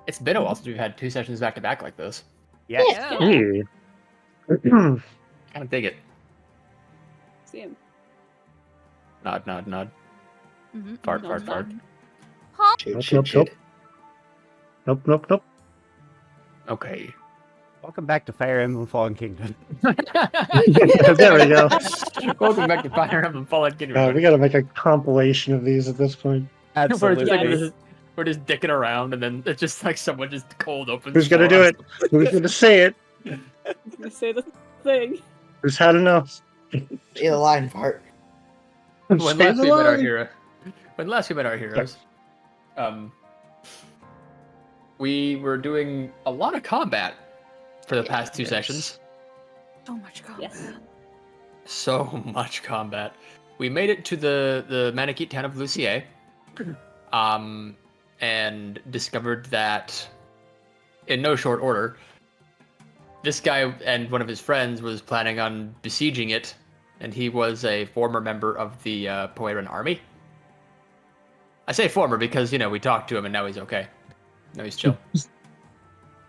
It's been a while since we've had 2 sessions back to back like this. Yes. Yeah. Ooh. Kind of dig it. Same. Nod, nod, nod. Mhm. Fart, No, fart, it's fart. Huh? Nope. Okay. Welcome back to Fire Emblem Fallen Kingdom. There we go. Welcome back to Fire Emblem Fallen Kingdom. We gotta make a compilation of these at this point. Absolutely. We're just dicking around, and then it's just like someone just cold opens. Who's gonna do it? Who's gonna say it? I was gonna say the thing. Who's had enough? Say the line part. When Say last the we met our line. hero, we were doing a lot of combat for the past 2 sessions. So much combat. Yes. So much combat. We made it to the Manakete town of Lucier, and discovered that, in no short order, this guy and one of his friends was planning on besieging it, and he was a former member of the Poeran army. I say former because, we talked to him and now he's okay. Now he's chill.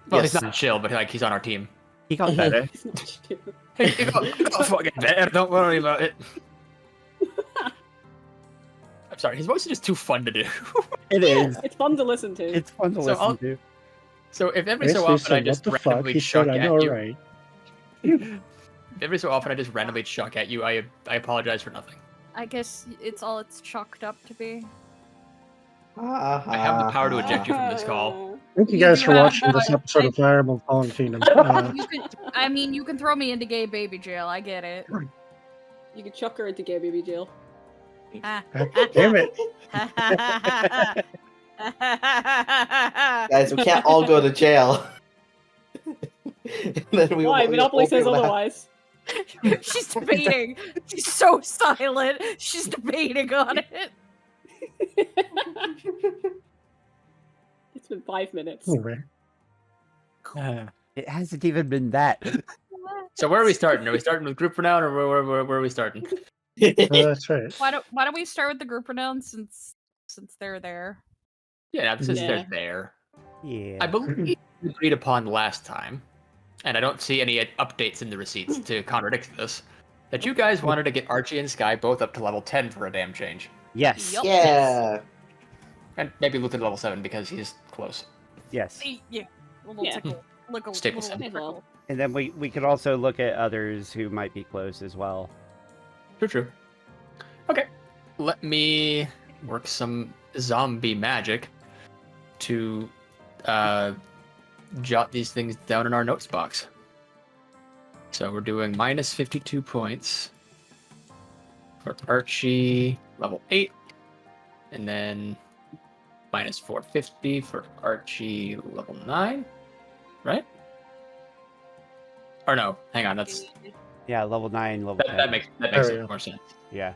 Well, Yes. he's not chill, but like he's on our team. He got better. It's not true. He got fucking better, don't worry about it. I'm sorry, his voice is just too fun to do. It is. It's fun to listen to. It's fun to So listen I'll- to. So if every so Basically often I said, just what the fuck? randomly He chuck said, I at know, you, right? every so often I just randomly chuck at you, I apologize for nothing. I guess it's all it's chalked up to be. I have the power to eject you from this call. Thank you guys for Yeah, watching this but episode of Fire Emblem Fallen Kingdom. You can throw me into gay baby jail. I get it. You can chuck her into gay baby jail. Damn it. Guys, we can't all go to jail. Then we Why? won't- Monopoly won't be says able to have- otherwise. She's debating. She's so silent. She's debating on it. It's been 5 minutes. Anyway, It hasn't even been that. So where are we starting? Are we starting with group renown, or where are we starting? that's right. Why don't we start with the group pronouns since they're there? Yeah, since Yeah. they're there. Yeah. I believe we agreed upon last time, and I don't see any updates in the receipts to contradict this, that you guys wanted to get Archie and Sky both up to level 10 for a damn change. Yes. Yup. Yeah. And maybe Luther to level 7 because he's close. Yes. Yeah. A little Yeah. tickle. Like a Staple little set. tickle. And then we could also look at others who might be close as well. True. Okay. Let me work some zombie magic to jot these things down in our notes box. So we're doing minus 52 points for Archie, level 8. And then minus 450 for Archie, level 9. Right? Or no, hang on, Yeah, level 9, level 10. that makes There we go. more sense. Yeah.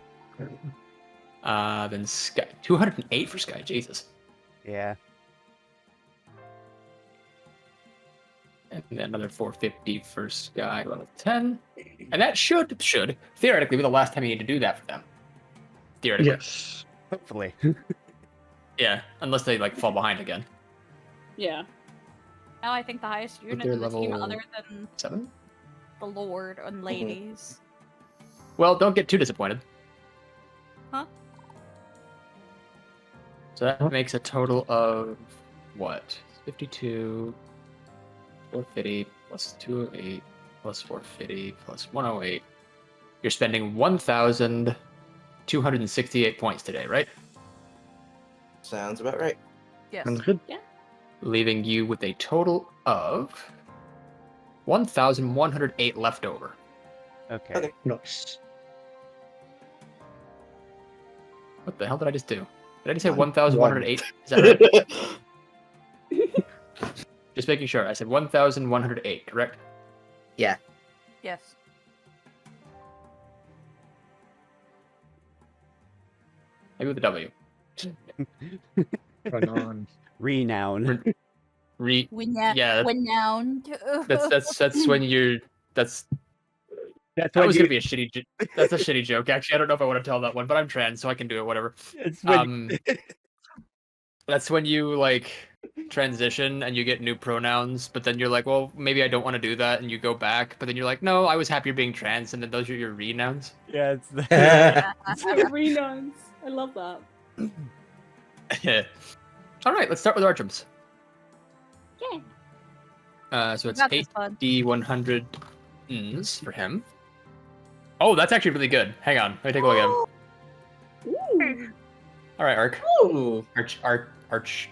Then Sky, 208 for Sky, Jesus. Yeah. And then another 450 for Sky, level 10. And that should theoretically be the last time you need to do that for them. Theoretically. Yes. Hopefully. Yeah, unless they like fall behind again. Yeah. Now I think the highest unit they're in the team, level- other than 7? the Lord and ladies. Well, don't get too disappointed. Huh? So that makes a total of what? 52 450 plus 208 plus 450 plus 108. You're spending 1,268 points today, right? Sounds about right. Yes. Sounds good. Leaving you with a total of 1,108 left over. Okay. Okay. Nice. What the hell did I just do? Did I just say 1,108? Is that right? Just making sure. I said 1,108, correct? Yes. Maybe with a W. Right on. Renown. Yeah, Renowned. that's when you're. That's That's that when was you, gonna be a shitty. That's a shitty joke. Actually, I don't know if I want to tell that one, but I'm trans, so I can do it. Whatever. it's when, That's when you like transition and you get new pronouns, but then you're like, well, maybe I don't want to do that, and you go back, but then you're like, no, I was happier being trans, and then those are your renouns. Yeah, it's Renons. I love that. All right, let's start with Archim's. Yeah. So it's Got this, bud. 8d100 for him. Oh, that's actually really good. Hang on, let me take a look at him. Ooh. All right, Arch. Ooh. Arch. Arch.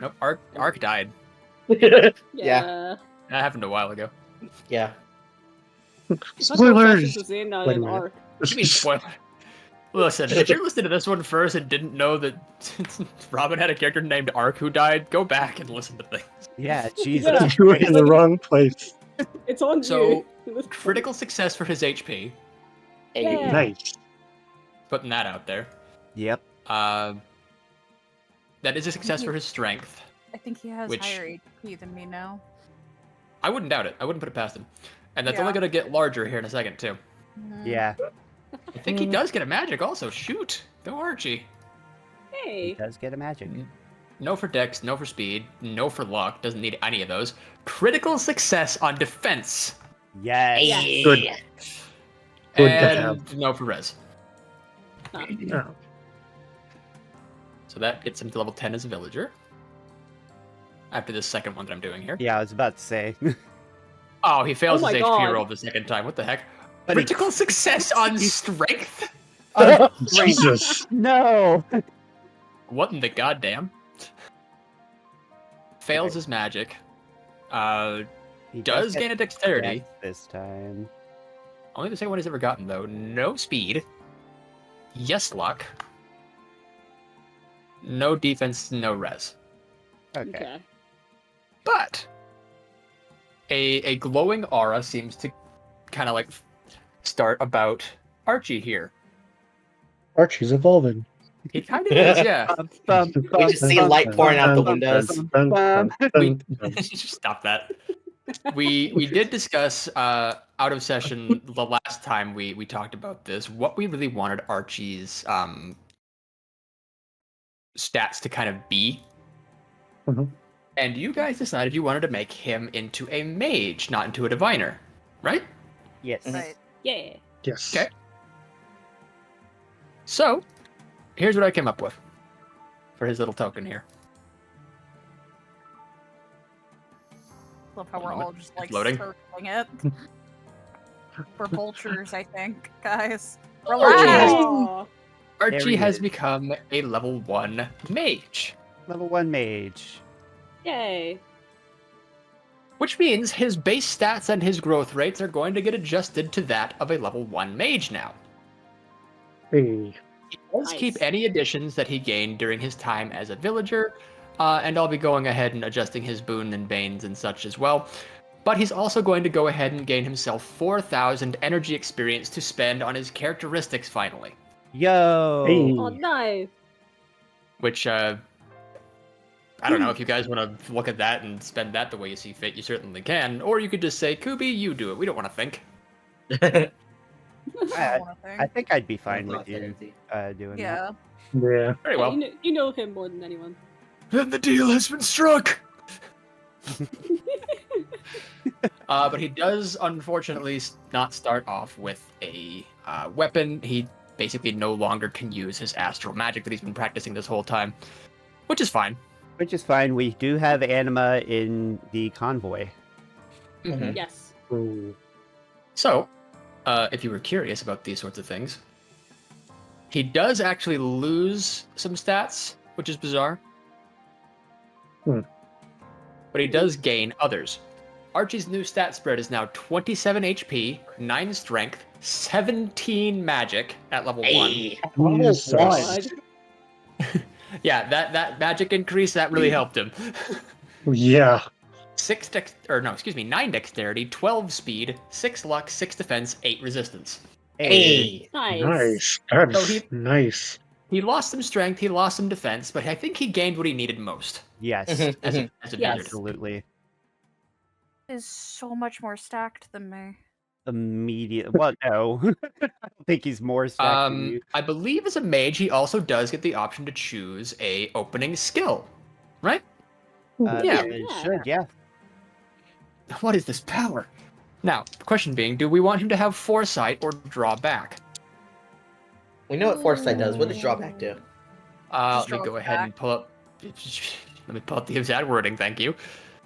Nope, Arch died. Yeah. That happened a while ago. Yeah. Spoilers. Zayn now Wait a in minute. arc. What do you mean spoiler? Listen, if you're listening to this one first and didn't know that Robin had a character named Ark who died, go back and listen to things. Yeah, Jesus. Yeah. You were in the wrong place. It's on So, you. critical success for his HP. Yeah. Nice. Putting that out there. Yep. That is a success for his strength. I think he has Which- higher HP than me now. I wouldn't doubt it. I wouldn't put it past him. And that's Yeah. only going to get larger here in a second, too. Yeah, I think he does get a magic also. Shoot. Go Archie. he Hey. does get a magic. No for dex, no for speed, no for luck. Doesn't need any of those. Critical success on defense. Yes. Yeah. Good. Good to And have. no for res. Oh. So that gets him to level 10 as a villager. After this second one that I'm doing here. Yeah, I was about to say. Oh, he fails Oh his my HP God. roll the second time. What the heck? But he- Critical success on strength? Jesus. No. What in the goddamn? Fails his magic. He Does get gain a dexterity. dex this time. Only the second one he's ever gotten, though. No speed. Yes, luck. No defense, no res. Okay. Okay. But a glowing aura seems to kind of like start about Archie here. Archie's evolving. He kind of is, yeah. We just see light pouring out the windows. Stop that. We did discuss out of session the last time we talked about this, what we really wanted Archie's stats to kind of be. Mhm. And you guys decided you wanted to make him into a mage, not into a diviner, right? Yes. Right. Yeah. Yes. Okay. So, here's what I came up with for his little token here. Love how we're all just like Loading. circling it. We're vultures, I think, guys. Archie Relax. Aw. Archie he has is. become a level 1 mage, Level 1 mage. Yay. which means his base stats and his growth rates are going to get adjusted to that of a level 1 mage now. Hey. He does Nice. keep any additions that he gained during his time as a villager, and I'll be going ahead and adjusting his boon and banes and such as well. But he's also going to go ahead and gain himself 4,000 energy experience to spend on his characteristics finally. Yo. Hey. Oh, nice. Which, I don't know, if you guys want to look at that and spend that the way you see fit, you certainly can. Or you could just say, Kubi, you do it. We don't want to think. I I, don't wanna I think. think I'd be fine with you doing that. Yeah. Yeah. Very Yeah, well. you know him more than anyone. Then the deal has been struck! But he does, unfortunately, not start off with a weapon. He basically no longer can use his astral magic that he's been practicing this whole time, which is fine. Which is fine. We do have anima in the convoy. Mhm. Yes. Ooh. So, if you were curious about these sorts of things, he does actually lose some stats, which is bizarre. Hmm. But he does gain others. Archie's new stat spread is now 27 HP, 9 strength, 17 magic at level 1. Jesus. God. Yeah, that magic increase, that really helped him. Yeah. 9 dexterity, 12 speed, 6 luck, 6 defense, 8 resistance. Hey. Nice. Nice. That's So he- nice. He lost some strength, he lost some defense, but I think he gained what he needed most Yes. Mhm, as mhm. a Yes. wizard. Absolutely. Is so much more stacked than me. immediate. Well, no, I don't think he's more stacked than you. I believe as a mage, he also does get the option to choose a opening skill, right? yeah. It should, yeah. What is this power? Now, the question being, do we want him to have foresight or draw back? We know what foresight does. What does drawback do? Let me go ahead and pull up. Let me pull up the exact wording. Thank you.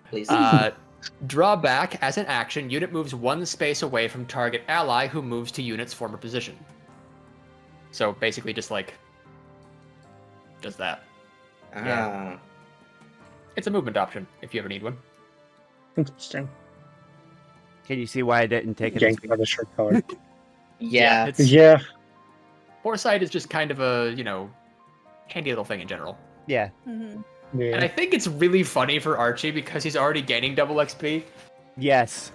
Please. Draw back as an action. Unit moves one space away from target ally who moves to unit's former position. So basically, just like does that. Ah. It's a movement option if you ever need one. Interesting. Can you see why I didn't take it? Yanked by the shirt collar. Yeah. It's, Yeah. Foresight is just kind of a handy little thing in general. Yeah. Mhm. And I Yeah. think it's really funny for Archie because he's already gaining double XP. Yes.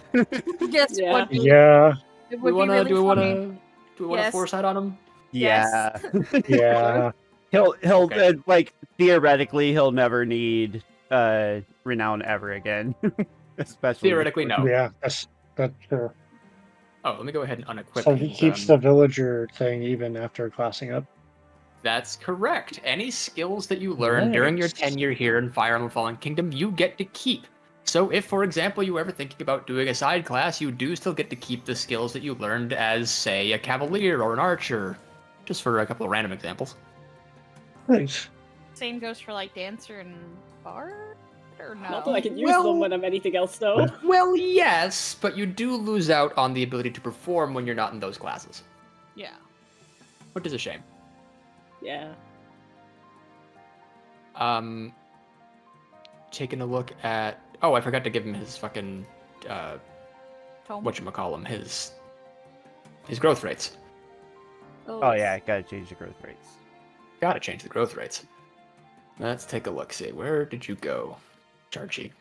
Yes, Yeah. would be, Yeah. it Do would we be wanna really do we funny. wanna Yes. foresight on him? Yeah. Yeah. He'll Okay. like theoretically he'll never need renown ever again. Especially Theoretically, no. Yeah. That's true. Oh, let me go ahead and unequip So he his, keeps the villager thing even after classing up. That's correct. Any skills that you learn during your Nice. tenure here in Fire Emblem Fallen Kingdom, you get to keep. So if, for example, you were ever thinking about doing a side class, you do still get to keep the skills that you learned as, say, a Cavalier or an Archer. Just for a couple of random examples. Nice. Same goes for like dancer and bard, or no? Not that I can use Well- them when I'm anything else, though. Well, yes, but you do lose out on the ability to perform when you're not in those classes. Yeah. Which is a shame. Yeah. Taking a look at... Oh, I forgot to give him his fucking... Tome. whatchamacallem, his growth rates. Oh yeah, I gotta change the growth rates. Gotta change the growth rates. Let's take a look. See, where did you go, Charchi?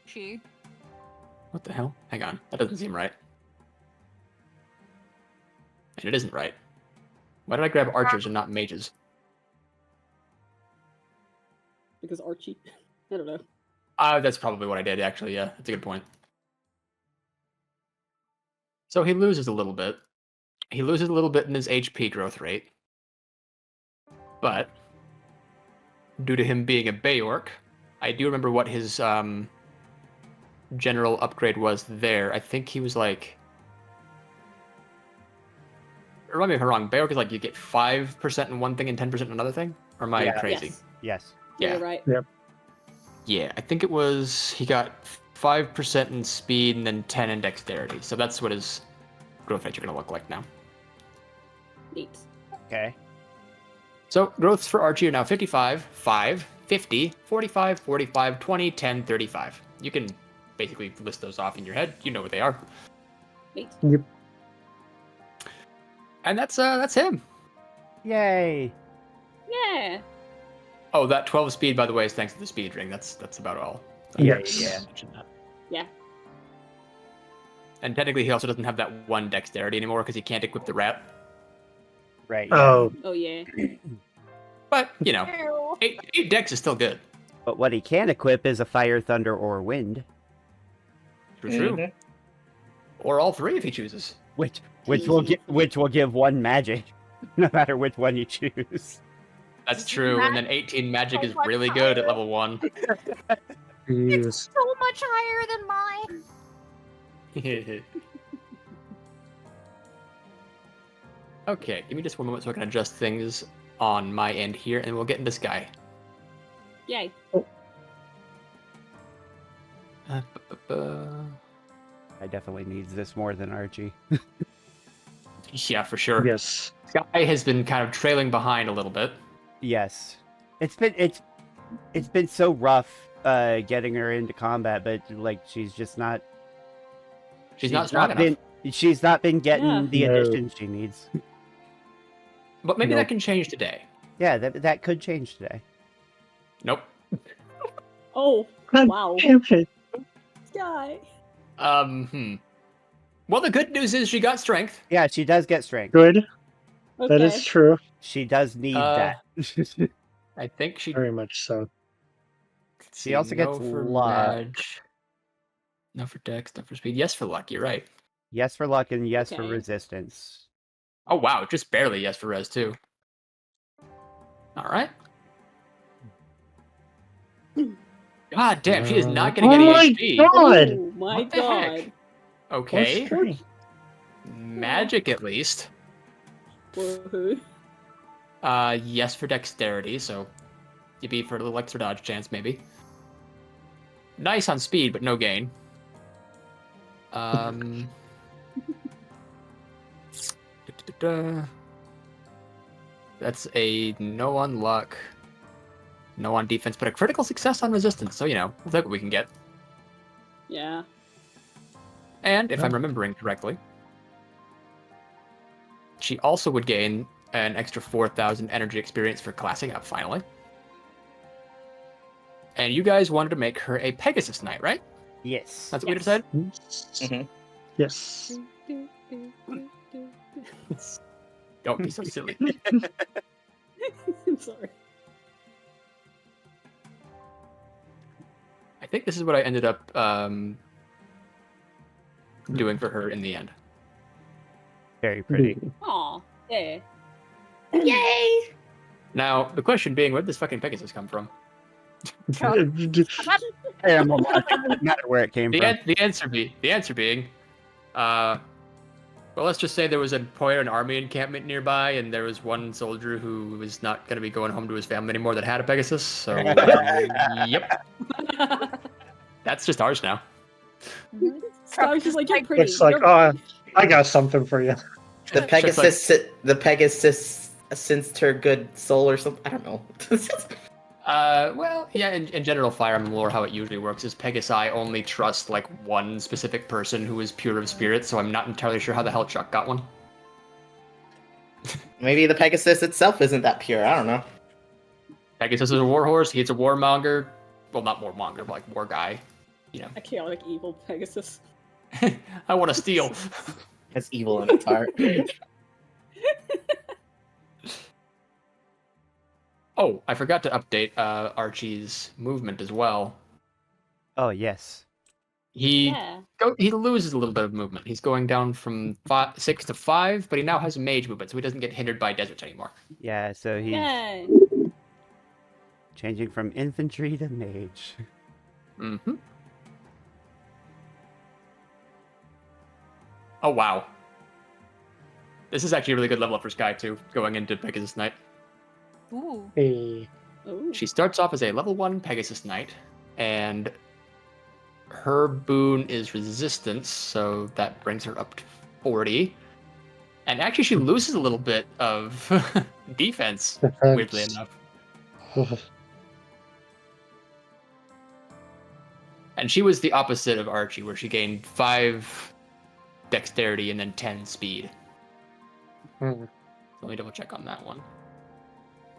She. What the hell? Hang on, that doesn't seem right. And it isn't right. Why did I grab archers and not mages? Because Archie. I don't know. That's probably what I did, actually, yeah. That's a good point. So he loses a little bit. He loses a little bit in his HP growth rate. But, due to him being a Bayork, I do remember what his general upgrade was there. I think he was like... Remind me if I'm wrong. Bayork is like you get 5% in one thing and 10% in another thing? Or am I Yeah. crazy? Yes. Yes. Yeah. You're right. Yeah, I think it was... He got 5% in speed and then 10 in dexterity. So that's what his growth rates are going to look like now. Neat. Okay. So growths for Archie are now 55, 5, 50, 45, 45, 20, 10, 35. You can basically list those off in your head. You know what they are. Neat. And that's him. Yay. Yeah. Oh, that 12 speed, by the way, is thanks to the speed ring. That's about all. Yes. Yeah, mention that. Yeah. And technically, he also doesn't have that one dexterity anymore because he can't equip the rat. Right. Yeah. Oh, Oh, yeah. But, you know, Ew. 8 dex is still good. But what he can equip is a fire, thunder, or wind, True. Mhm. Or all 3 if he chooses. which will give 1 magic, no matter which one you choose. That's true. And then 18 magic so is much really good at higher. level 1. jeez. So much higher than mine. Okay, give me just one moment so I can adjust things on my end here, and we'll get into Sky. Yay. I definitely needs this more than Archie. Yeah, for sure. Yes. Sky has been kind of trailing behind a little bit. Yes. It's been so rough getting her into combat, but like she's just not She's not strong enough. she's not been getting Yeah. the No. additions she needs. But maybe Nope. that can change today. Yeah, that could change today. Nope. Oh, God wow. damn it. Sky. Well, the good news is she got strength. Yeah, she does get strength. Good. Okay. That is true. She does need that. I think she... Very much so. let's She see, also gets no for luck. Madge. No for dex, no for speed. Yes for luck. You're right. Yes for luck and yes for Okay. resistance. Oh wow, just barely yes for res too. All right. God damn, she is not getting Oh any my HP. God! Oh my What the heck? god. Okay, Okay. magic at least. Woohoo. Yes for dexterity, so you beat for a little extra dodge chance maybe. Nice on speed, but no gain. That's a no on luck, no on defense, but a critical success on resistance. So we'll take what we can get. Yeah. And if I'm Oh. remembering correctly, she also would gain an extra 4,000 energy experience for classing up finally. And you guys wanted to make her a Pegasus Knight, right? Yes. That's what we Yes. decided? Mhm. Yes. Don't be so silly. I'm sorry. I think this is what I ended up doing for her in the end. Very pretty. Aw, yeah. Yay! Now, the question being, where did this fucking Pegasus come from? Fire Emblem, doesn't matter where it came The, from. the answer being, well, let's just say there was a point an army encampment nearby, and there was one soldier who was not going to be going home to his family anymore that had a Pegasus. So, yep, that's just ours now. Sky's just like, you're pretty. It's like, you're oh, pretty." I got something for you. The Pegasus sensed her good soul or something. I don't know. Well, yeah, in general Fire Emblem lore, how it usually works is Pegasi only trust like one specific person who is pure of spirit, so I'm not entirely sure how the hell Chuck got one. Maybe the Pegasus itself isn't that pure. I don't know. Pegasus is a warhorse, he's a warmonger. Well, not warmonger, but like war guy. A chaotic evil Pegasus. I want to steal. It's evil in its heart. Oh, I forgot to update Archie's movement as well. Oh, yes. He Yeah. he loses a little bit of movement. He's going down from 6 to 5, but he now has mage movement, so he doesn't get hindered by deserts anymore. Yeah, so he's Yay. changing from infantry to mage. Mm-hmm. Oh, wow. This is actually a really good level up for Sky, too, going into Pegasus Knight. Ooh. Hey. Ooh. She starts off as a level 1 Pegasus Knight, and her boon is resistance, so that brings her up to 40. And actually, she loses a little bit of defense, weirdly enough. And she was the opposite of Archie, where she gained 5 dexterity and then 10 speed. Hmm. Let me double check on that one.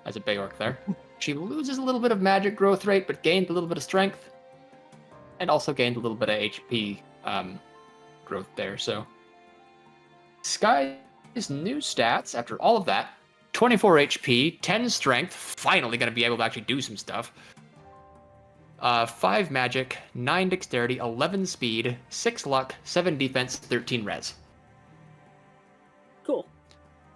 As a Beorc there. She loses a little bit of magic growth rate, but gained a little bit of strength. And also gained a little bit of HP growth there, so. Sky's new stats, after all of that, 24 HP, 10 strength, finally gonna be able to actually do some stuff. 5 magic, 9 dexterity, 11 speed, 6 luck, 7 defense, 13 res. Cool.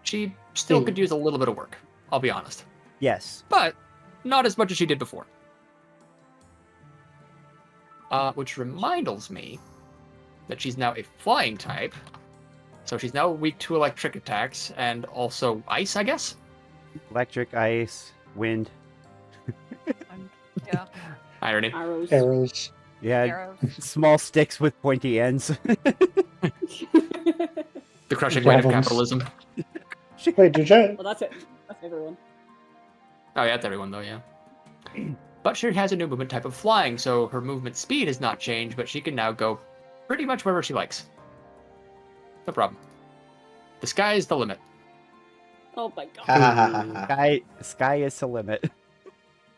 She still could use a little bit of work, I'll be honest. Yes. But not as much as she did before. Which reminds me that she's now a flying type. So she's now weak to electric attacks and also ice, I guess? Electric, ice, wind. Yeah. Irony. Arrows. Arrows. Yeah, Arrows. small sticks with pointy ends. The crushing weight of Javelins. capitalism. Wait, did you? Well, that's it. That's everyone. Oh yeah, that's everyone though, yeah. But she has a new movement type of flying, so her movement speed has not changed, but she can now go pretty much wherever she likes. No problem. The sky is the limit. Oh my god. Ha ha ha ha ha. Sky is the limit.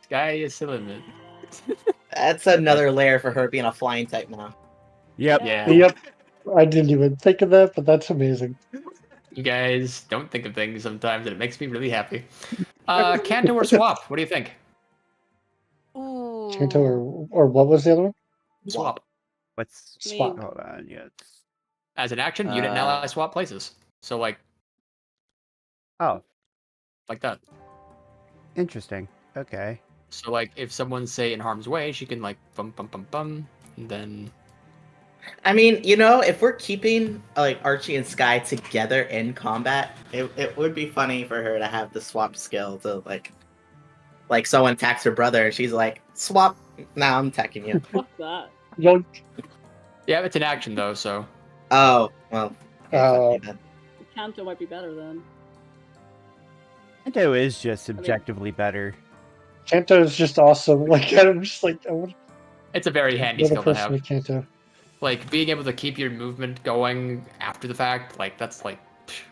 Sky is the limit. That's another layer for her being a flying type now. Yep. Yeah. Yep. I didn't even think of that, but that's amazing. You guys don't think of things sometimes, and it makes me really happy. Kanto or swap? What do you think? Ooh. Kanto or what was the other one? Swap. What's Swap. Hold on, yeah. As an action, unit and ally swap places. So like Oh, that. interesting. Okay. So like if someone's say in harm's way, she can like bum bum bum bum, and then I mean, if we're keeping like Archie and Sky together in combat, it would be funny for her to have the swap skill to like someone attacks her brother and she's like, swap. Now I'm attacking you. Fuck that. Yoink. yeah, it's an action though. So Oh, well. Okay, fuck you then. Kanto might be better then. Kanto is just objectively better. Kanto is just awesome. Like I'm just like I want it's a very handy another skill to person have. with Kanto. Like being able to keep your movement going after the fact, like that's like,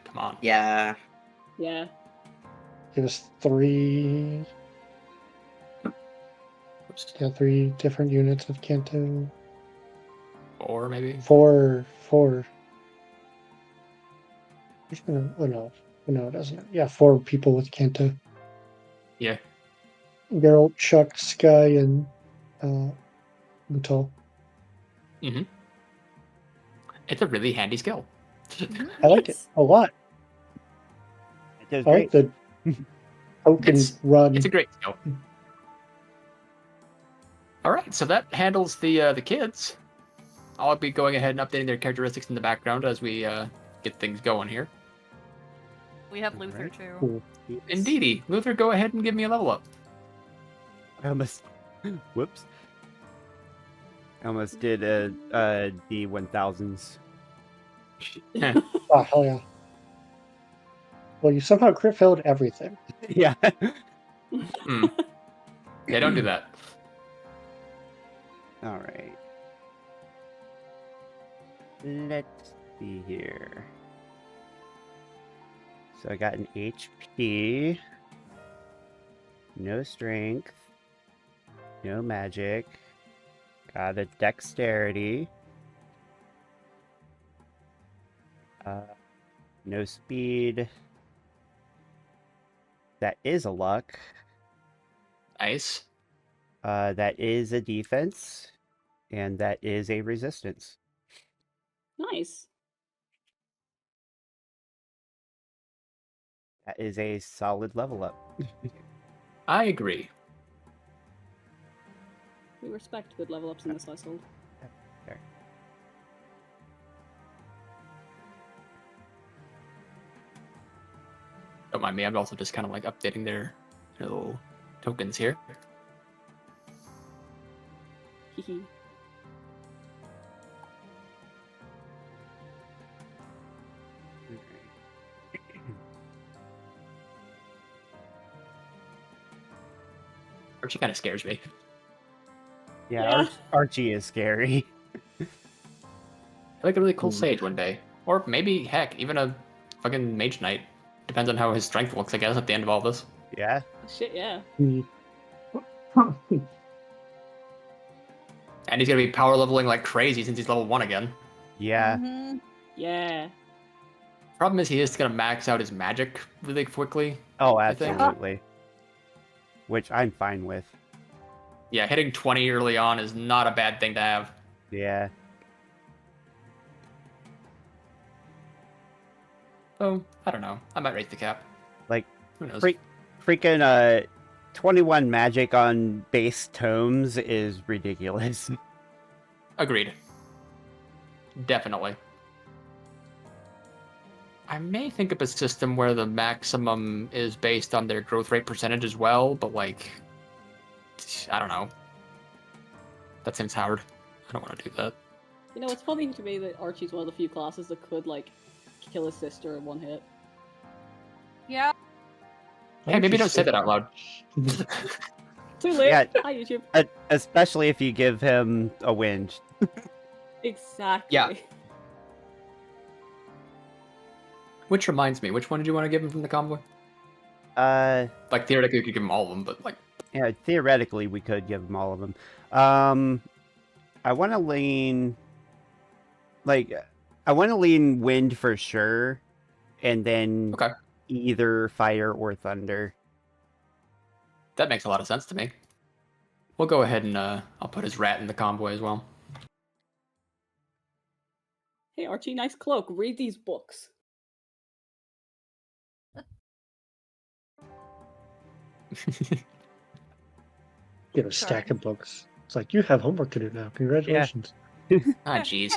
come on. Yeah. Yeah. It was 3. Oops. Yeah, 3 different units of Kanto. Or maybe. 4. Oh no, it doesn't. Yeah, 4 people with Kanto. Yeah. Geralt, Chuck, Sky, and Mutal. Mm-hmm. It's a really handy skill. I like it a lot. Kanto's I like great. the poke and run. It's a great skill. All right, so that handles the kids. I'll be going ahead and updating their characteristics in the background as we get things going here. We have Luther Alright. too. Cool. Indeedy, Luther, go ahead and give me a level up. I almost. Whoops. I almost did the 1000s. Oh, hell yeah. Well, you somehow crit failed everything. Yeah. Yeah, don't do that. All right. Let's see here. So I got an HP, no strength, no magic, got a dexterity, no speed. That is a luck. Nice. That is a defense, and that is a resistance. Nice. That is a solid level up. I agree. We respect good level ups in this household. There. Don't mind me, I'm also just kind of like updating their little tokens here. Hehe. Archie kind of scares me. Yeah, Yeah. Archie is scary. I like a really cool sage one day. Or maybe, heck, even a fucking mage knight. Depends on how his strength looks, I guess, at the end of all this. Yeah. Shit, yeah. And he's gonna be power leveling like crazy since he's level 1 again. Yeah. Mhm. Yeah. Problem is he is gonna max out his magic really quickly. Oh, I think. absolutely. Which I'm fine with. Yeah, hitting 20 early on is not a bad thing to have. Yeah. So, I don't know. I might raise the cap. Like, Who knows? freaking 21 magic on base tomes is ridiculous. Agreed. Definitely. I may think of a system where the maximum is based on their growth rate percentage as well, but like, I don't know. That seems hard. I don't want to do that. You know, it's funny to me that Archie's one of the few classes that could, like, kill his sister in one hit. Yeah. Hey, maybe don't say that out loud. Too late! Yeah. Hi, YouTube. Especially if you give him a wind. Exactly. Yeah. Which reminds me, which one did you want to give him from the convoy? Like, theoretically, you could give him all of them, but like... Yeah, theoretically, we could give him all of them. I want to lean... Like, I want to lean wind for sure, and then Okay. either fire or thunder. That makes a lot of sense to me. We'll go ahead and I'll put his rat in the convoy as well. Hey Archie, nice cloak. Read these books. Get a stack of books. It's like, you have homework to do now. Congratulations. Ah, jeez.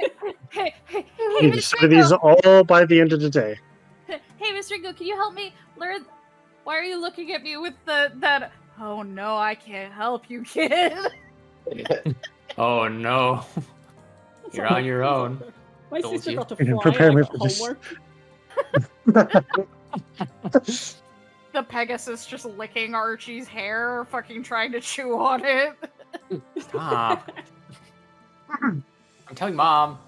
Hey, You need to Miss study these Ringo! all by the end of the day. Hey, Miss Ringo, can you help me learn? Why are you looking at me with that? Oh no, I can't help you, kid. Oh no. That's You're all on your right, own. okay. My Told sister you. got to You can fly prepare and I me got for this. homework. The Pegasus just licking Archie's hair, fucking trying to chew on it. Stop. I'm telling Mom.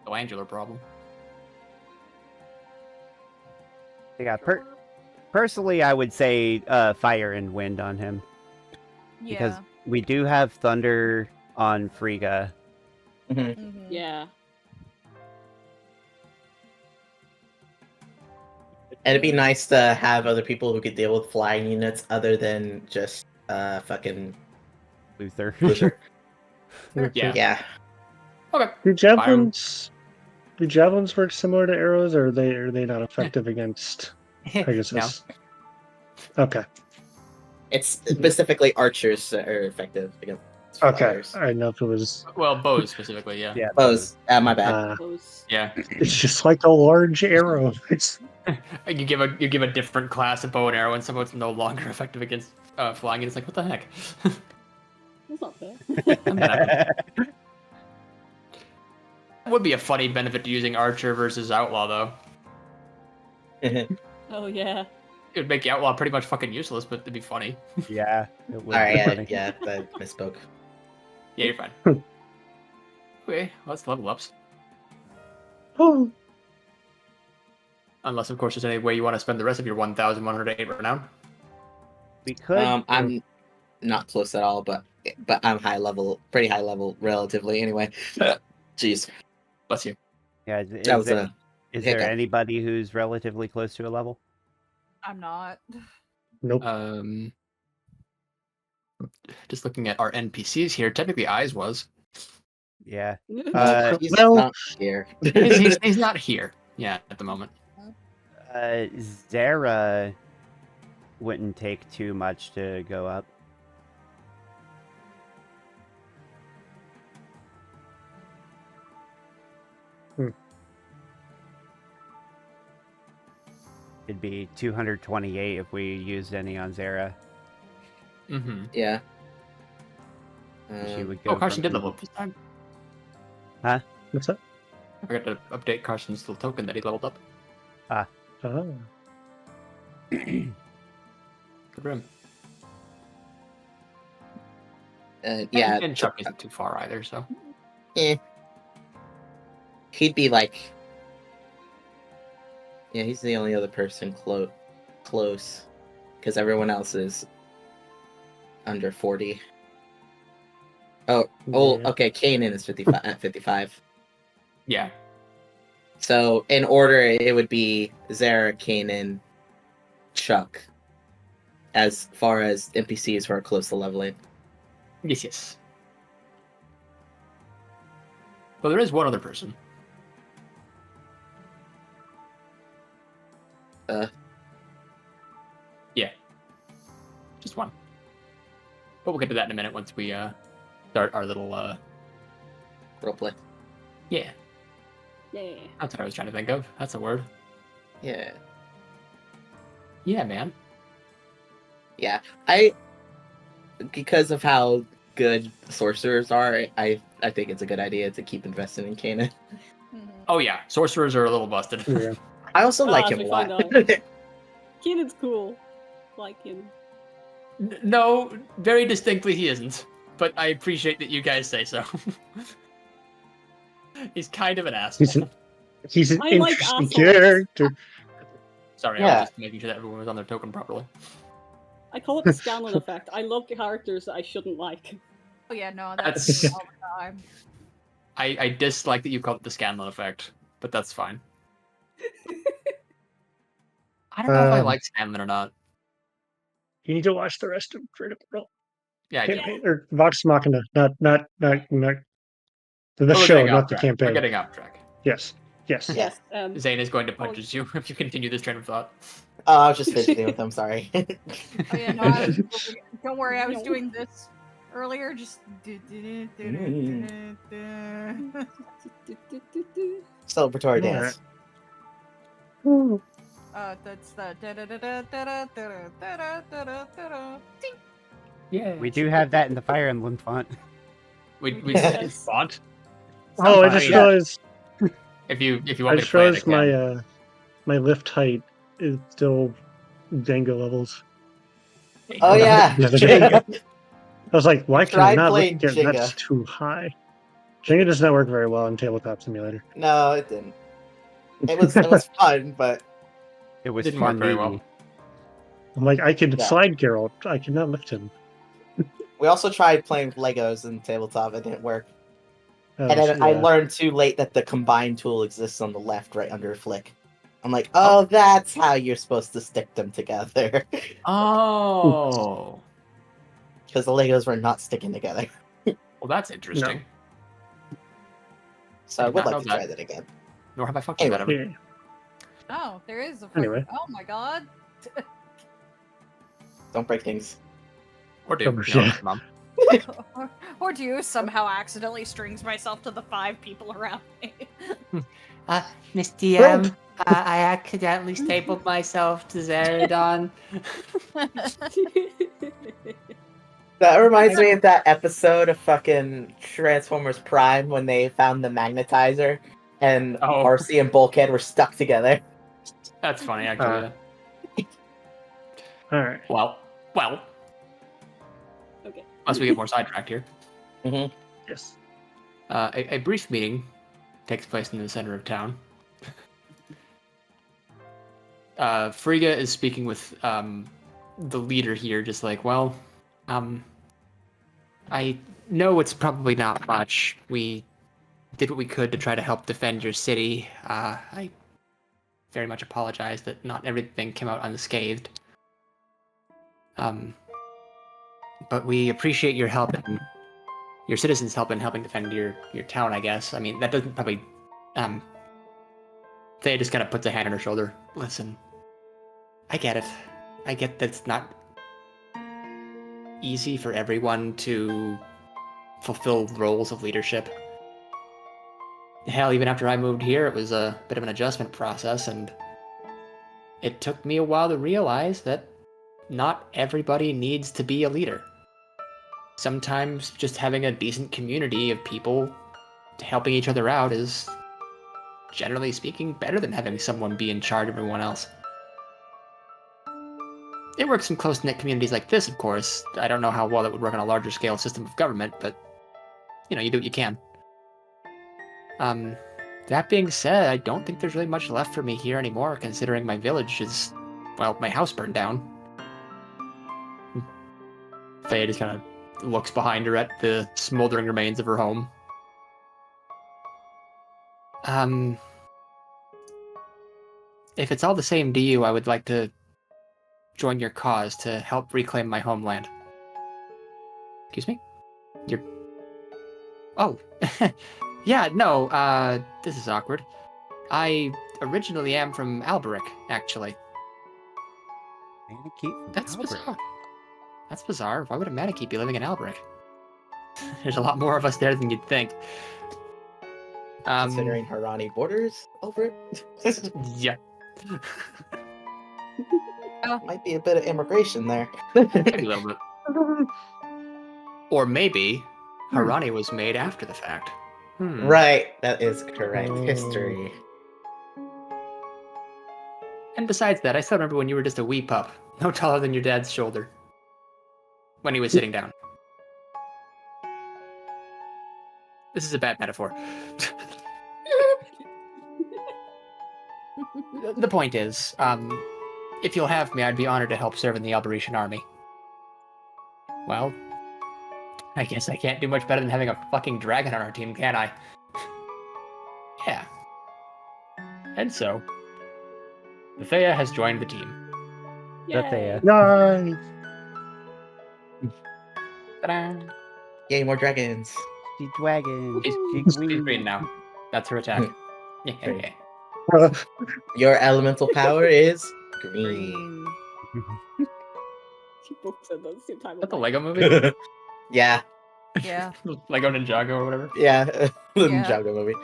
Glandular problem. Yeah, personally, I would say fire and wind on him. Because we do have thunder on Frigga. Mm-hmm. Yeah. It'd be nice to have other people who could deal with flying units other than just fucking Luther. Luther. Yeah. Yeah. Okay. Do javelins work similar to arrows, or are they not effective against Pegasus? No. Okay. It's specifically archers that are effective against Okay. flyers. I know if it was. Well, bows specifically, yeah. Yeah. Bows. My bad. Those... Yeah. It's just like a large arrow. It's You give a different class of bow and arrow, and somehow it's no longer effective against flying, and it's like, what the heck? That's not fair. Would be a funny benefit to using archer versus outlaw, though. Oh yeah. It would make outlaw pretty much fucking useless, but it'd be funny. Yeah. It would be Alright, funny. yeah, I misspoke. Yeah, you're fine. Okay, well, that's level ups. oh, Unless, of course, there's any way you want to spend the rest of your 1,108 renown. We could. I'm not close at all, but I'm high level, pretty high level, relatively. Anyway, jeez, Bless you. Yeah. that was a Is there hiccup. anybody who's relatively close to a level? I'm not. nope. Just looking at our NPCs here, technically Eyes was. Yeah. He's well- not here. He's not here. Yeah, at the moment. Zara wouldn't take too much to go up. It'd be 228 if we used any on Zara. Mm-hmm. Yeah. She would go Oh, Carson from- did level up this time. What's that? I forgot to update Carson's little token that he leveled up. Oh. Good for him. Yeah. And Chuck isn't too far either, so. He'd be like. Yeah, he's the only other person close, because everyone else is under 40. Oh, Yeah. okay. Kanan is 55 at 55. Yeah. So in order, it would be Zara, Kanan, Chuck, as far as NPCs who are close to leveling. Yes. Well, there is one other person. Yeah. Just one. But we'll get to that in a minute once we start our little Roleplay. yeah. Yeah. That's what I was trying to think of. That's a word. Yeah. Yeah, man. Yeah. Because of how good sorcerers are, I think it's a good idea to keep investing in Kanan. Oh yeah, sorcerers are a little busted. Yeah. I also like as him we a lot. find out. Kanan's cool. Like him. No, very distinctly he isn't. But I appreciate that you guys say so. He's kind of an asshole. He's an I like interesting assholes. character. Sorry, I Yeah. was just making sure that everyone was on their token properly. I call it the Scanlan effect. I love characters that I shouldn't like. Oh yeah, no, That's- that's me all the time. I dislike that you call it the Scanlan effect, but that's fine. I don't know if I like Scanlan or not. You need to watch the rest of Critical Role. Yeah, I do. Or Vox Machina, not the We're show, getting off not the track. We're campaign. getting off track. Yes. Yes. Zayn is going to punch you if you continue this train of thought. Oh, I was just fidgeting with them. Sorry. Oh yeah, no, I was, don't worry, I was doing this earlier. Just. Celebratory Alright. dance. That's the. Ding. Yeah. We do have that in the Fire Emblem font. We Yes. font. Oh, I fine. just Yeah. realized. If you I want me to just play it, I realized can. my lift height is still Jenga levels. Oh yeah, The other day. Jenga. I was like, why can I Tried not playing look at Jenga. that's too high? Jenga does not work very well in Tabletop Simulator. No, it didn't. It was fun, but It was Didn't work fun. very well. I'm like, I can Yeah. slide Geralt, I cannot lift him. we also tried playing with Legos in tabletop. It didn't work. Oh, And then so, I yeah. learned too late that the combine tool exists on the left, right under flick. I'm like, oh, that's how you're supposed to stick them together. Oh. Because the Legos were not sticking together. Well, that's interesting. So I did would not like know to try that. that again. Nor have I fucked with that ever. Yeah. Oh, there is a. Anyway. Oh my god. Don't break things. Or do. Oh, You know, yeah. Mom. Or do you somehow accidentally strings myself to the 5 people around me? Miss DM, I accidentally stapled myself to Zaradon. That reminds me of that episode of fucking Transformers Prime when they found the magnetizer and Oh. Marcy and Bulkhead were stuck together. That's funny, actually. Alright. Well. Okay. Unless we get more sidetracked here. Yes. A brief meeting takes place in the center of town. Frigga is speaking with the leader here, just like, well, I know it's probably not much. We did what we could to try to help defend your city. I very much apologize that not everything came out unscathed. But we appreciate your help and your citizens' help in helping defend your town, I guess. I mean, that doesn't probably... Thea just kind of puts a hand on her shoulder. Listen, I get it. I get that it's not easy for everyone to fulfill roles of leadership. Hell, even after I moved here, it was a bit of an adjustment process, and it took me a while to realize that not everybody needs to be a leader. Sometimes just having a decent community of people helping each other out is, generally speaking, better than having someone be in charge of everyone else. It works in close-knit communities like this, of course. I don't know how well that would work on a larger scale system of government, but, you know, you do what you can. That being said, I don't think there's really much left for me here anymore, considering my village is, well, my house burned down. Faye just kind of looks behind her at the smoldering remains of her home. If it's all the same to you, I would like to join your cause to help reclaim my homeland. Excuse me? You're... Oh. Yeah, no, this is awkward. I originally am from Alberic, actually. Manakee from That's Albert. bizarre. That's bizarre. Why would a Manakee be living in Alberic? There's a lot more of us there than you'd think. Considering Harani borders over it. Yeah. Might be a bit of immigration there. Maybe a little bit. Or maybe Harani was made after the fact. Right, that is correct. Oh. History. And besides that, I still remember when you were just a wee pup, no taller than your dad's shoulder. When he was sitting down. This is a bad metaphor. The point is, if you'll have me, I'd be honored to help serve in the Alberetian army. Well, I guess I can't do much better than having a fucking dragon on our team, can I? Yeah. And so, Thea has joined the team. That's a, Nice. Ta-da! Yay, more dragons. The dragon. She's green now. That's her attack. Yeah. Your elemental power is green. You both said that at the same time. Is that the Lego movie? Yeah, Yeah. Lego Ninjago or whatever. yeah. The Yeah. Ninjago movie.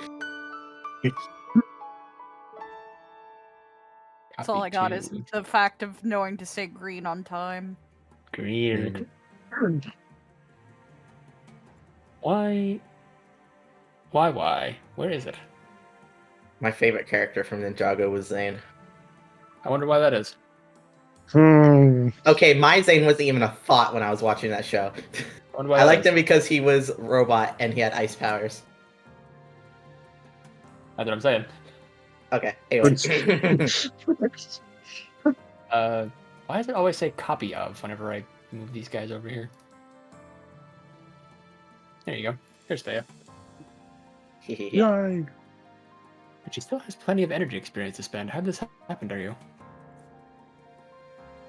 That's all I got is the fact of knowing to say green on time. green. Why? Why? Where is it? My favorite character from Ninjago was Zayn. I wonder why that is. Okay, my Zayn wasn't even a thought when I was watching that show. I wonder why I that liked is. him because he was robot and he had ice powers. That's what I'm saying. Okay, anyway. Why does it always say copy of whenever I move these guys over here? There you go. Here's Thea. Yay. But she still has plenty of energy experience to spend. How did this happen to you?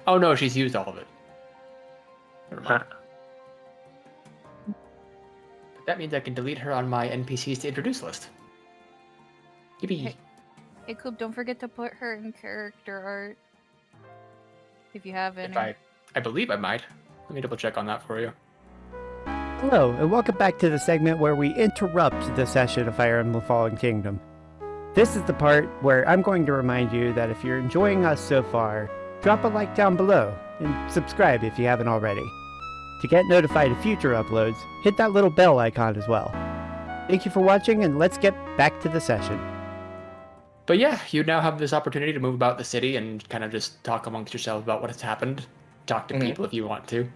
Oh no, she's used all of it. Never mind. But that means I can delete her on my NPCs to introduce list. Yippee. Hey. Hey, Coop, don't forget to put her in character art. If you have any. If I believe I might. Let me double check on that for you. Hello, and welcome back to the segment where we interrupt the session of Fire Emblem Fallen Kingdom. This is the part where I'm going to remind you that if you're enjoying us so far, drop a like down below, and subscribe if you haven't already. To get notified of future uploads, hit that little bell icon as well. Thank you for watching, and let's get back to the session. But yeah, you now have this opportunity to move about the city and kind of just talk amongst yourselves about what has happened. Talk to people if you want to.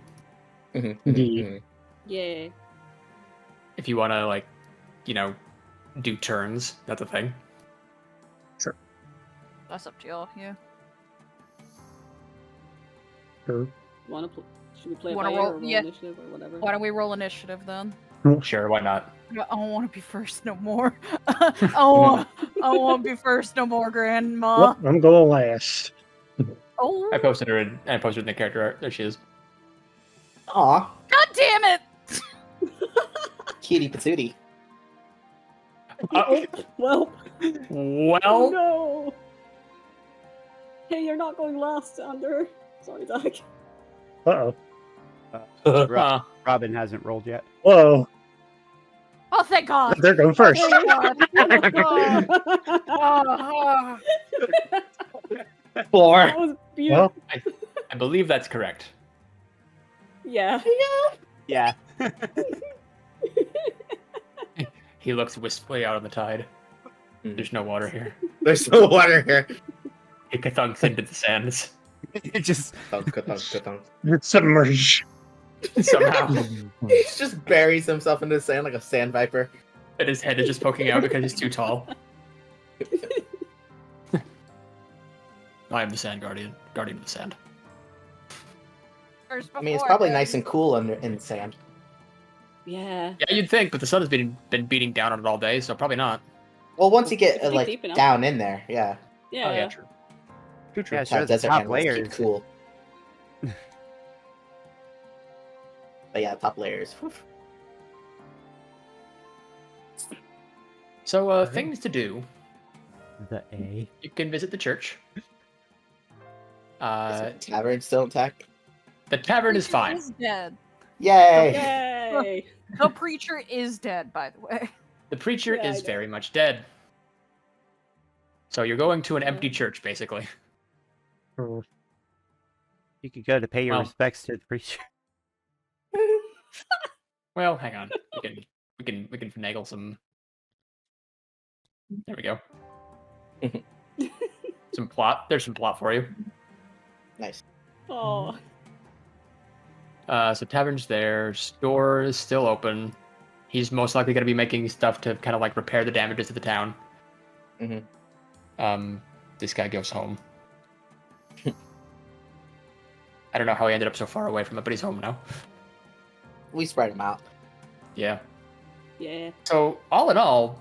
Indeed. Yeah. If you want to, like, you know, do turns, that's a thing. That's up to y'all, yeah. Sure. Should we play Wanna fire roll- or roll yeah. initiative or whatever? Why don't we roll initiative then? Sure, why not? I don't want to be first no more. I don't want to be first no more, Grandma. Well, I'm going last. Oh, I posted her in the character art. There she is. Aw, God damn it! cutie patootie. Well, Well, oh no! Hey, you're not going last, Sander. Sorry, Zach. Uh-oh. Robin hasn't rolled yet. Whoa. Oh, thank God! They're going first. Thank God. Oh, 4. That was beautiful. Well, I believe that's correct. Yeah. Yeah. He looks wistfully out on the tide. There's no water here. There's no water here. He thunks into the sands It just Thunk, thunk, thunk. it's submerged. somehow. He just buries himself in the sand like a sand viper. And his head is just poking out because he's too tall. I am the sand guardian of the sand. first I mean, it's before, probably then. nice and cool in sand. Yeah. Yeah, you'd think, but the sun has been beating down on it all day, so probably not. Well, once you get It's like deep enough. down in there, yeah. Yeah. Oh yeah, true. True. Yeah, That's how sure, the desert top animals keep layers. cool. But yeah, top layers. Whew. So, things to do. the A. You can visit the church. Is the tavern still intact? The tavern is fine. Is dead. Yay! Yay! The preacher is dead, by the way. The preacher Yeah, I is know. very much dead. So you're going to an empty church, basically. Oh, You could go to pay your Well. respects to the preacher. Well, hang on. We can finagle some. There we go. Some plot. There's some plot for you. Nice. Oh. So tavern's there. Store is still open. He's most likely going to be making stuff to kind of like repair the damages to the town. Mhm. This guy goes home. I don't know how he ended up so far away from it, but he's home now. We spread them out. Yeah. Yeah. So all in all,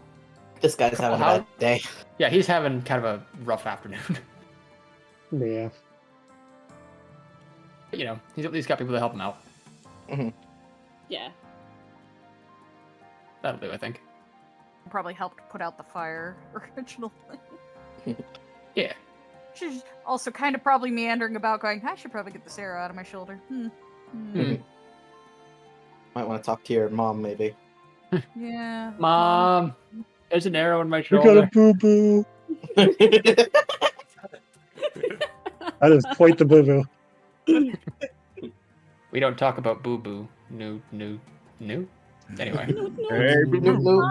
This guy's having a How- bad day. yeah, he's having kind of a rough afternoon. yeah. But, he's at least got people to help him out. Yeah. That'll do, I think. Probably helped put out the fire originally. Yeah. She's also kind of probably meandering about going, I should probably get this arrow out of my shoulder. Hmm. Might want to talk to your mom, maybe. Yeah. Mom, there's an arrow in my You got a shoulder. boo boo. That is quite the boo boo. We don't talk about boo boo. No. Anyway. Hey, boo-boo.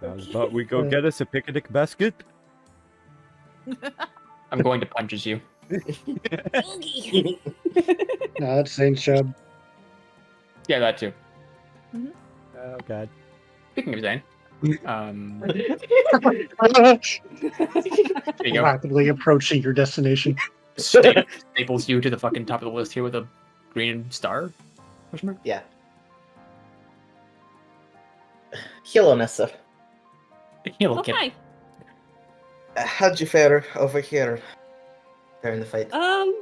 How about we go get us a picnic basket? I'm going to punches you. No, that's Zayn Shub. Yeah, that too. Oh god. Speaking of Zayn, there you go. Rapidly approaching your destination. Staples you to the fucking top of the list here with a green star. Question mark? Yeah. Hello, Nessa. He'll get Okay. How'd you fare over here during the fight? I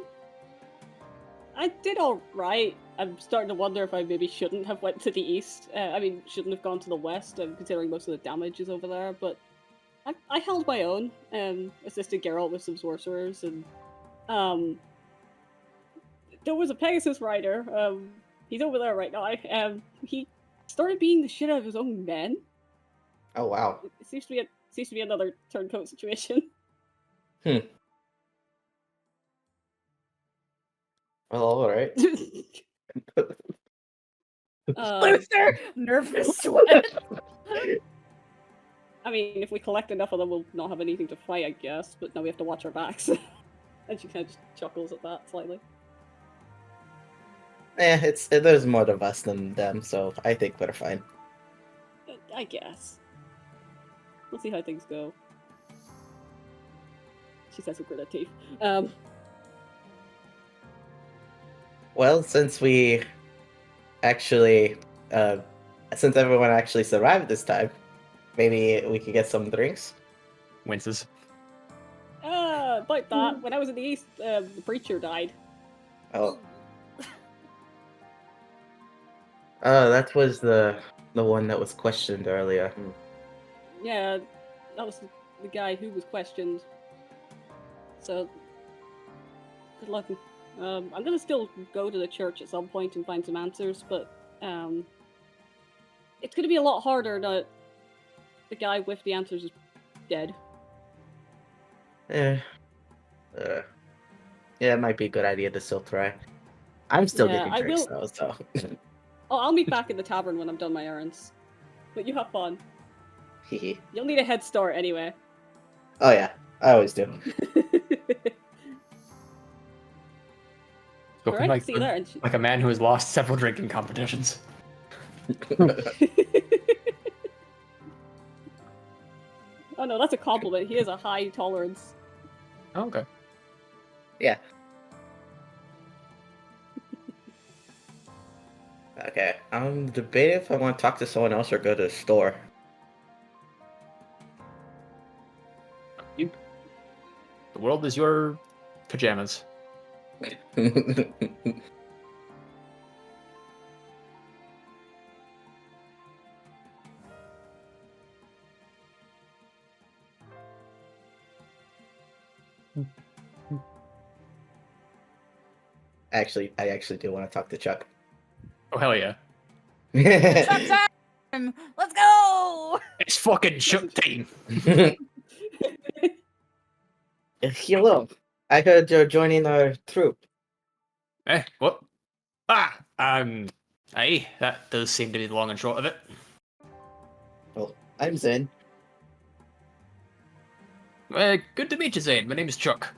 did all right. I'm starting to wonder if I maybe shouldn't have went to the east. Shouldn't have gone to the west, considering most of the damage is over there. But I held my own. Assisted Geralt with some sorcerers, and there was a Pegasus rider. He's over there right now. He started beating the shit out of his own men. Oh wow. It seems to be another turncoat situation. Well, all right. Luther! Nervous sweat. I mean, if we collect enough of them, we'll not have anything to fight, I guess. But now we have to watch our backs. And she kind of just chuckles at that slightly. There's more of us than them, so I think we're fine. I guess. We'll see how things go. She says with gritted teeth. Well, since we actually, since everyone actually survived this time, maybe we could get some drinks. Winces. About that. When I was in the east, the preacher died. Oh. Oh, that was the one that was questioned earlier. Yeah, that was the guy who was questioned. So, good luck. I'm gonna still go to the church at some point and find some answers, but it's gonna be a lot harder now the guy with the answers is dead. Yeah, it might be a good idea to still try. I'm still Yeah, getting I drinks will- though, so. Oh, I'll meet back in the tavern when I'm done my errands. But you have fun. Hehe. You'll need a head start anyway. Oh yeah, I always do. Spoken Alright, see you there. And like a man who has lost several drinking competitions. Oh no, that's a compliment. He has a high tolerance. Oh, okay. Yeah. Okay, I'm debating if I want to talk to someone else or go to the store. The world is your pajamas. I actually do want to talk to Chuck. Oh, hell yeah. Chuck time! Let's go! It's fucking Chuck time. Hello. I heard you're joining our troop. What? Aye, that does seem to be the long and short of it. Well, I'm Zayn. Good to meet you, Zayn. My name is Chuck.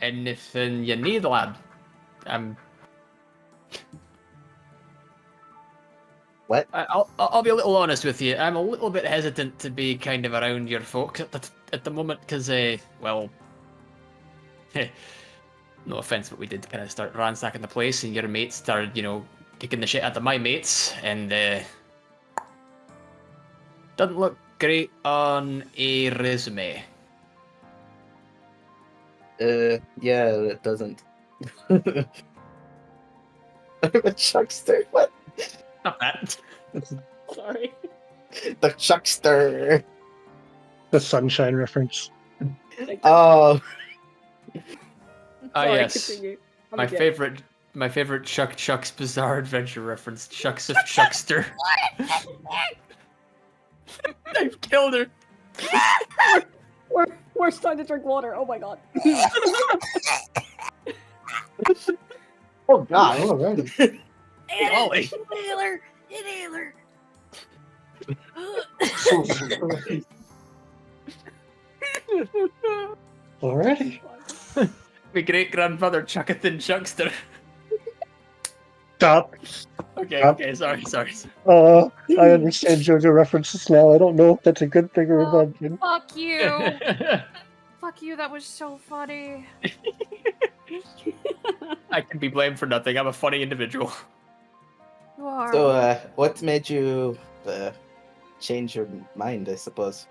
Anything you need, lad? What? I'll be a little honest with you. I'm a little bit hesitant to be kind of around your folks at the moment because, well, no offense, but we did kind of start ransacking the place, and your mates started, kicking the shit out of my mates, and doesn't look great on a resume. Yeah, it doesn't. I'm a chuckster. What? Not that. Sorry. The chuckster. The sunshine reference. Oh, Ah, Sorry, yes. continue. I'm My a dick. favorite Chuck's Bizarre Adventure reference. Chuck's of Chuckster. I've killed her. We're starting to drink water. Oh my god. oh God. Alrighty. Golly. Inhaler. Alrighty. My great grandfather Chuckathan Chuckster. Stop. Okay, sorry. I understand JoJo references now. I don't know if that's a good thing or a bad thing. Fuck you. Fuck you. That was so funny. I can be blamed for nothing. I'm a funny individual. You are. So, what made you change your mind? I suppose.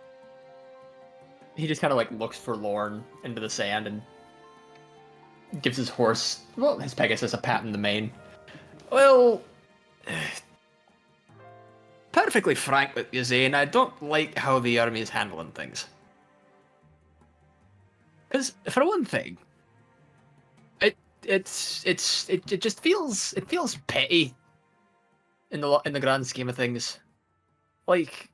He just kind of like looks forlorn into the sand and gives his horse, well, his Pegasus, a pat in the mane. Well, perfectly frank with you, Zayn, I don't like how the army is handling things. Because for one thing, it just feels petty in the grand scheme of things. Like,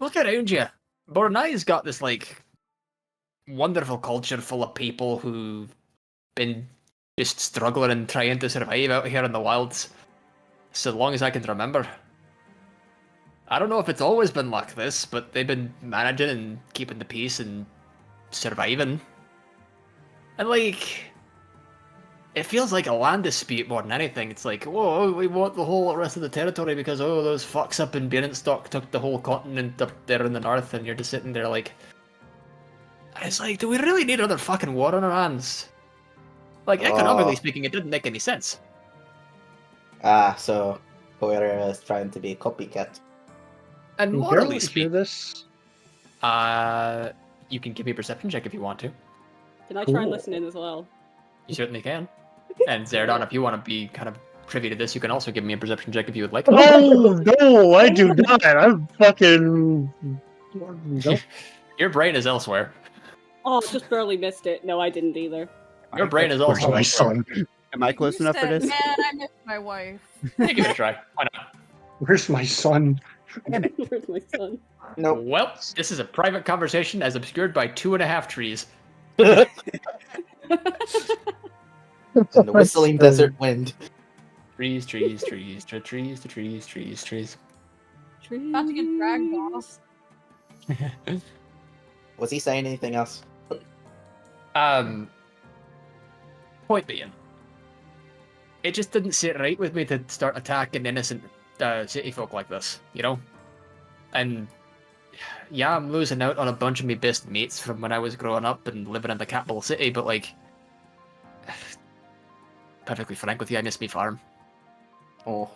look around you. Bornai's got this like wonderful culture full of people who've been just struggling and trying to survive out here in the wilds so long as I can remember. I don't know if it's always been like this, but they've been managing and keeping the peace and surviving. And like, it feels like a land dispute more than anything. It's like, whoa, we want the whole rest of the territory because, those fucks up in Birenstock took the whole continent up there in the north, and you're just sitting there like... It's like, do we really need another fucking war on our hands? Like, economically speaking, it didn't make any sense. So Koera is trying to be a copycat. And Can morally Geralt hear speaking, this? you can give me a perception check if you want to. Can I try and Cool. listen in as well? You certainly can. And Zaradon, if you want to be kind of privy to this, you can also give me a perception check if you would like. Oh no, I do not. I'm fucking. Nope. Your brain is elsewhere. Oh, just barely missed it. No, I didn't either. Your brain is Where's also my elsewhere. son? Am I close You enough for said, this? Man, I miss my wife. Give it a try. Why not? Where's my son? Where's my son? Nope. Well, this is a private conversation as obscured by 2.5 trees. And the whistling desert wind. Trees. About About to get dragged off. Was he saying anything else? Point being, it just didn't sit right with me to start attacking innocent city folk like this, you know? And yeah, I'm losing out on a bunch of my best mates from when I was growing up and living in the capital city, but like, perfectly frank with you, I miss me farm. Oh.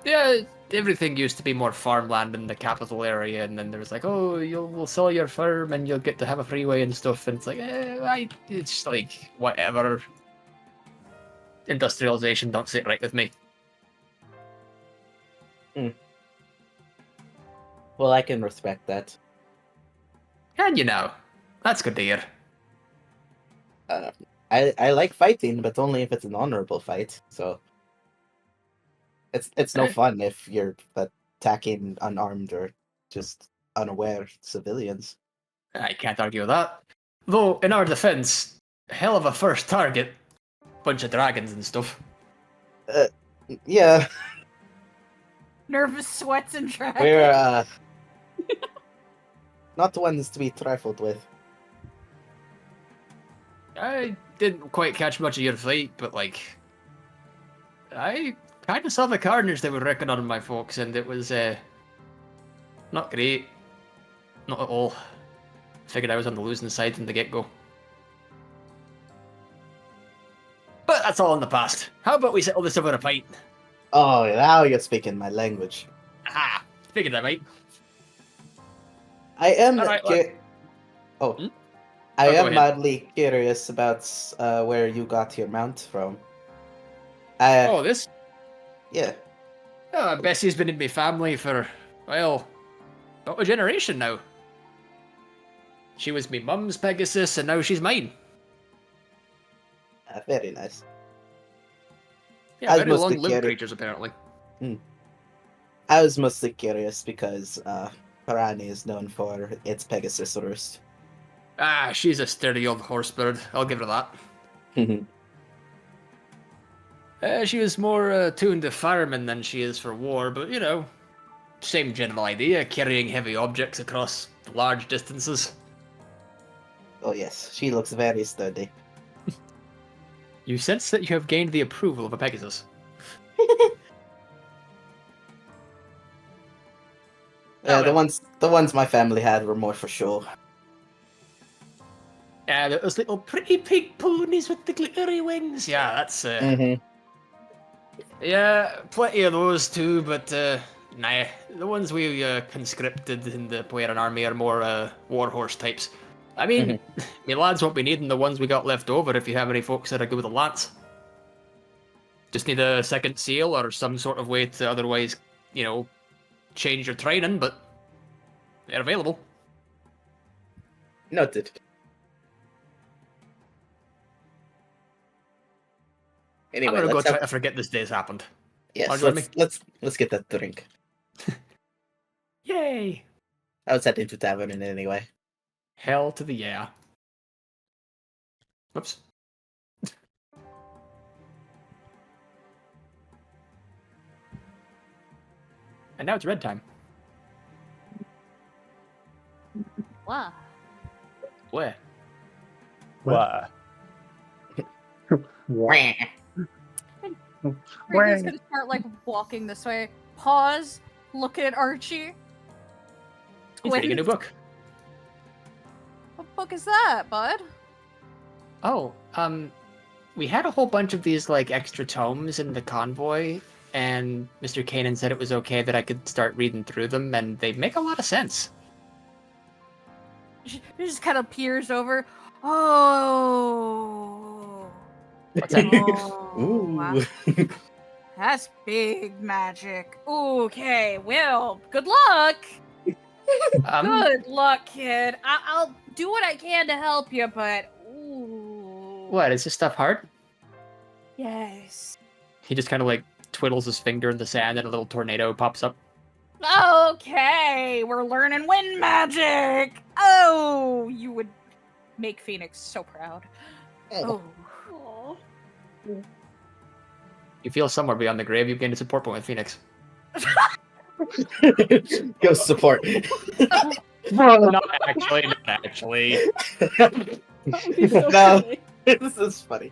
Yeah, everything used to be more farmland in the capital area, and then there was like, oh, we'll sell your farm and you'll get to have a freeway and stuff, and it's like, it's like, whatever. Industrialization don't sit right with me. Well, I can respect that. And you know, that's good to hear. I like fighting, but only if it's an honorable fight. So it's no fun if you're attacking unarmed or just unaware civilians. I can't argue with that. Though, in our defense, hell of a first target. Bunch of dragons and stuff. Yeah, Nervous sweats and dragons. we're not ones to be trifled with. I didn't quite catch much of your fight, but like, I kind of saw the carnage they were wrecking on my folks, and it was not great, not at all. Figured I was on the losing side from the get-go. But that's all in the past. How about we settle this over a pint? Oh, now you're speaking my language. Ah, figured I might. I am. All right, Oh, I go am ahead. mildly curious about where you got your mount from. Oh, this? Yeah. Bessie's been in my family for, well, about a generation now. She was me mum's Pegasus, and now she's mine. Very nice. Yeah, I was very mostly long-lived curious. creatures, apparently. I was mostly curious because Parani is known for its Pegasus roost. Ah, she's a sturdy old horse bird. I'll give her that. She was more tuned to firemen than she is for war, but, you know, same general idea, carrying heavy objects across large distances. Oh yes, she looks very sturdy. You sense that you have gained the approval of a Pegasus. Yeah, Oh, well. the ones my family had were more for show. Those little pretty pink ponies with the glittery wings. Yeah, that's yeah, plenty of those too. But nah, the ones we conscripted in the Poeran army are more warhorse types. I mean, me lads won't be needing the ones we got left over if you have any folks that are good with a lance. Just need a second seal or some sort of way to otherwise, you know, change your training, but they're available. Noted. Anyway, I'm gonna go try to forget this day's happened. Yes, I'll join me. let's get that drink. Yay! I was heading to tavern anyway. Hell to the yeah. Whoops. And now it's red time. Wow. Where? What? Ringo's gonna start like walking this way. Pause. Look at Archie. He's reading a new book. What book is that, bud? Oh, we had a whole bunch of these like extra tomes in the convoy, and Mr. Kanan said it was okay that I could start reading through them, and they make a lot of sense. She just kind of peers over. Oh. What's that? Oh, wow. Ooh. That's big magic. Okay, well, good luck. Good luck, kid. I'll do what I can to help you, but ooh. What, is this stuff hard? Yes. He just kind of like twiddles his finger in the sand, and a little tornado pops up. Okay, we're learning wind magic. Oh, you would make Phoenix so proud. Oh. Aw. You feel somewhere beyond the grave, you've gained a support point with Phoenix. Go support. Not actually, not actually. That would be so No. funny. This is funny.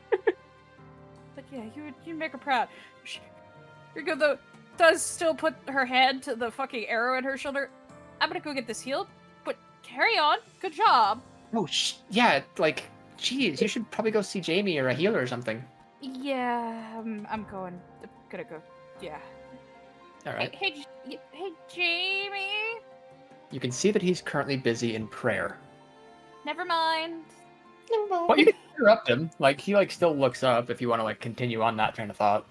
But yeah, you make her proud. Ringo though does still put her hand to the fucking arrow in her shoulder. I'm gonna go get this healed, but carry on. Good job. Oh, yeah, like, geez, you should probably go see Jamie or a healer or something. Yeah, I'm gonna go. Yeah. All right. Hey, Jamie. You can see that he's currently busy in prayer. Never mind. Well, you can interrupt him. Like, he like still looks up if you want to like continue on that train of thought.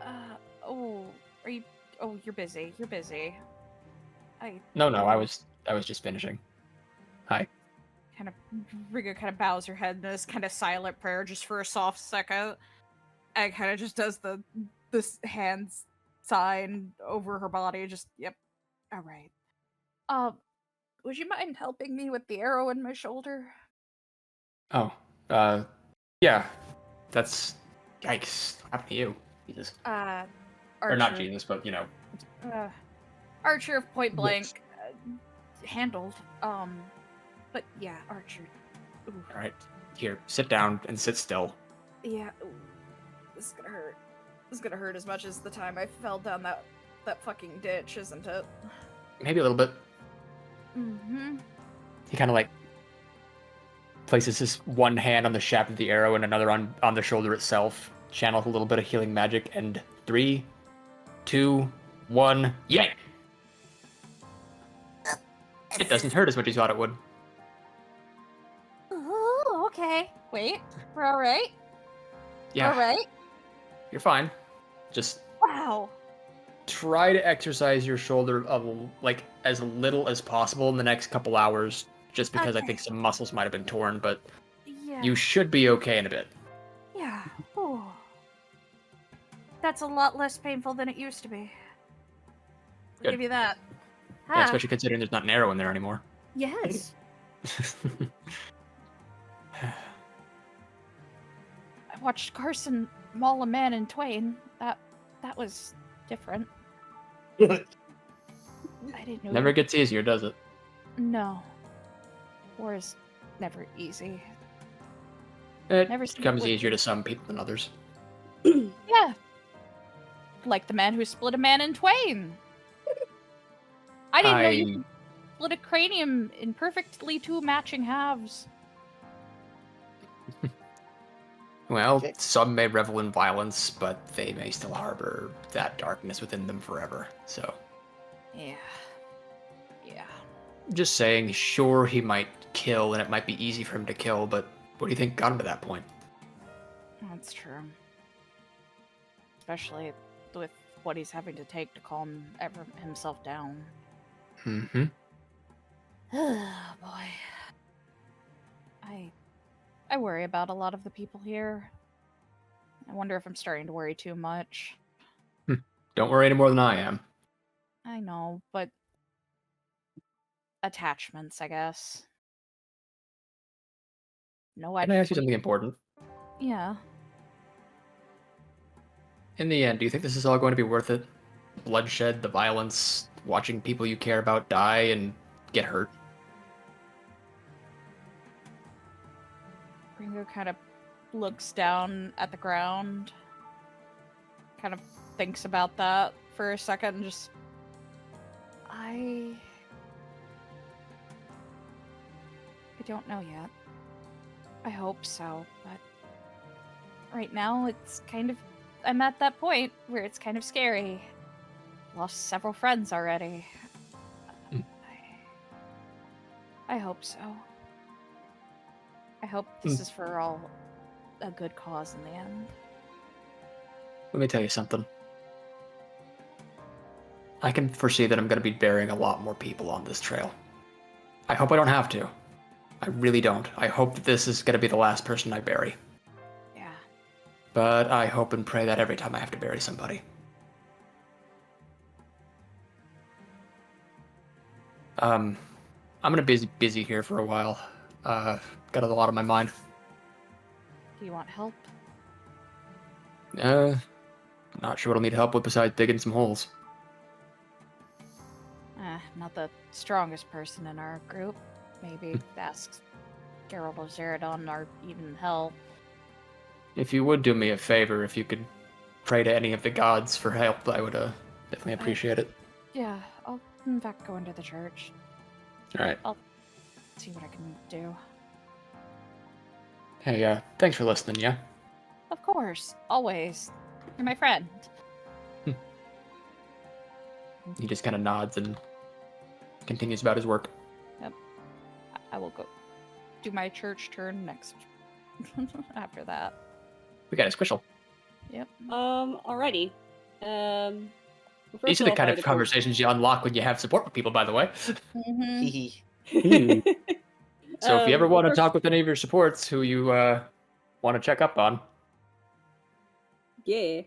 Are you? Oh, you're busy. You're busy. No, I was just finishing. Hi. Kind of, Ringo kind of bows her head in this kind of silent prayer just for a soft second, and kind of just does this hands sign over her body. Just yep. All right. Would you mind helping me with the arrow in my shoulder? Oh, yeah. That's yikes. What happened to you? Jesus. Archer. Or not Jesus, but you know. Archer of point blank, handled. But yeah, Archer. Ooh. All right, here, sit down and sit still. Yeah, ooh, this is gonna hurt. This is gonna hurt as much as the time I fell down that fucking ditch, isn't it? Maybe a little bit. Mm-hmm. He kind of like places his one hand on the shaft of the arrow and another on the shoulder itself. Channels a little bit of healing magic, and 3, 2, 1, yank! It doesn't hurt as much as you thought it would. okay. Wait, we're all right. Yeah, All right. you're fine. Just Wow. try to exercise your shoulder like as little as possible in the next couple hours, just because I Okay. think some muscles might have been torn, but Yeah. you should be okay in a bit. Yeah. Ooh. That's a lot less painful than it used to be. I'll Good. give you that. Yeah, especially considering there's not an arrow in there anymore. Yes. I watched Carson maul a man in twain. That was different. I didn't know. Never gets easier, does it? No. War is never easy. It Never seen it becomes work. easier to some people than others. Yeah. Like the man who split a man in twain. I didn't know you could split a cranium in perfectly two matching halves. Well, Okay. some may revel in violence, but they may still harbor that darkness within them forever. So, Yeah. Yeah. just saying, sure, he might kill, and it might be easy for him to kill, but what do you think got him to that point? That's true. Especially with what he's having to take to calm himself down. Mm-hmm. Oh, boy. I worry about a lot of the people here. I wonder if I'm starting to worry too much. Don't worry any more than I am. I know, but attachments, I guess. No, Can I ask you something important? Yeah. In the end, do you think this is all going to be worth it? Bloodshed, the violence, watching people you care about die and get hurt? Ringo kind of looks down at the ground, kind of thinks about that for a second, and just... I don't know yet. I hope so, but right now it's kind of... I'm at that point where it's kind of scary. Lost several friends already. I hope so. I hope this is for all a good cause in the end. Let me tell you something. I can foresee that I'm going to be burying a lot more people on this trail. I hope I don't have to. I really don't. I hope that this is going to be the last person I bury. Yeah. But I hope and pray that every time I have to bury somebody. I'm gonna be busy here for a while. Got a lot on my mind. Do you want help? Not sure what I'll need help with besides digging some holes. Not the strongest person in our group. Maybe ask Geralt or Zaradon or even Hell. If you would do me a favor, if you could pray to any of the gods for help, I would definitely appreciate it. Yeah, I'll in fact go into the church. Alright. See what I can do. Hey, thanks for listening, yeah? Of course, always. You're my friend. He just kind of nods and continues about his work. I will go do my church turn next after that. We got a squishel. Yep. Alrighty. These are the kind of conversations you unlock when you have support with people, by the way. Mm-hmm. Hee So if you ever want to first- talk with any of your supports who you want to check up on, Yeah.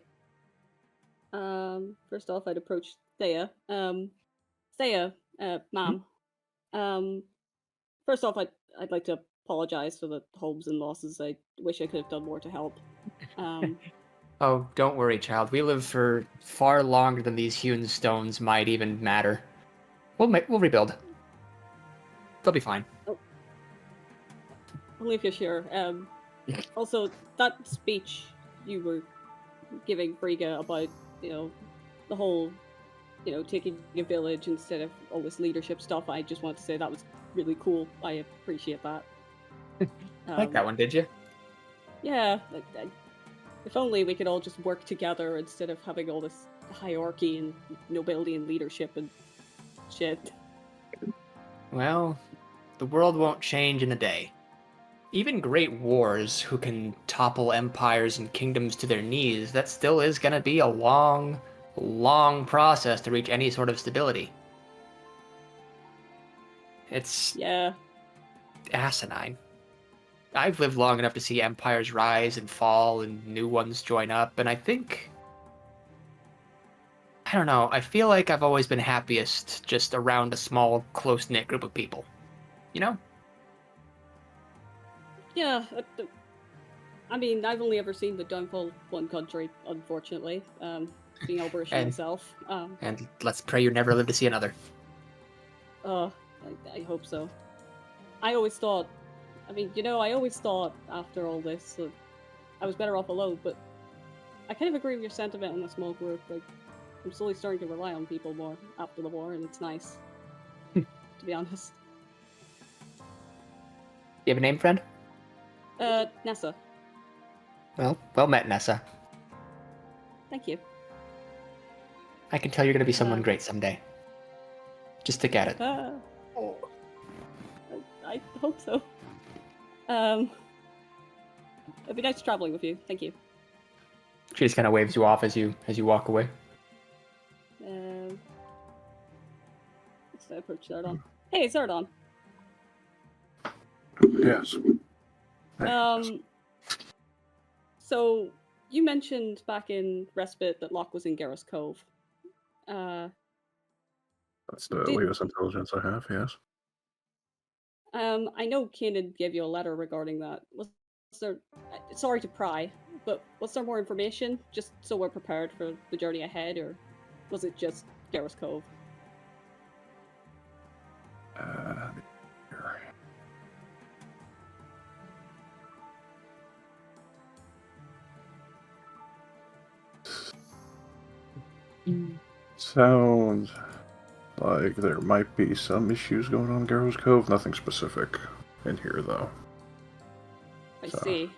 First off, I'd approach Thea. Thea, ma'am. First off, I'd like to apologize for the homes and losses. I wish I could have done more to help. oh, don't worry, child. We live for far longer than these hewn stones might even matter. We'll rebuild. They'll be fine. Only if you're sure. Also, that speech you were giving Frigga about, the whole, taking a village instead of all this leadership stuff, I just want to say that was really cool. I appreciate that. I like that one, did you? Yeah. If only we could all just work together instead of having all this hierarchy and nobility and leadership and shit. Well, the world won't change in a day. even great wars who can topple empires and kingdoms to their knees, that still is going to be a long, long process to reach any sort of stability. It's Yeah. asinine. I've lived long enough to see empires rise and fall and new ones join up, and I think, I don't know, I feel like I've always been happiest just around a small, close-knit group of people. You know? Yeah. I mean, I've only ever seen the downfall of one country, unfortunately. Being Albertian And- myself. And let's pray you never live to see another. I hope so. I always thought, I always thought after all this that I was better off alone, but I kind of agree with your sentiment on the small group. Like, I'm slowly starting to rely on people more after the war, and it's nice. To be honest. You have a name, friend? Nessa. Well met, Nessa. Thank you. I can tell you're going to be someone great someday. Just stick at it. I hope so. It'd be nice traveling with you. Thank you. She just kind of waves you off as you walk away. Let's approach Zaradon. Hey, Zaradon. Yes. So you mentioned back in Respite that Locke was in Garrus Cove. That's the latest intelligence I have, yes. I know Kanan gave you a letter regarding that. Was there? Sorry to pry, but was there more information, just so we're prepared for the journey ahead, or was it just Garrus Cove? Sounds like there might be some issues going on in Garrow's Cove. Nothing specific in here, though. I see.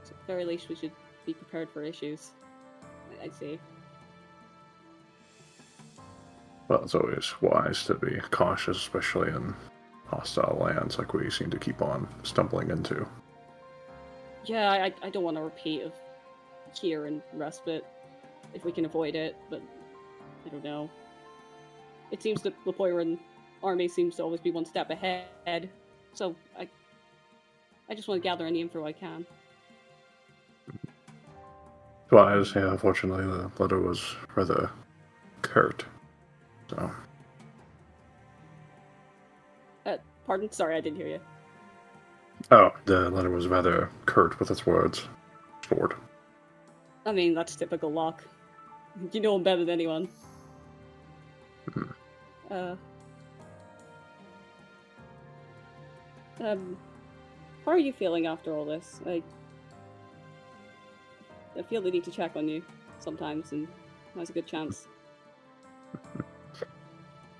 So at the very least, we should be prepared for issues. I see. Well, it's always wise to be cautious, especially in hostile lands like we seem to keep on stumbling into. Yeah, I don't want a repeat of here and Respite, if we can avoid it, but I don't know. It seems that the Poiran army seems to always be one step ahead, so I just want to gather any info I can. Wise, yeah, unfortunately the letter was rather curt, so... Pardon? Sorry, I didn't hear you. Oh, the letter was rather curt with its words. Short. I mean, that's typical Locke. You know him better than anyone. How are you feeling after all this? I feel the need to check on you sometimes, and that's a good chance.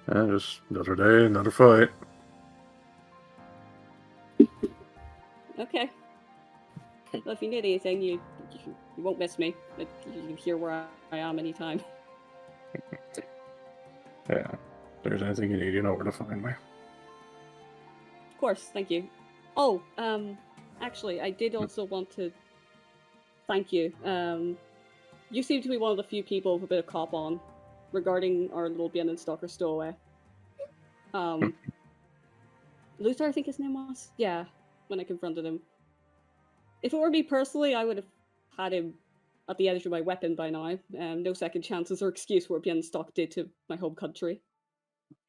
Yeah, just another day, another fight. Okay. Well, if you need anything, you won't miss me. You can hear where I am anytime. Yeah. If there's anything you need, you know where to find me. Of course, thank you. Oh, actually, I did also want to thank you. You seem to be one of the few people with a bit of cop on regarding our little Bienenstalker stowaway. Luther, I think his name was? Yeah, when I confronted him. If it were me personally, I would have had him at the edge of my weapon by now. No second chances or excuse for what Bienenstock did to my home country.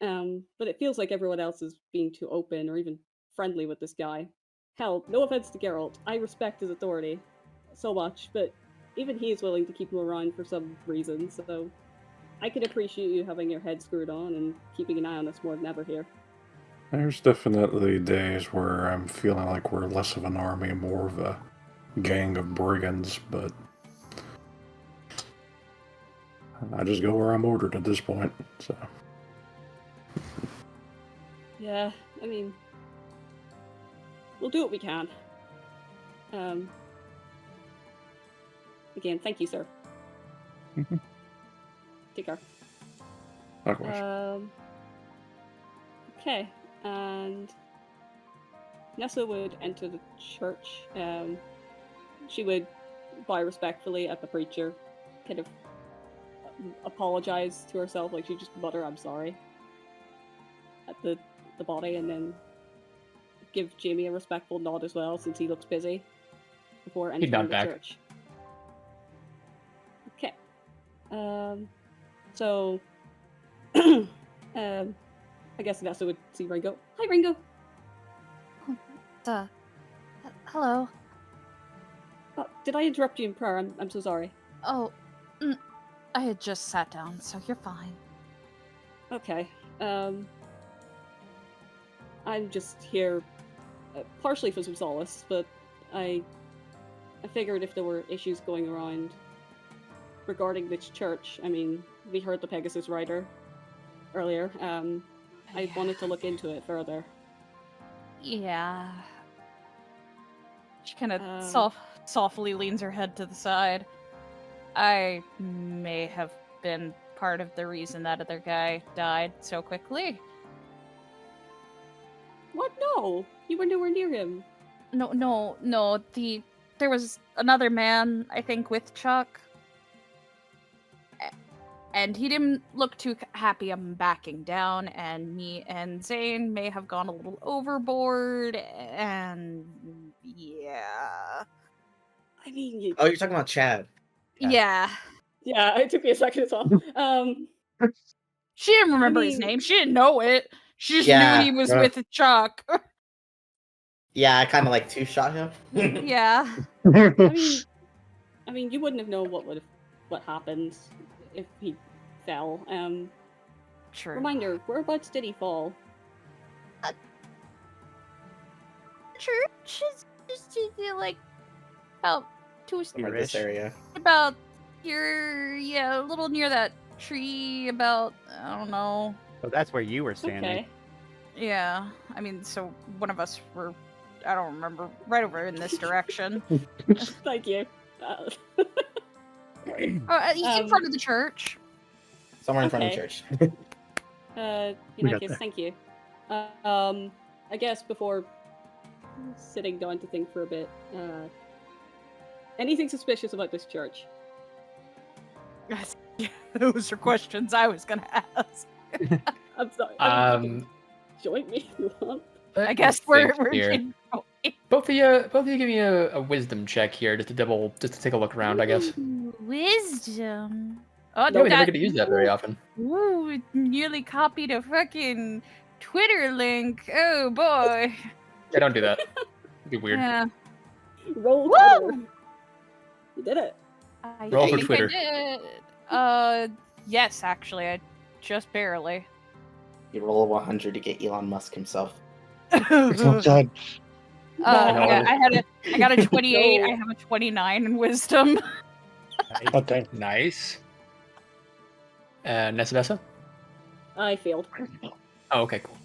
But it feels like everyone else is being too open or even friendly with this guy. Hell, no offense to Geralt, I respect his authority so much, but even he is willing to keep him around for some reason, so I can appreciate you having your head screwed on and keeping an eye on us more than ever here. There's definitely days where I'm feeling like we're less of an army, more of a gang of brigands, but I just go where I'm ordered at this point, so... Yeah, I mean, we'll do what we can. Again, thank you, sir. Take care. Likewise. Okay, and Nessa would enter the church. She would bow respectfully at the preacher, kind of apologize to herself, like she'd just mutter, "I'm sorry," at the body, and then give Jamie a respectful nod as well, since he looks busy, before entering nod the back. church. Okay. So, I guess Nessa would see Ringo. Hi, Ringo. Hello. Did I interrupt you in prayer? I'm so sorry. Oh, I had just sat down, so you're fine. Okay. I'm just here, partially for some solace, but I figured if there were issues going around regarding this church, I mean, we heard the Pegasus Rider earlier. I wanted to look into it further. Yeah. She kind of Um, softly leans her head to the side. I may have been part of the reason that other guy died so quickly. What? No! You were nowhere near him. No. There was another man, I think, with Chuck. And he didn't look too happy I'm backing down, and me and Zayn may have gone a little overboard, and yeah. I mean, Oh, you're talking about Chad. Yeah. yeah, it took me a second as well. She didn't remember his mean- name. She didn't know it. She just Yeah, knew he was yeah. with Chuck. Yeah, I kind of like two-shot him. Yeah. I mean, you wouldn't have known what happened if he fell. True. Reminder: whereabouts did he fall? Church is just like about Like this area. about here, yeah, a little near that tree. About I don't know. So that's where you were standing. Okay. Yeah, I mean, so one of us were, I don't remember, right over in this direction. Thank you. In Um, front of the church. Somewhere in front of the Okay. church. In We that got case, that. thank you. I guess before sitting down to think for a bit, anything suspicious about this church? Those are questions I was gonna ask. I'm sorry. I mean, you Um, can join me if you want. I guess we're here. getting- Both of you give me a wisdom check here, just to take a look around, I guess. Ooh, wisdom. Oh, No, we never that, get to use that very often. ooh, it nearly copied a fucking Twitter link. Oh boy. Yeah, don't do that. It'd be weird. Yeah. Roll Woo! Twitter. You did it. I Roll for think Twitter. I did. Yes, actually, I just barely. You roll a 100 to get Elon Musk himself. Oh, God. I got a 28. No. I have a 29 in wisdom. Oh, dang. Nice. Nessa? I failed. Oh, okay, cool.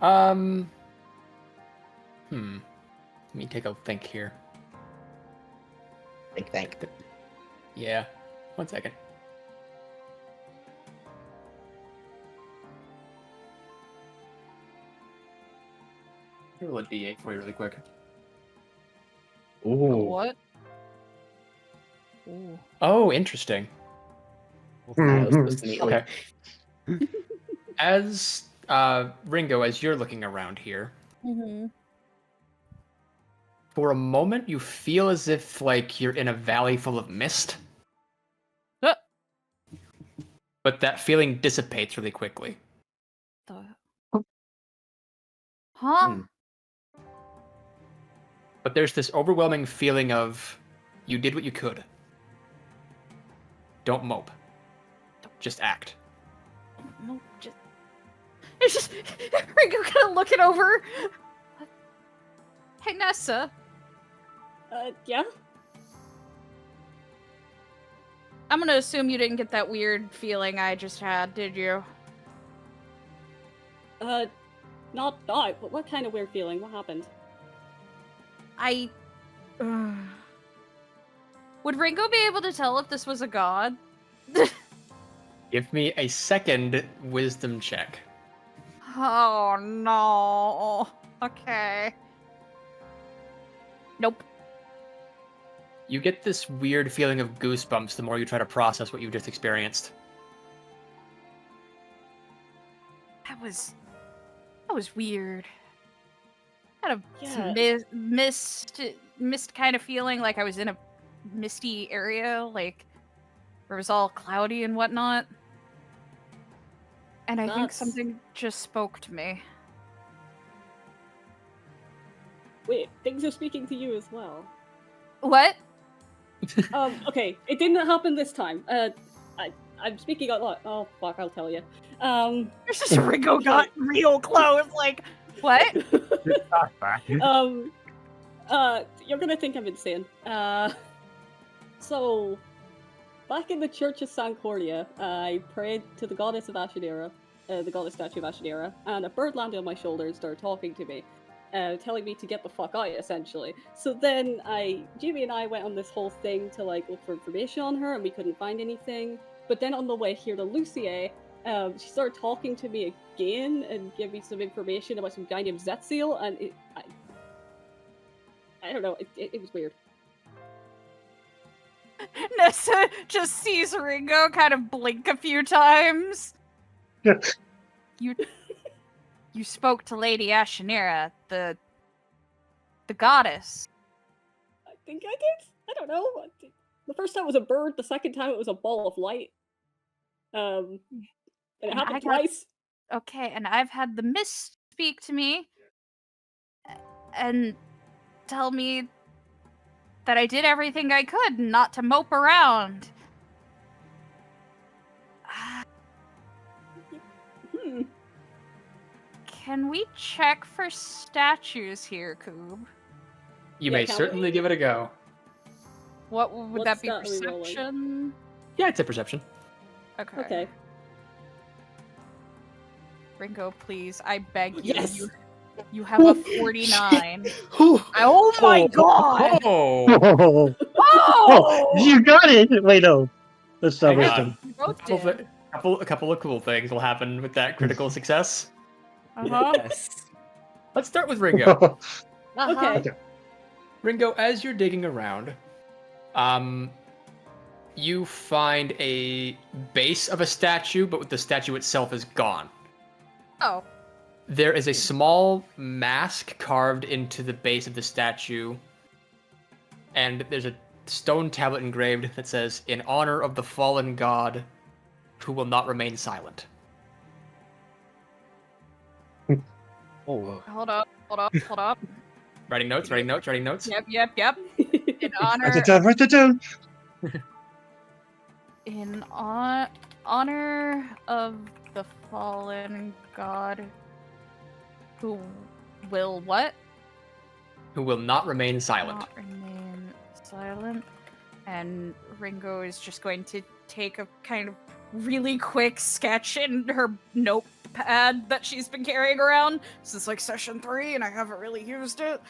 Let me take a think here. Think. Yeah. 1 second. Roll a d8 for you really quick. Ooh. What? Ooh. Oh, interesting. I was supposed to neatly. Okay. As Ringo, as you're looking around here, Mm-hmm. for a moment you feel as if like you're in a valley full of mist. But that feeling dissipates really quickly. Huh? Hmm. But there's this overwhelming feeling of you did what you could. Don't mope. Just act. No, just. It's just Ringo kind of looking over. Hey, Nessa. Yeah? I'm gonna assume you didn't get that weird feeling I just had, did you? Not that. But what kind of weird feeling? What happened? Would Ringo be able to tell if this was a god? Give me a second wisdom check. Oh no. Okay. Nope. You get this weird feeling of goosebumps the more you try to process what you've just experienced. That was weird. Kind of Yeah. mist kind of feeling, like I was in a misty area, like where it was all cloudy and whatnot. And I think That's- something just spoke to me. Wait, things are speaking to you as well. What? Okay, it didn't happen this time. I'm speaking out loud. Oh fuck, I'll tell you. There's just Ringo got real close. Like, what? You're gonna think I'm insane. So, back in the Church of San Cordia, I prayed to the goddess of Ashanera, the goddess statue of Ashanera, and a bird landed on my shoulder and started talking to me, telling me to get the fuck out, essentially. So then Jimmy and I went on this whole thing to like look for information on her, and we couldn't find anything. But then on the way here to Lucier, she started talking to me again and gave me some information about some guy named Zetziel, and I don't know, it was weird. Nessa just sees Ringo kind of blink a few times. Yeah. You spoke to Lady Ashanera, the goddess. I think I did? I don't know. The first time it was a bird, the second time it was a ball of light. And it And happened I got- twice. Okay, and I've had the mist speak to me and tell me that I did everything I could not to mope around. Hmm. Can we check for statues here, Coob? You Yeah, may can certainly we? give it a go. What would What that be? stat are we rolling? Perception? Yeah, it's a perception. Okay. Ringo, please, I beg you. Yes! You have a 49. Whew. Oh my god! Oh! Oh, you got it. Wait, no. That's not Hang wisdom. on. You both Couple did. a couple of cool things will happen with that critical success. Uh-huh. Yes. Let's start with Ringo. Uh-huh. Okay. Ringo, as you're digging around, you find a base of a statue, but the statue itself is gone. Oh. There is a small mask carved into the base of the statue, and there's a stone tablet engraved that says, "In honor of the fallen god, who will not remain silent." Oh, Hold up. Writing notes. Yep. In honor, Write it down. Write it down. in honor of the fallen god, who will what? Who will not remain silent. Not remain silent. And Ringo is just going to take a kind of really quick sketch in her notepad that she's been carrying around since like session 3, and I haven't really used it.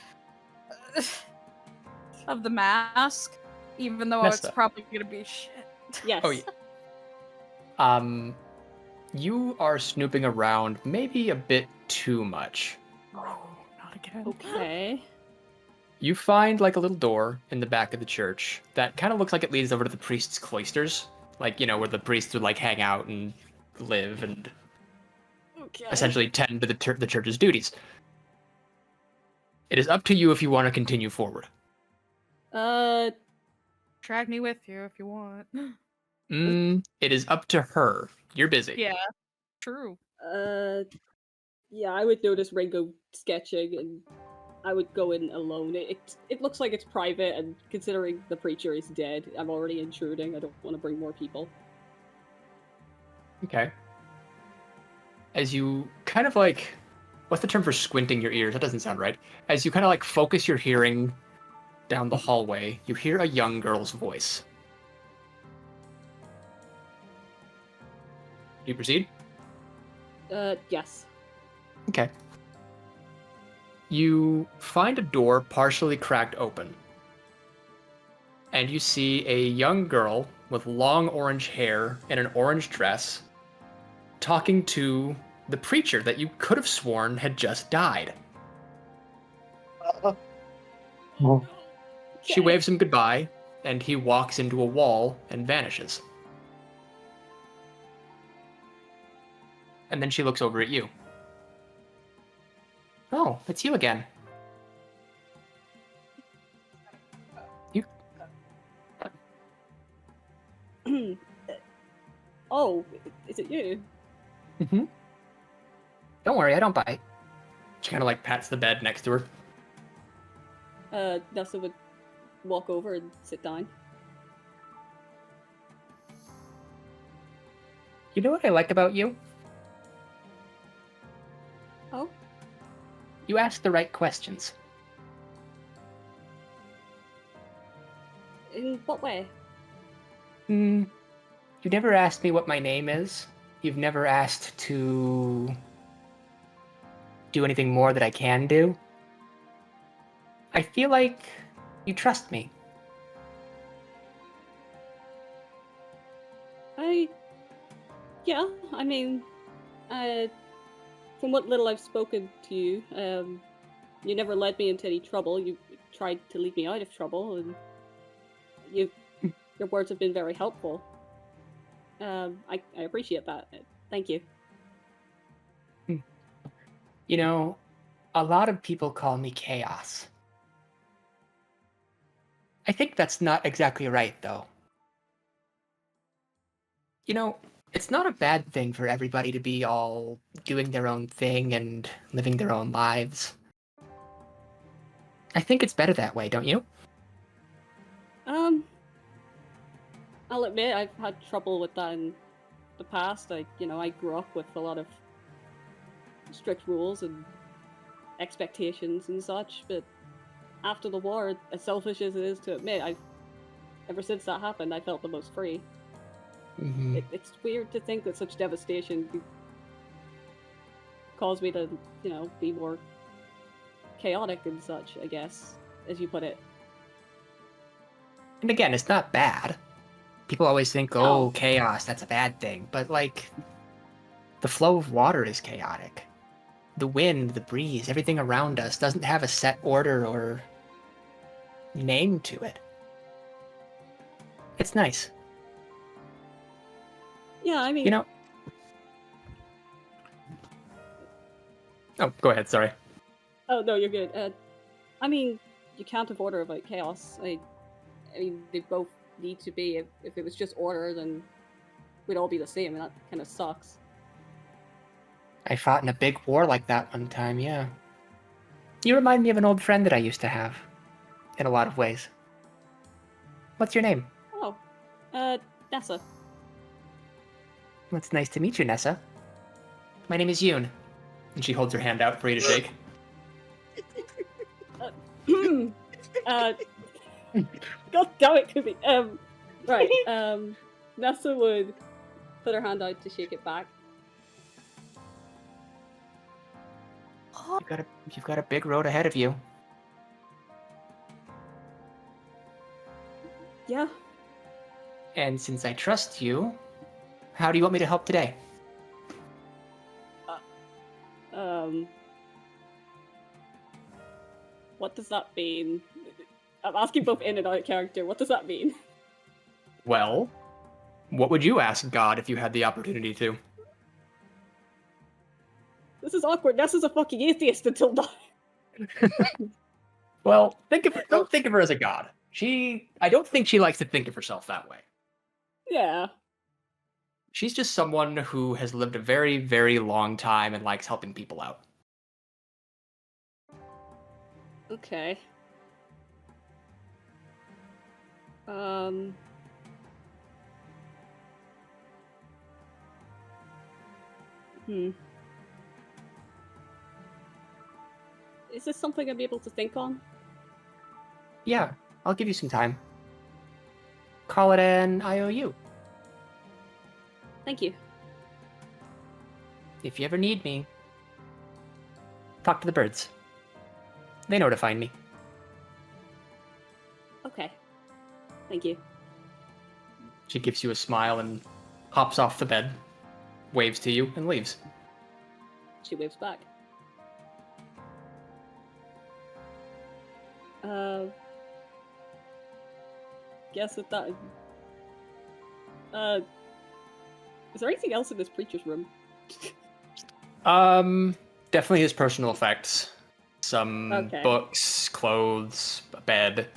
Of the mask, even though Nessa. it's probably gonna be shit. Yes. Oh, yeah. You are snooping around maybe a bit too much. Oh, not again. Okay. You find like a little door in the back of the church that kind of looks like it leads over to the priest's cloisters, like where the priests would like hang out and live and Okay. essentially tend to the church's duties. It is up to you if you want to continue forward. Drag me with you if you want. It is up to her. You're busy. Yeah, true. Yeah, I would notice Ringo sketching, and I would go in alone. It looks like it's private, and considering the preacher is dead, I'm already intruding. I don't want to bring more people. Okay. As you kind of like, what's the term for squinting your ears? That doesn't sound right. As you kind of like focus your hearing down the hallway, you hear a young girl's voice. Do you proceed? Yes. Okay. You find a door partially cracked open. And you see a young girl with long orange hair and an orange dress talking to the preacher that you could have sworn had just died. Oh, She Okay. waves him goodbye, and he walks into a wall and vanishes. And then she looks over at you. Oh, it's you again. Oh, is it you? Mm-hmm. Don't worry, I don't bite. She kind of like pats the bed next to her. Nessa would walk over and sit down. You know what I like about you? Oh? You ask the right questions. In what way? You never asked me what my name is. You've never asked to do anything more that I can do. I feel like you trust me. Yeah, I mean, from what little I've spoken to you, you never led me into any trouble. You tried to lead me out of trouble, and your words have been very helpful. I appreciate that. Thank you. You know, a lot of people call me Chaos. I think that's not exactly right, though. You know, it's not a bad thing for everybody to be all doing their own thing and living their own lives. I think it's better that way, don't you? I'll admit I've had trouble with that in the past. I grew up with a lot of strict rules and expectations and such, but after the war, as selfish as it is to admit, ever since that happened, I felt the most free. Mm-hmm. It's weird to think that such devastation caused me to, be more chaotic and such, I guess, as you put it. And again, it's not bad. People always think, No. oh, chaos, that's a bad thing. But, like, the flow of water is chaotic. The wind, the breeze, everything around us doesn't have a set order or name to it. It's nice. Yeah, I mean, You know... Oh, go ahead, sorry. Oh no, you're good. I mean, you can't have order without chaos. I mean, they both need to be. If it was just order, then we'd all be the same, and that kind of sucks. I fought in a big war like that one time, yeah. You remind me of an old friend that I used to have. In a lot of ways. What's your name? Oh, Nessa. Well, it's nice to meet you, Nessa. My name is Yoon. And she holds her hand out for you to shake. God damn it, Kubi. Right. Nessa would put her hand out to shake it back. You've got a big road ahead of you. Yeah. And since I trust you, how do you want me to help today? What does that mean? I'm asking both in and out character. What does that mean? Well, what would you ask God if you had the opportunity to? This is awkward. Nessa's a fucking atheist until now. Well, don't think of her as a god. I don't think she likes to think of herself that way. Yeah. She's just someone who has lived a very, very long time and likes helping people out. Okay. Is this something I'm able to think on? Yeah, I'll give you some time. Call it an IOU. Thank you. If you ever need me, talk to the birds. They know where to find me. Okay. Thank you. She gives you a smile and hops off the bed, waves to you, and leaves. She waves back. Guess that. Is there anything else in this preacher's room? Definitely his personal effects. Some Okay. books, clothes, a bed.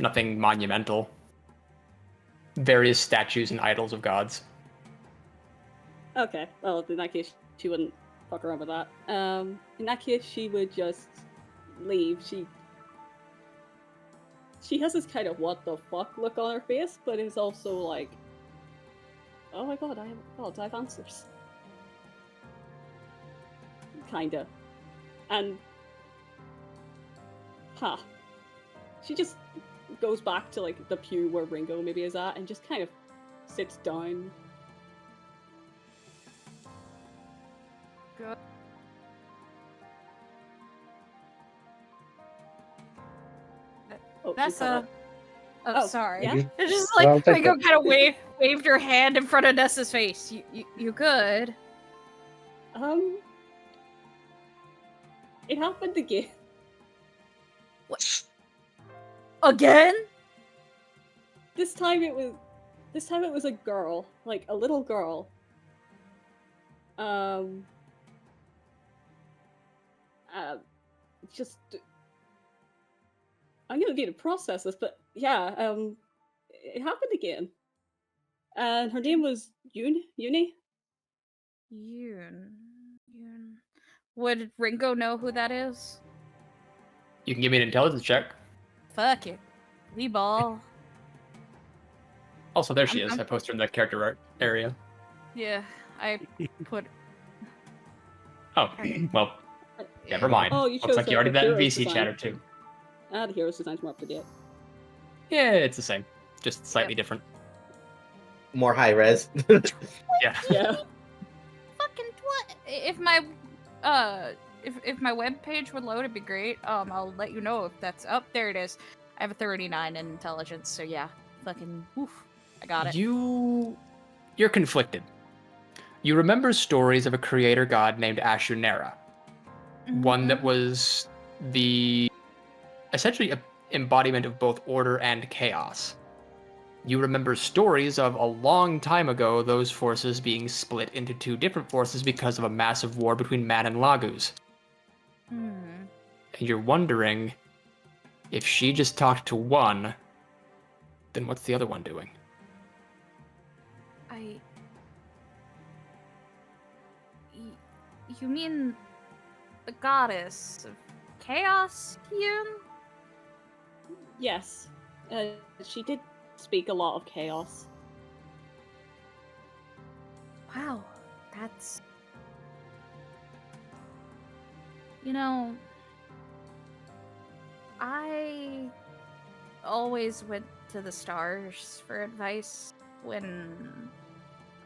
Nothing monumental. Various statues and idols of gods. Okay, well, in that case, she wouldn't fuck around with that. In that case, she would just leave. She has this kind of what the fuck look on her face, but it's also like, oh my god, I have answers. Kinda. And she just goes back to like the pew where Ringo maybe is at and just kind of sits down. Good. Oh, Nessa. Oh, sorry. yeah? It's just Well, I'll like take Ringo that. kind of waved her hand in front of Nessa's face. You good? It happened again. What? Again? This time it was a girl, like a little girl. Just I'm gonna need to process this, but yeah, it happened again. And her name was Uni. Yoon. Would Ringo know who that is? You can give me an intelligence check. Fuck it. We ball. Also, there she is. I'm- I posted her in the character art area. Yeah, I put. Oh, well, never mind. Oh, you Looks chose like you already did that in Heroes VC design. chatter too. The heroes design's more up to date. Yeah, it's the same, just slightly different. More high res. Yeah. Yeah. Fucking what? If my if my web page would load, it'd be great. I'll let you know if that's up. There it is. I have a 39 in intelligence, so yeah, fucking oof, I got it. You're conflicted. You remember stories of a creator god named Ashunera, one that was the essentially a embodiment of both order and chaos. You remember stories of a long time ago those forces being split into two different forces because of a massive war between Man and Lagus. Mhm. And you're wondering, if she just talked to one, then what's the other one doing? You mean the goddess of chaos, Yoon? Yes. She did speak a lot of chaos. Wow, that's... You know, I always went to the stars for advice when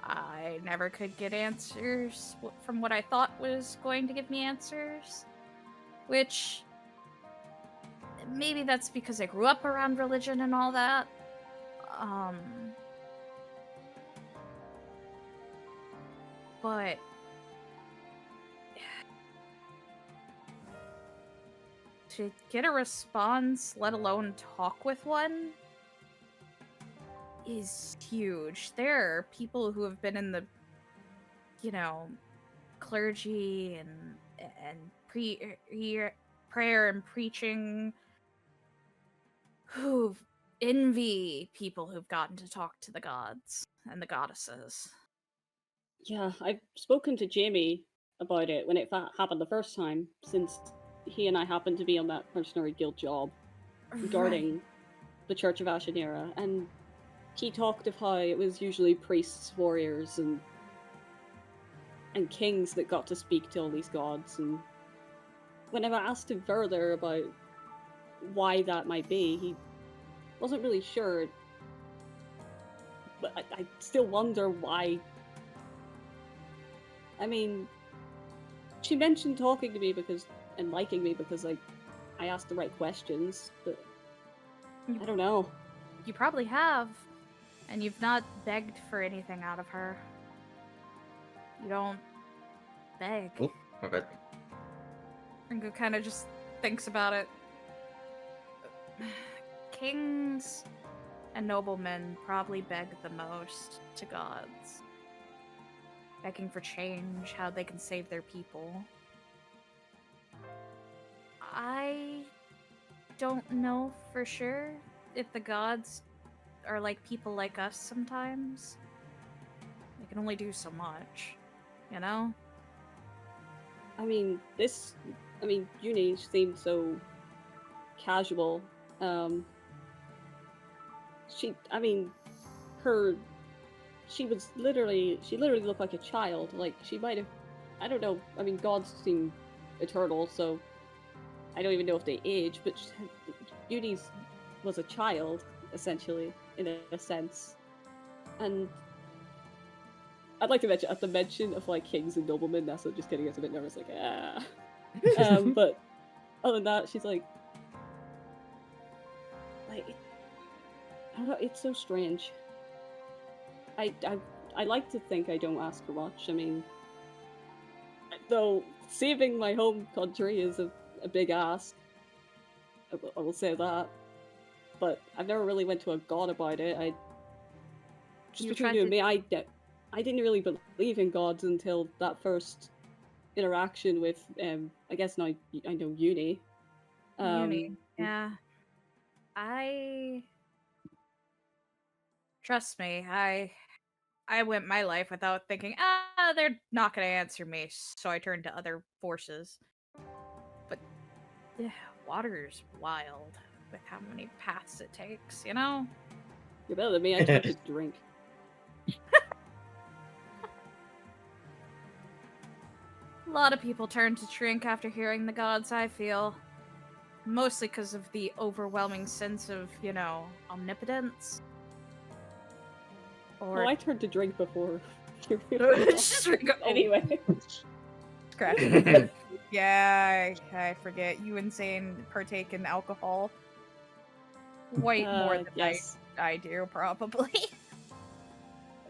I never could get answers from what I thought was going to give me answers. Which, maybe that's because I grew up around religion and all that. But to get a response, let alone talk with one, is huge. There are people who have been in the, clergy and prayer and preaching who envy people who've gotten to talk to the gods and the goddesses. Yeah, I've spoken to Jamie about it when it happened the first time, since he and I happened to be on that mercenary guild job regarding the Church of Ashanera, and he talked of how it was usually priests, warriors, and kings that got to speak to all these gods. And whenever I asked him further about why that might be, he wasn't really sure. But I still wonder why. I mean, she mentioned talking to me and liking me because I asked the right questions, but I don't know. You probably have, and you've not begged for anything out of her. You don't beg. Oh, my bad. Ringo kind of just thinks about it. Kings and noblemen probably beg the most to gods, begging for change, how they can save their people. I don't know for sure if the gods are like people like us sometimes. They can only do so much, you know? I mean, Uni seemed so casual. She literally looked like a child. Like, she might have, I don't know, I mean, gods seem eternal, so I don't even know if they age, but Uni was a child, essentially, in a sense. And I'd like to mention, at the mention of, like, kings and noblemen, Nessa just getting a bit nervous, like, ah. But other than that, she's like, I don't know, it's so strange. I like to think I don't ask her much. I mean, though saving my home country is a big ask. I will say that. But I've never really went to a god about it. Just between you and me, I didn't really believe in gods until that first interaction with, I guess now I know Uni. Uni, yeah. Trust me, I went my life without thinking, they're not gonna answer me, so I turned to other forces. But water's wild with how many paths it takes, you know? You're better than me, I tried to drink. A lot of people turn to drink after hearing the gods, I feel. Mostly because of the overwhelming sense of, omnipotence. Or Well, I turned to drink before. Anyway. Scratch. Yeah, I forget. You and Zayn partake in alcohol quite more than yes. I do, probably.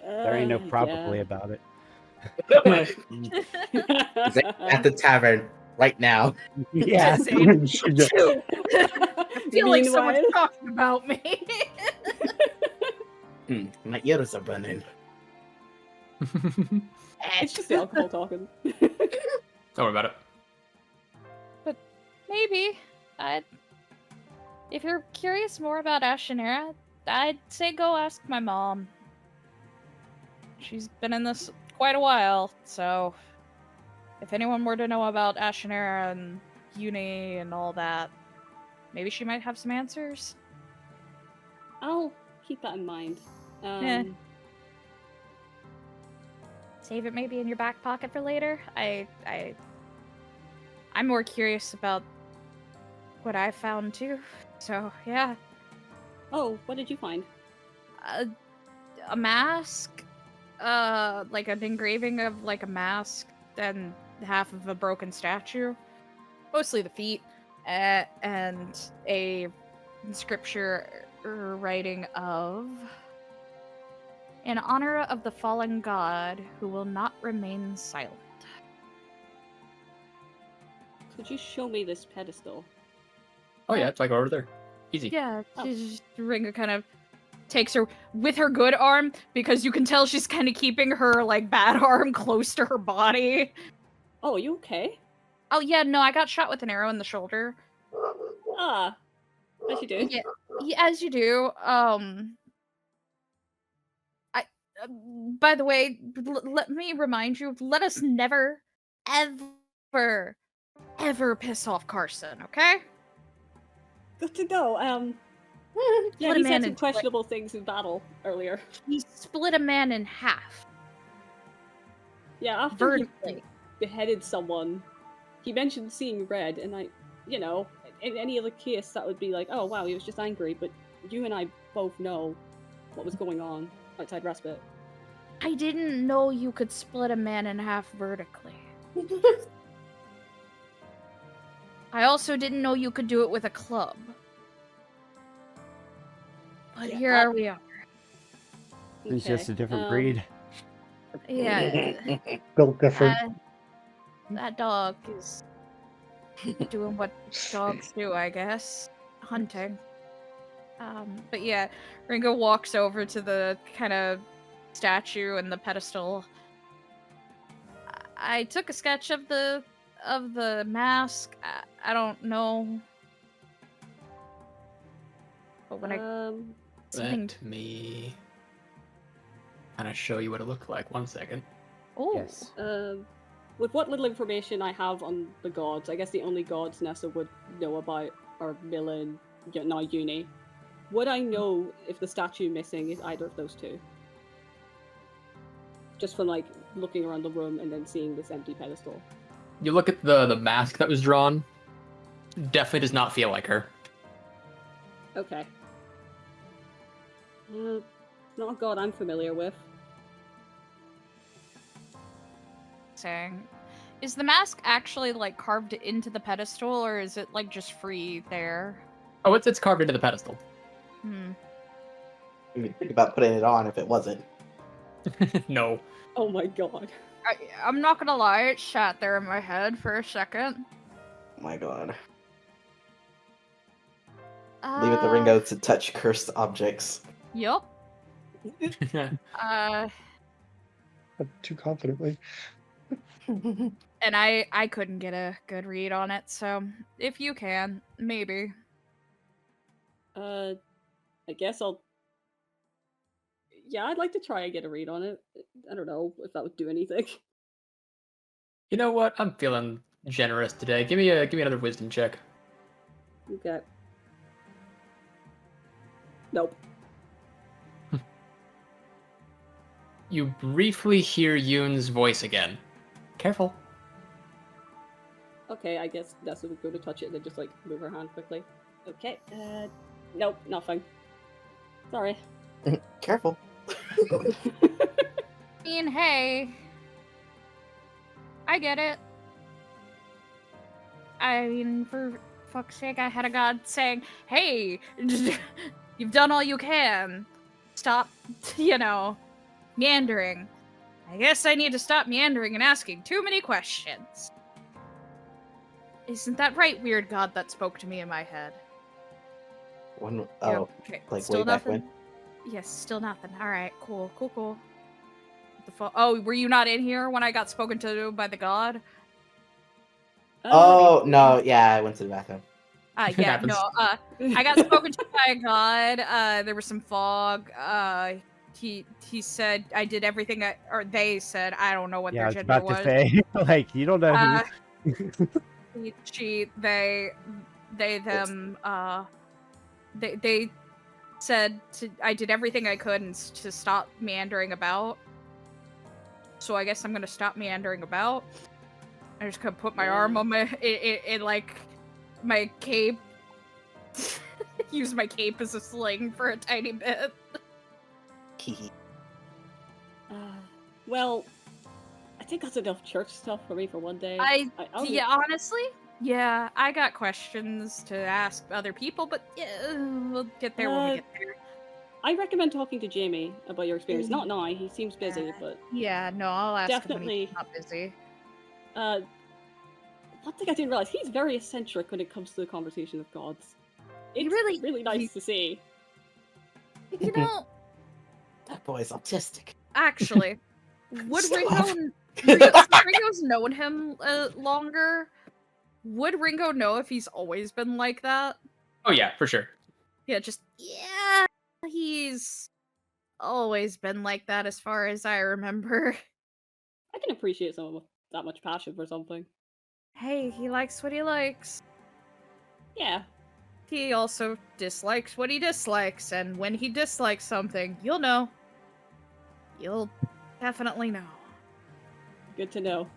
There ain't no probably about it. At the tavern right now. Yeah. I feel like someone's talking about me. My ears are burning. It's just the alcohol talking. Don't worry about it. But maybe, if you're curious more about Ashenera, I'd say go ask my mom. She's been in this quite a while, so if anyone were to know about Ashenera and Uni and all that, maybe she might have some answers. I'll keep that in mind. Save it maybe in your back pocket for later. I'm more curious about what I found too. So yeah. Oh, what did you find? A mask, like an engraving of like a mask and half of a broken statue, mostly the feet, and a scripture writing of, in honor of the fallen god who will not remain silent. Could you show me this pedestal? Oh yeah, it's like over there. Easy. Yeah, Ringo kind of takes her with her good arm, because you can tell she's kind of keeping her like bad arm close to her body. Oh, are you okay? Oh yeah, no, I got shot with an arrow in the shoulder. Ah, as you do. Yeah, as you do. By the way, let me remind you, let us never, ever, ever piss off Carson, okay? Good to know. Yeah, he said some questionable things in battle earlier. He split a man in half. Yeah, after he beheaded someone, he mentioned seeing red, and in any other case, that would be like, oh wow, he was just angry, but you and I both know what was going on outside Respite. I didn't know you could split a man in half vertically. I also didn't know you could do it with a club. But here we are. It's just a different breed. Yeah. Built different. That dog is doing what dogs do, I guess. Hunting. But yeah, Ringo walks over to the kind of statue and the pedestal. I took a sketch of the mask. I don't know, but when something. Let me kind of show you what it looked like. 1 second. Oh, Yes. With what little information I have on the gods, I guess the only gods Nessa would know about are Mila and now Uni. Would I know if the statue missing is either of those two? Just from like looking around the room and then seeing this empty pedestal. You look at the mask that was drawn. Definitely does not feel like her. Okay. Not a god I'm familiar with. saying. Is the mask actually like carved into the pedestal, or is it like just free there? Oh, it's carved into the pedestal. Hmm. You could think about putting it on if it wasn't. No. Oh my god. I'm not gonna lie, it sat there in my head for a second. Oh my god. Leave it to Ringo to touch cursed objects. Yup. Too confidently. And I couldn't get a good read on it, so if you can, maybe. I guess I'll... Yeah, I'd like to try and get a read on it. I don't know if that would do anything. You know what? I'm feeling generous today. Give me another wisdom check. Okay. Nope. You briefly hear Yoon's voice again. Careful. Okay, I guess Nessa would go to touch it and then just like move her hand quickly. Okay, nope, nothing. Sorry. Careful. I mean, hey. I get it. I mean, for fuck's sake, I had a god saying, hey, you've done all you can. Stop, meandering. I guess I need to stop meandering and asking too many questions. Isn't that right, weird god that spoke to me in my head? One, Yep, oh, okay. like Still way back nothing? when? Yes, still nothing. Alright, cool. What the fuck? Oh, were you not in here when I got spoken to by the god? Oh, no, yeah, I went to the bathroom. Yeah, happens. no, I got spoken to by a god. There was some fog. He said I did everything or they said, I don't know what Yeah, I their was gender about was. to say, like, you don't know who. They said I did everything I could to stop meandering about. So I guess I'm gonna stop meandering about. I just gonna put my arm on my in like my cape. Use my cape as a sling for a tiny bit. Well, I think that's enough church stuff for me for one day. Honestly, yeah, I got questions to ask other people, but yeah, we'll get there when we get there. I recommend talking to Jamie about your experience. Not now, he seems busy, but Yeah, no, I'll ask him when definitely he's not busy. one thing I didn't realize, he's very eccentric when it comes to the conversation of gods. It's really nice to see. You know, That boy's autistic. actually, would Stop. Ringo's known him longer? Would Ringo know if he's always been like that? Oh yeah, for sure. Yeah, he's always been like that as far as I remember. I can appreciate someone with that much passion for something. Hey, he likes what he likes. Yeah. He also dislikes what he dislikes, and when he dislikes something, you'll know. You'll definitely know. Good to know.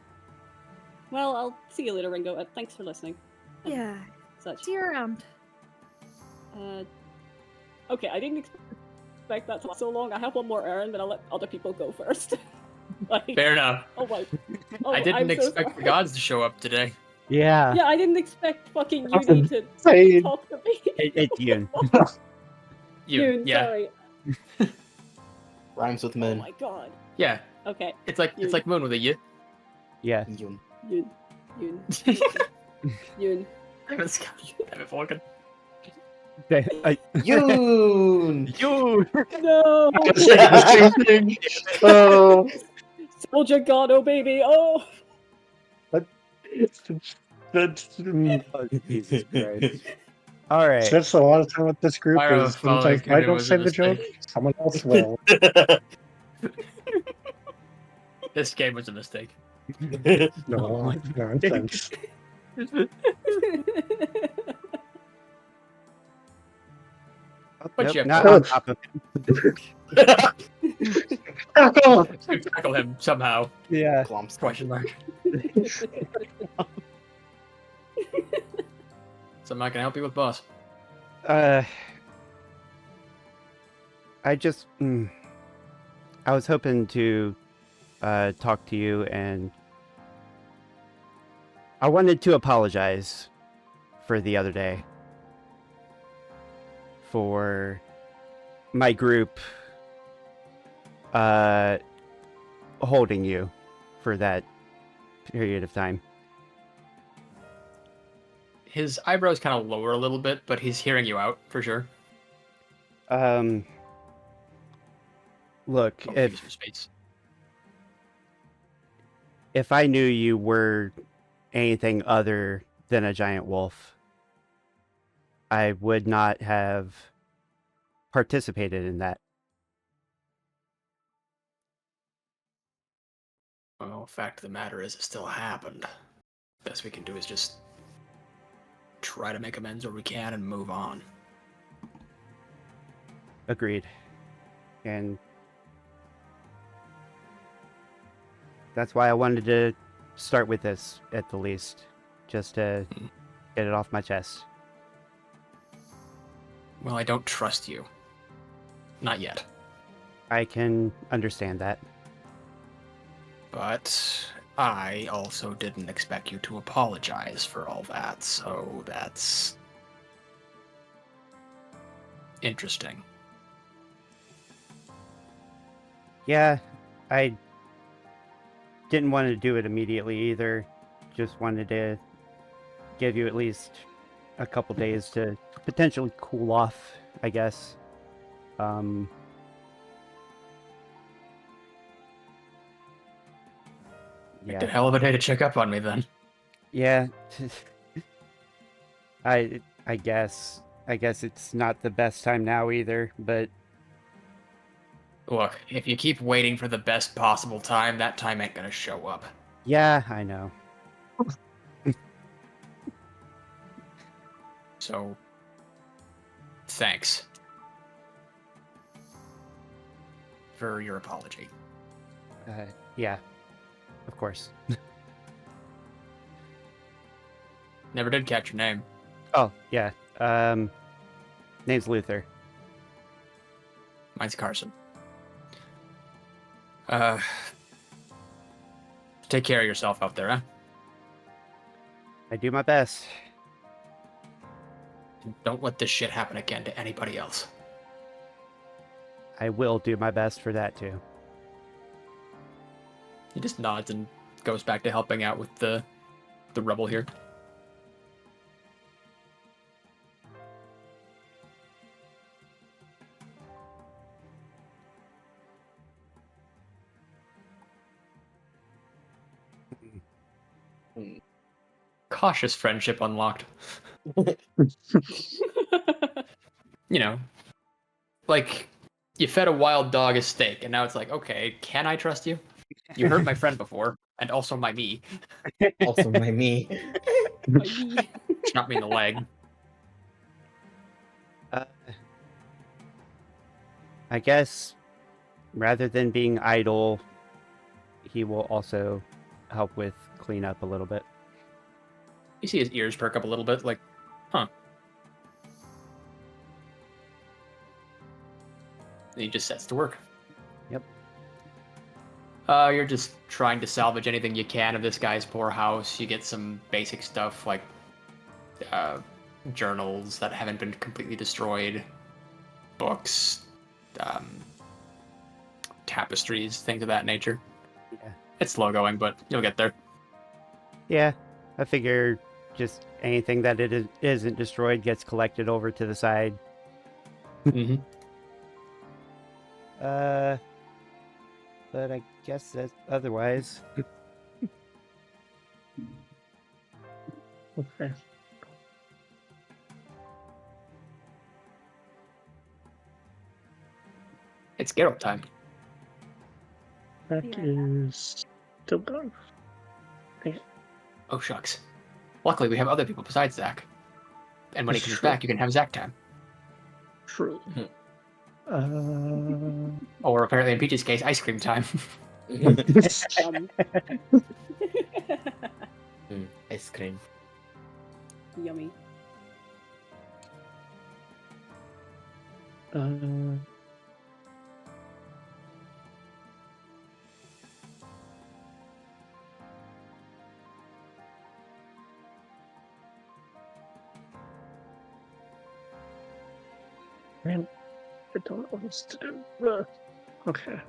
Well, I'll see you later, Ringo. Thanks for listening. Yeah, Such. see you around. Okay, I didn't expect that to last so long. I have one more errand, but I'll let other people go first. Fair enough. Oh my. Oh, I didn't I'm so expect the sorry. gods to show up today. Yeah, Yeah, I didn't expect fucking Awesome. Uni to Zayn. talk to me. it's Yoon. Yoon, yeah, sorry. Rhymes with Oh moon. my god. yeah. Okay. It's like moon with a y. Yeah. Yoon. Yoon. Yoon. Yoon. Damn it, Scott. Damn it, Vulcan. Yoon! You. No! I was thinking the same thing. Oh, Soldier God, oh baby, oh! that's Oh, Jesus Christ. All right. that's a lot of time with this group. Fire Is sometimes Emblem I don't was a say the joke, mistake. someone else will. This game was a mistake. No, nonsense. But Nope, you have not to- on top of Oh, You tackle him somehow. Yeah. Glumps. Question mark. So I'm not gonna help you with boss. I just I was hoping to talk to you, and I wanted to apologize for the other day for my group holding you for that period of time. His eyebrows kind of lower a little bit, but he's hearing you out for sure. Look, Oh, give me some space. if I knew you were anything other than a giant wolf, I would not have participated in that. Well, fact of the matter is, it still happened. Best we can do is just try to make amends where we can and move on. Agreed. And that's why I wanted to start with this, at the least. Just to get it off my chest. Well, I don't trust you. Not yet. I can understand that. But I also didn't expect you to apologize for all that, so that's interesting. Yeah, I didn't want to do it immediately either. Just wanted to give you at least a couple days to potentially cool off, I guess. Picked a hell of a day to check up on me then. Yeah. I guess it's not the best time now either, but Look, if you keep waiting for the best possible time, that time ain't gonna show up. yeah, I know. So, thanks for your apology. Yeah, of course. Never did catch your name. Oh, yeah. Name's Luther. Mine's Carson. Take care of yourself out there, huh? I do my best. Don't let this shit happen again to anybody else. I will do my best for that too. He just nods and goes back to helping out with the rubble here. Cautious friendship unlocked. You know, like you fed a wild dog a steak, and now it's like, okay, can I trust you? You hurt my friend before, and also my me. Also my me. Shot me in the leg. I guess rather than being idle, he will also help with cleanup a little bit. You see his ears perk up a little bit, like, huh. And he just sets to work. Yep. You're just trying to salvage anything you can of this guy's poor house. You get some basic stuff like journals that haven't been completely destroyed, books, tapestries, things of that nature. Yeah. It's slow going, but you'll get there. Yeah, I figure just anything that isn't destroyed gets collected over to the side. Mm-hmm. But I guess that otherwise. Okay. It's Geralt time. That Yeah. is still gone. Oh shucks. Luckily, we have other people besides Zach. And when he That's comes true. back, you can have Zach time. True. Or apparently in Peach's case, ice cream time. Yum. Ice cream. Yummy. Man, I don't know what else to do. Okay.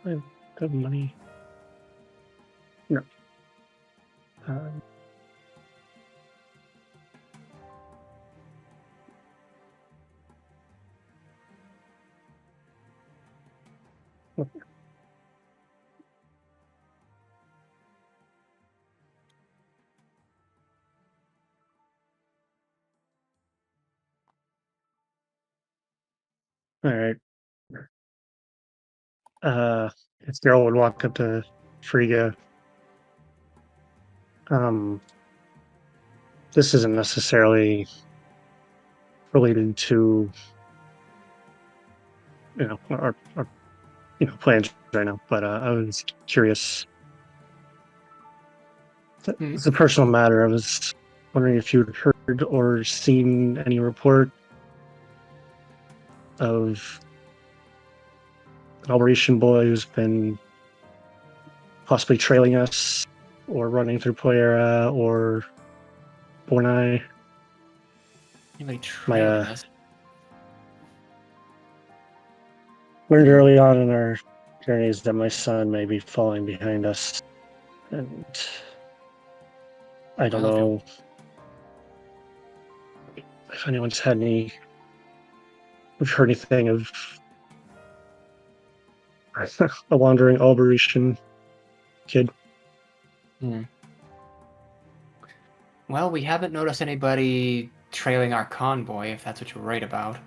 I have money. No. Okay. All right. If Daryl would walk up to Frigga, this isn't necessarily related to our plans right now, but I was curious. It's a personal matter. I was wondering if you'd heard or seen any report of an Operation boy who's been possibly trailing us or running through Poyera or Bornai. Anybody trailing us? Learned early on in our journeys that my son may be falling behind us, and I don't know if anyone's had we've heard anything of a wandering Alberetian kid. Well, we haven't noticed anybody trailing our convoy, if that's what you're worried about.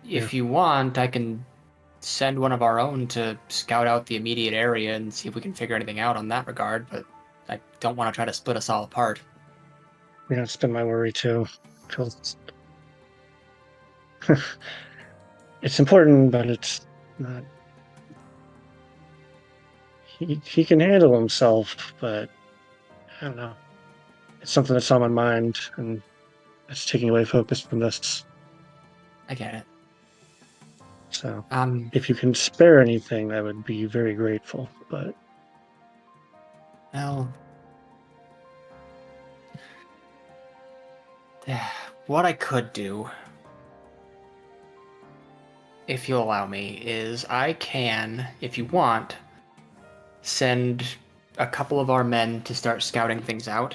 If you want, I can send one of our own to scout out the immediate area and see if we can figure anything out on that regard, but I don't want to try to split us all apart. Yeah, it's been my worry too. It's important, but it's not. He can handle himself, but I don't know. It's something that's on my mind, and it's taking away focus from this. I get it. So, if you can spare anything, I would be very grateful. But well, what I could do, if you'll allow me, is I can, if you want, send a couple of our men to start scouting things out.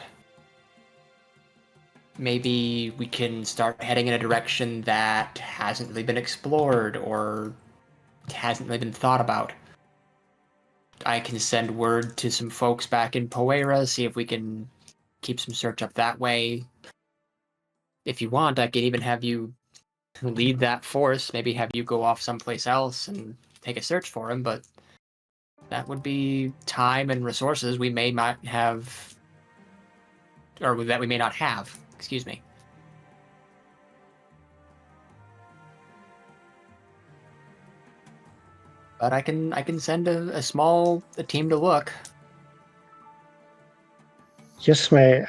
Maybe we can start heading in a direction that hasn't really been explored or hasn't really been thought about. I can send word to some folks back in Poera, see if we can keep some search up that way. If you want, I can even have you lead that force, maybe have you go off someplace else and take a search for him, but that would be time and resources we may not have, or that we may not have, excuse me. But I can send a small team to look. yes, my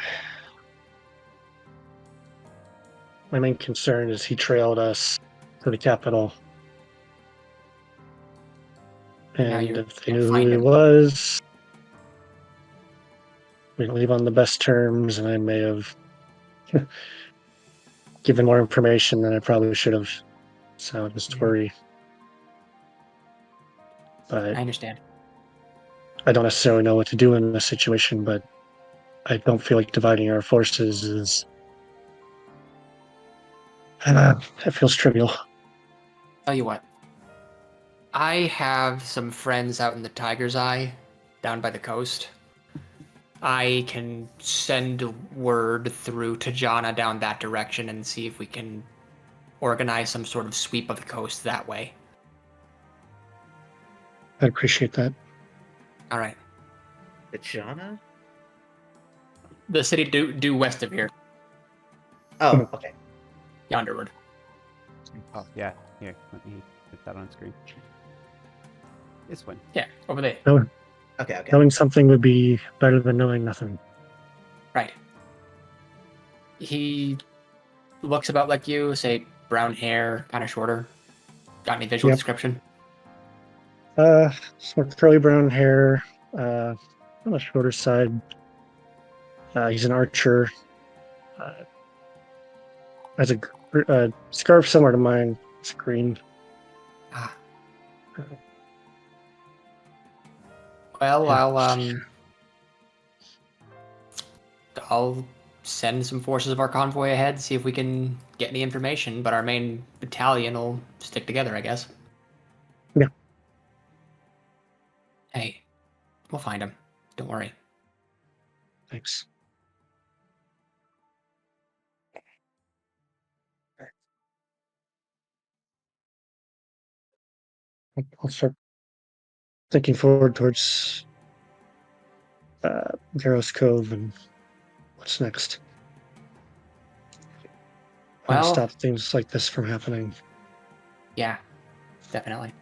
main concern is he trailed us to the capital. And if they knew who he was, we didn't leave on the best terms, and I may have given more information than I probably should have. So I just worry. But I understand. I don't necessarily know what to do in this situation, but I don't feel like dividing our forces is. It feels trivial. Tell you what. I have some friends out in the Tiger's Eye, down by the coast. I can send word through to Jana down that direction and see if we can organize some sort of sweep of the coast that way. I'd appreciate that. All right. Jana? The city due west of here, Oh, okay. yonderward. Oh, yeah. Here, let me put that on screen. This one. Yeah, over there. Knowing, Okay. knowing something would be better than knowing nothing. Right. He looks about like you, say brown hair, kind of shorter. Got any visual Yep. description? Some curly brown hair, on the shorter side. He's an archer. Has a scarf similar to mine. It's green. Ah. Well, Yeah. I'll send some forces of our convoy ahead, see if we can get any information, but our main battalion will stick together, I guess. Yeah. Hey, we'll find him. Don't worry. Thanks. I'll start thinking forward towards Garros Cove and what's next. How to Well, stop things like this from happening. yeah, definitely.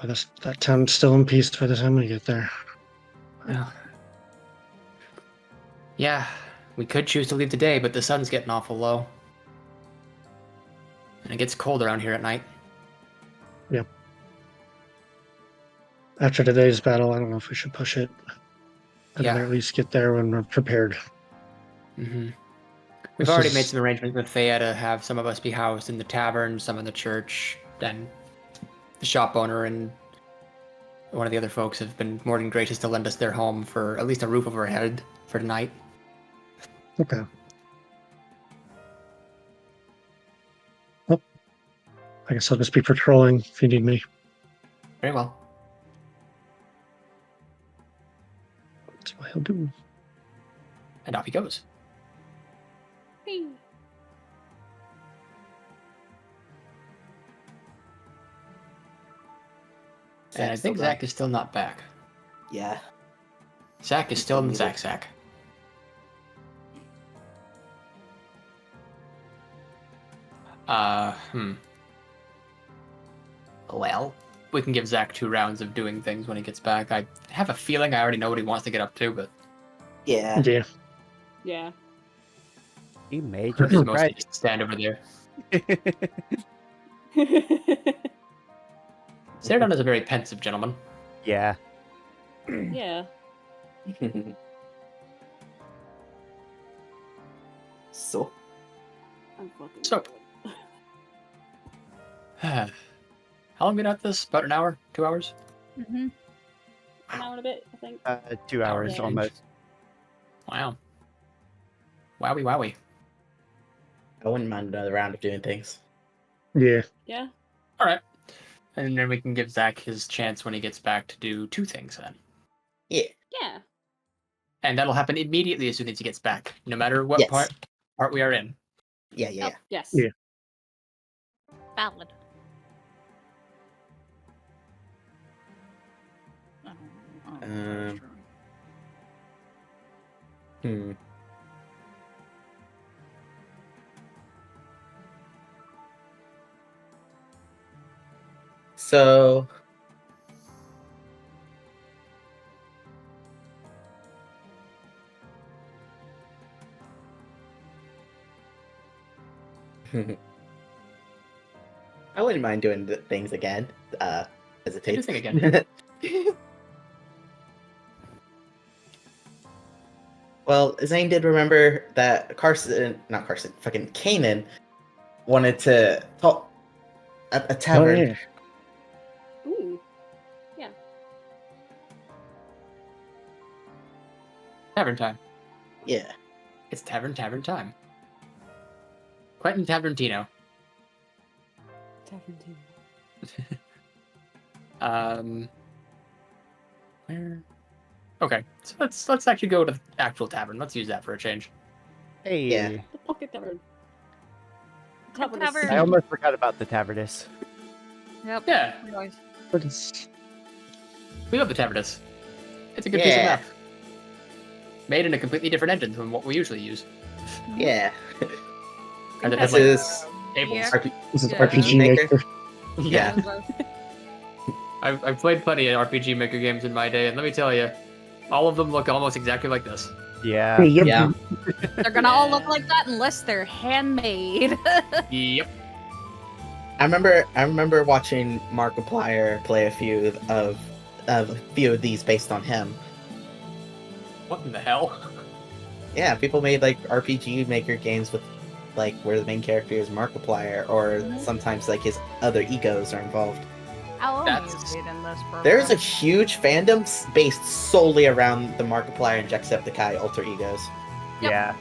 If that town's still in peace by the time we get there. Well, yeah, we could choose to leave today, but the sun's getting awful low. And it gets cold around here at night. After today's battle, I don't know if we should push it. I'd Yeah. rather at least get there when we're prepared. Mm-hmm. We've This already is- made some arrangements with Thea to have some of us be housed in the tavern, some in the church, and the shop owner and one of the other folks have been more than gracious to lend us their home for at least a roof over our head for tonight. Okay. Well, I guess I'll just be patrolling if you need me. Very well. That's what he'll do. And off he goes. Hey. And I think Zach is still not back. Yeah. Zach is still in Muted. Zach. Well, we can give Zach 2 rounds of doing things when he gets back. I have a feeling I already know what he wants to get up to, but Yeah. Yeah. Yeah. He may it's just mostly right. just stand over there. Zaradon is a very pensive gentleman. Yeah. Yeah. So, I'm fucking. So- How long been at this? About an hour? 2 hours? Mm-hmm. An hour and a bit, I think. 2 hours Yeah. almost. Wow. Wowie wowie. I wouldn't mind another round of doing things. Yeah. Yeah. Alright. And then we can give Zach his chance when he gets back to do 2 things then. Yeah. Yeah. And that'll happen immediately as soon as he gets back, no matter what Yes. part we are in. Yeah. Yep, yes. Yeah. Valid. Hmm. So, I wouldn't mind doing the things again. Hesitate. Do the thing again. Well, Zayn did remember that fucking Kanan wanted to talk A tavern. Oh, yeah. Ooh. Tavern time. Yeah. It's tavern time. Quentin Taverntino. Where? Okay, so let's actually go to the actual tavern. Let's use that for a change. Hey. Yeah. The pocket tavern. Tavern. I almost forgot about the Tavernus. Yep. Yeah, Anyways. But it's we love the Tavernus. It's a good piece of Yeah. map. Made in a completely different engine than what we usually use. Yeah. And it This has like is tables. Yeah. this is Yeah. RPG Maker. Yeah. Yeah. I've played plenty of RPG Maker games in my day, and let me tell you, all of them look almost exactly like this. Yeah. Yep. Yeah. They're gonna all look like that unless they're handmade. Yep. I remember watching Markiplier play a few of these based on him. What in the hell? Yeah, people made like RPG Maker games with like where the main character is Markiplier, or sometimes like his other egos are involved. How long That's- is it in this program? There's a huge fandom based solely around the Markiplier and Jacksepticeye alter egos. Yep. Yeah.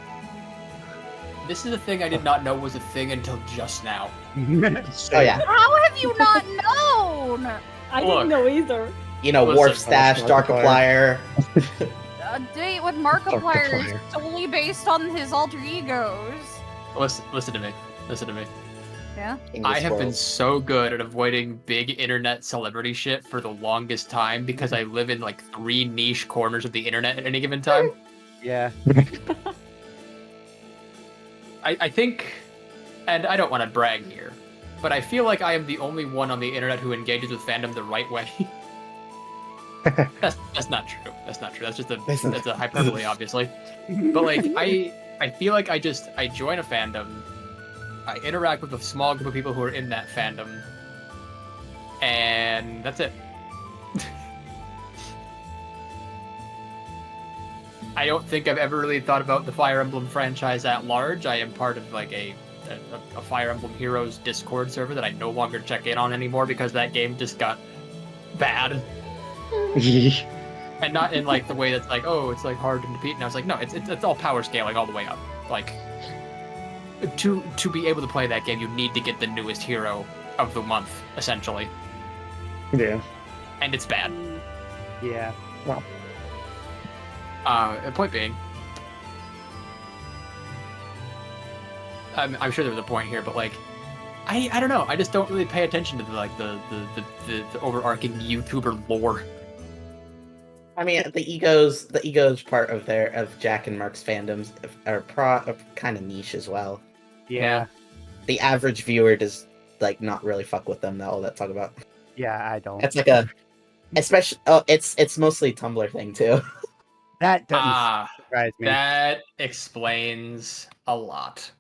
This is a thing I did not know was a thing until just now. Oh yeah, How have you not known? I Look. didn't know either. you know, Listen, Warp Stash, Markiplier. Darkiplier. A date with Markiplier is Markiplier. solely based on his alter egos. Listen to me. Listen to me. Yeah. I have been so good at avoiding big internet celebrity shit for the longest time because I live in like 3 niche corners of the internet at any given time. Yeah. I think, and I don't want to brag here, but I feel like I am the only one on the internet who engages with fandom the right way. That's not true. That's not true. That's just that's a hyperbole, obviously. But like I feel like I join a fandom, I interact with a small group of people who are in that fandom, and that's it. I don't think I've ever really thought about the Fire Emblem franchise at large. I am part of like a Fire Emblem Heroes Discord server that I no longer check in on anymore because that game just got bad. And not in like the way that's like, oh, it's like hard to defeat. And I was like, no, it's all power scaling all the way up. Like to be able to play that game, you need to get the newest hero of the month, essentially. Yeah. And it's bad. Yeah. Point being, I'm sure there was a point here, but like, I don't know. I just don't really pay attention to the overarching YouTuber lore. I mean, the egos part of Jack and Mark's fandoms are kind of niche as well. Yeah. The average viewer does like not really fuck with them. All that talk about. Yeah, I don't. It's like especially it's mostly Tumblr thing too. That doesn't surprise me. That explains a lot.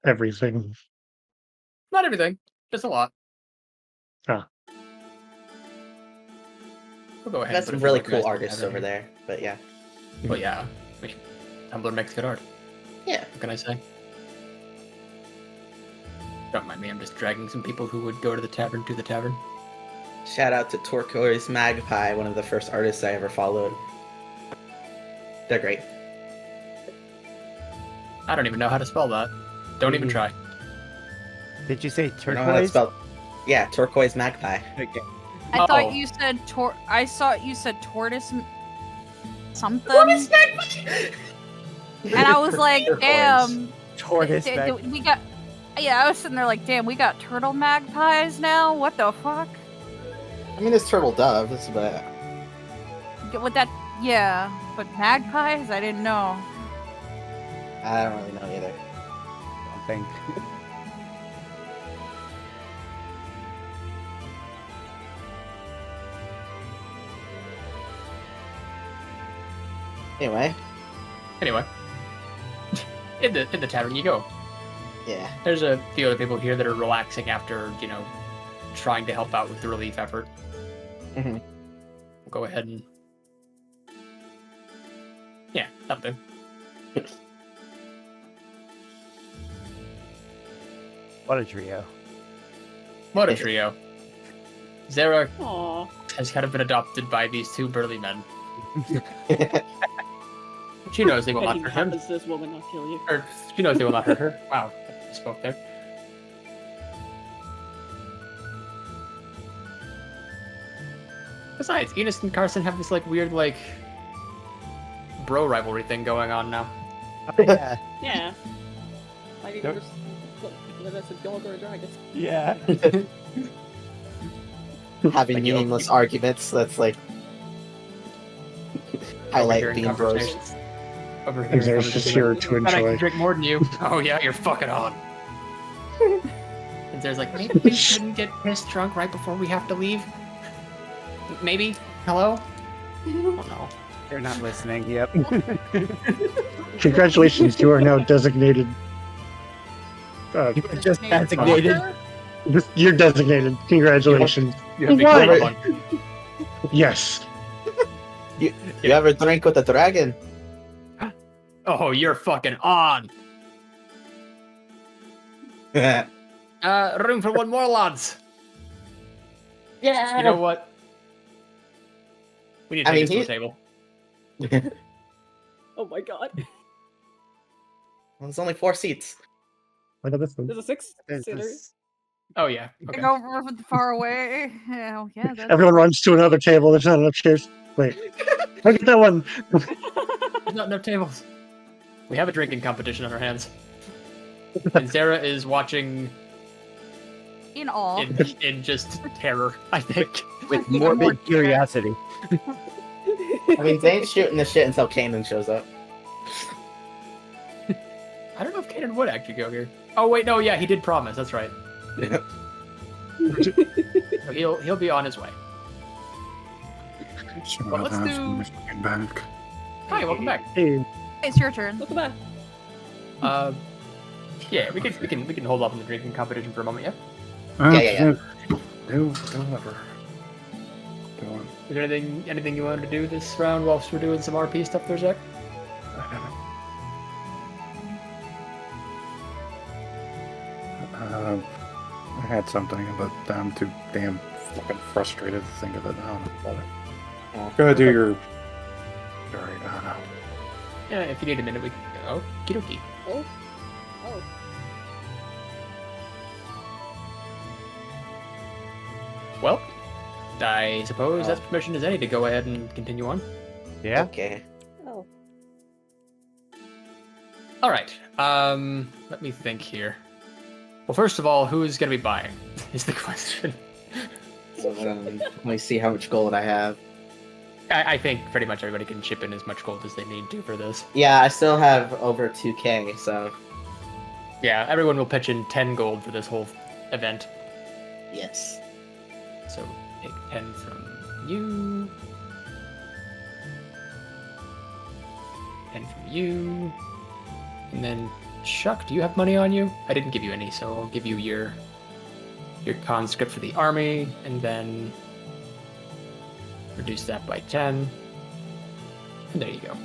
Everything. Not everything, just a lot. Huh. We'll go ahead. That's and some put a really few cool guys artists together over here. there, but yeah. Well, yeah. Tumblr makes good art. Yeah. What can I say? Don't mind me, I'm just dragging some people who would go to the tavern. Shout out to Turquoise Magpie, one of the first artists I ever followed. They're great. I don't even know how to spell that. Don't even try. Did you say I don't know how to turquoise? spell. Yeah, Turquoise Magpie. Okay. I Oh. thought you said I saw you said tortoise something. Magpie! And I was like, Turquoise. damn. Tortoise. We got. Yeah, I was sitting there like, damn, we got turtle magpies now. What the fuck? I mean, there's turtle doves, but With that, yeah, but magpies, I didn't know. I don't really know either. I don't think. Anyway, Anyway, in the tavern you go. yeah. There's a few other people here that are relaxing after, trying to help out with the relief effort. Mhm. We'll go ahead and... Yeah, something. What a trio. What a trio. Zara Aw. has kind of been adopted by these two burly men. She knows they will not Anything hurt him. happens to this woman, I'll kill you. Or she knows they will not hurt her. Wow, I spoke there. Besides, Enos and Carson have this like weird like bro rivalry thing going on now. Yeah. Yeah. I think Nope. just whether that's a dog or a dragon. Yeah. Having Like, you meaningless arguments. That's like highlight Overhearing being bros. conversations. Overhearing And there's just here conversations. to And I can enjoy. drink more than you. Oh yeah, you're fucking on. And there's like, maybe we shouldn't get pissed drunk right before we have to leave. Maybe. Hello. Oh no. They're not listening. Yep. Congratulations, you are now designated. You were just designated. You're designated. Congratulations. You have What? become one. Yes. You ever drink with a dragon? Oh, you're fucking on. Room for one more, lads. Yeah. You know what? We need to I take mean, this to the table. Oh my god. There's only 4 seats. Look at this one. There's a 6 This sitter. is- Oh yeah. I Okay. go over far away. Yeah, yeah. That's... Everyone runs to another table. There's not enough chairs. Wait. Look at that one. There's not enough tables. We have a drinking competition on our hands. And Zara is watching In awe. in just terror, I think. With morbid curiosity. I mean, Zane's shooting the shit until Kanan shows up. I don't know if Kanan would actually go here. Oh wait, no, yeah, he did promise. That's right. So he'll be on his way. So Well, let's that's do- my fucking back. Hi, welcome back. Hey, It's your turn. Look at that. Yeah, we can hold off on the drinking competition for a moment. Yeah. Yeah. Do whatever. Go on. Is there anything you wanted to do this round whilst we're doing some RP stuff there, Zach? I had something, but I'm too damn fucking frustrated to think of it now. Go ahead, do your. Alright, I don't know. Yeah, if you need a minute, we can go. Okie dokie. Oh. Oh. Well, I suppose that's permission as any to go ahead and continue on. Yeah. Okay. Oh. All right. Let me think here. Well, first of all, who's going to be buying? Is the question. Let me see how much gold I have. I think pretty much everybody can chip in as much gold as they need to for this. Yeah, I still have over 2k, so Yeah, everyone will pitch in 10 gold for this whole event. yes. So take 10 from you. 10 from you. And then Chuck, do you have money on you? I didn't give you any, so I'll give you your conscript for the army, and then reduce that by 10. And there you go.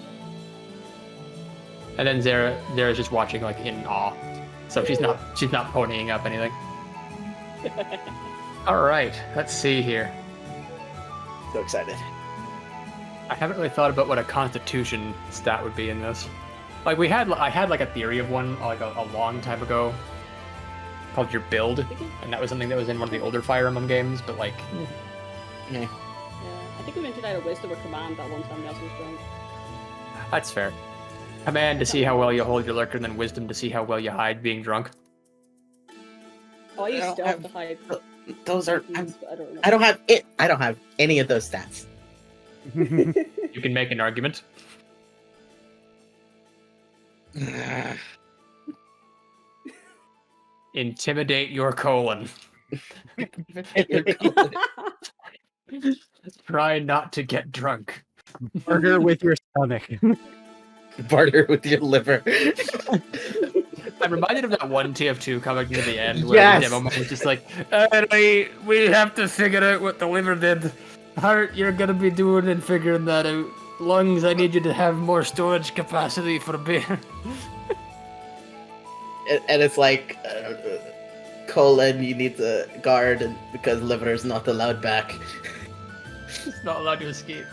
And then Zara's just watching like in awe. So she's not ponying up anything. Alright, let's see here. So excited. I haven't really thought about what a constitution stat would be in this. Like I had like a theory of one like a long time ago called your build, and that was something that was in one of the older Fire Emblem games, but like Yeah. I think we mentioned either wisdom or command that one time Nessa was drunk. that's fair. Command to see how well you hold your liquor, and then wisdom to see how well you hide being drunk. Oh, I used No, stealth to hide. Those are. weakness, but I don't know. I don't have it. I don't have any of those stats. You can make an argument. Intimidate your colon. Try not to get drunk. Burger with your stomach. Barter with your liver. I'm reminded of that one TF2 coming near the end where Yes. the demo was just like, "Hey, we have to figure out what the liver did. Heart, you're gonna be doing and figuring that out. Lungs, I need you to have more storage capacity for beer." And it's like colon, you need to guard because liver is not allowed back. He's not allowed to escape.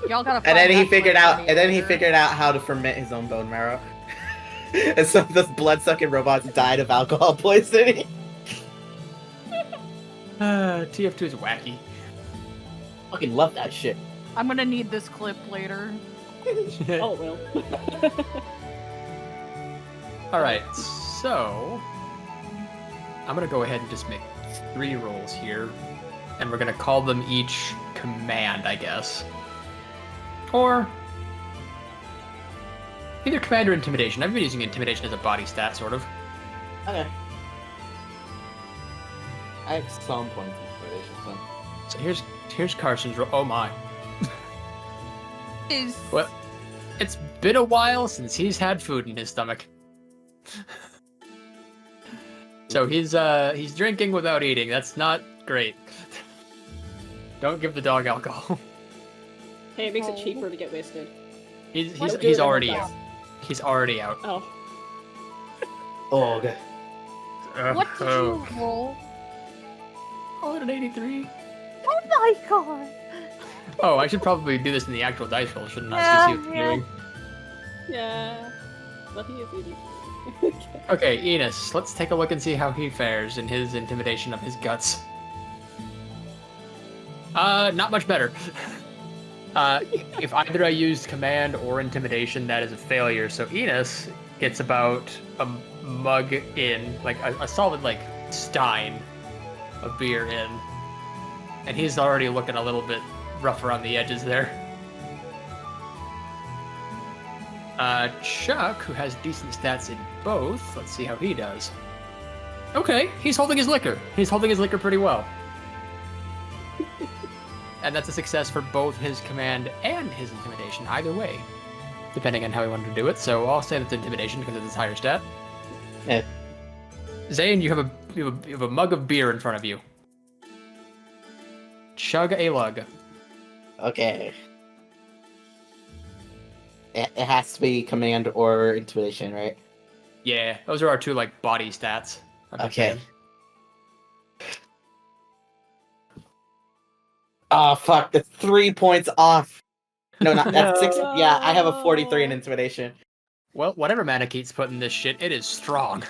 Y'all gotta. And then find he that figured place out. for me And then he later. figured out how to ferment his own bone marrow. And some of those blood-sucking robots died of alcohol poisoning. TF2 is wacky. Fucking love that shit. I'm gonna need this clip later. Oh well. All right, so I'm gonna go ahead and just make 3 rolls here, and we're gonna call them each command, I guess, or either command or intimidation. I've been using intimidation as a body stat, sort of. Okay. I have some points of inspiration. So here's Carson's roll. Oh my! Is Well, it's been a while since he's had food in his stomach. So he's drinking without eating. That's not great. Don't give the dog alcohol. Hey, it makes it Oh. cheaper to get wasted. He's Don't do he's it on already purpose. out. He's already out. Oh. Oh, okay. what did you roll? Oh, an 83. Oh my god! Oh, I should probably do this in the actual dice roll, shouldn't I? Yeah, See what they're yeah. doing. Yeah. But he is eating. Okay, Enos, let's take a look and see how he fares in his intimidation of his guts. Not much better. If either I used command or intimidation, that is a failure. So Enos gets about a mug in, like a solid like stein of beer in, and he's already looking a little bit rough around the edges there. Chuck, who has decent stats in both, let's see how he does. Okay, he's holding his liquor. He's holding his liquor pretty well. And that's a success for both his command and his intimidation, either way, depending on how he wanted to do it. So I'll say that's intimidation because it's his higher stat. Yeah. Zayn, you have a mug of beer in front of you. Chug a lug. Okay. It has to be command or intimidation, right? Yeah, those are our 2 like body stats. of the Okay. command. Oh fuck! That's 3 points off. No, not that's 6. Yeah, I have a 43 in intimidation. Well, whatever Manicate's put in this shit, it is strong.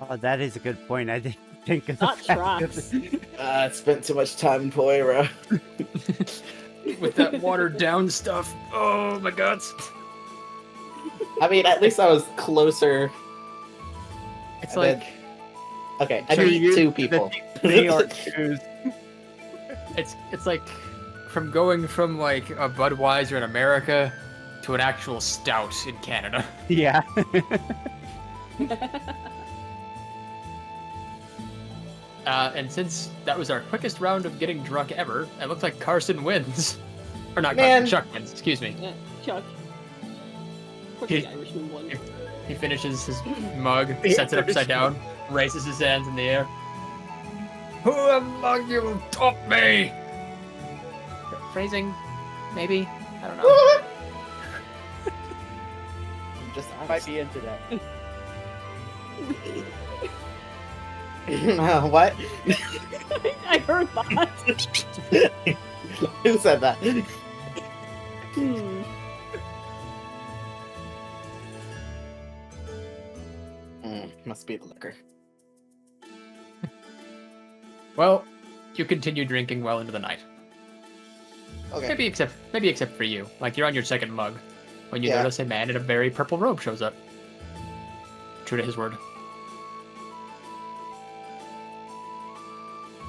Oh, that is a good point. I didn't think of That that. tracks. I spent too much time in Poira. With that watered down stuff. Oh my guts. I mean, at least I was closer. It's And then- like Okay, I Sure, beat you- 2 people. New York shoes. it's like from going from like a Budweiser in America to an actual stout in Canada. Yeah. And since that was our quickest round of getting drunk ever, it looks like Carson wins. Or not Man. Carson, Chuck wins, excuse me. Yeah, Chuck. Of course He- the Irishman won. He finishes his mug, sets it upside down, raises his hands in the air. Who among you taught me? Phrasing, maybe? I don't know. Just Might be into that. What? I heard that. Who said that? Hmm. Must be the liquor. Well, you continue drinking well into the night. Okay. Maybe except for you. Like you're on your second mug when you Yeah. notice a man in a very purple robe shows up. True to his word.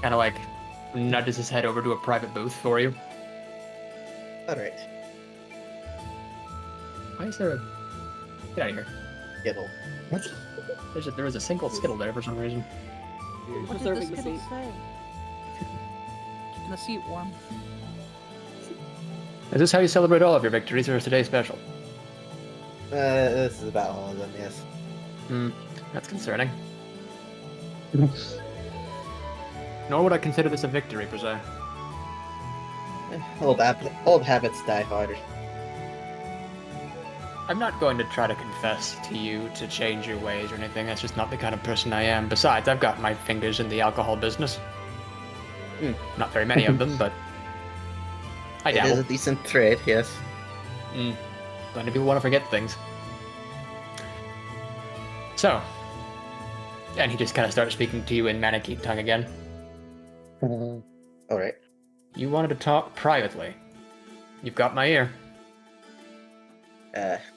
Kind of like nudges his head over to a private booth for you. Alright. Why is there a... Get out of here. Skittle. What? There was a single skittle there for some reason. What did Preserving this the Skittle seat. say? Keeping the seat warm. Is this how you celebrate all of your victories, or is today special? This is about all of them, yes. That's concerning. Nor would I consider this a victory, per se. Old habits die harder. I'm not going to try to confess to you to change your ways or anything. That's just not the kind of person I am. Besides, I've got my fingers in the alcohol business. Not very many of them, but I It is dabble. a decent trade, yes. Plenty of people want to forget things. So, and he just kind of starts speaking to you in Manakete tongue again. Alright. You wanted to talk privately. You've got my ear.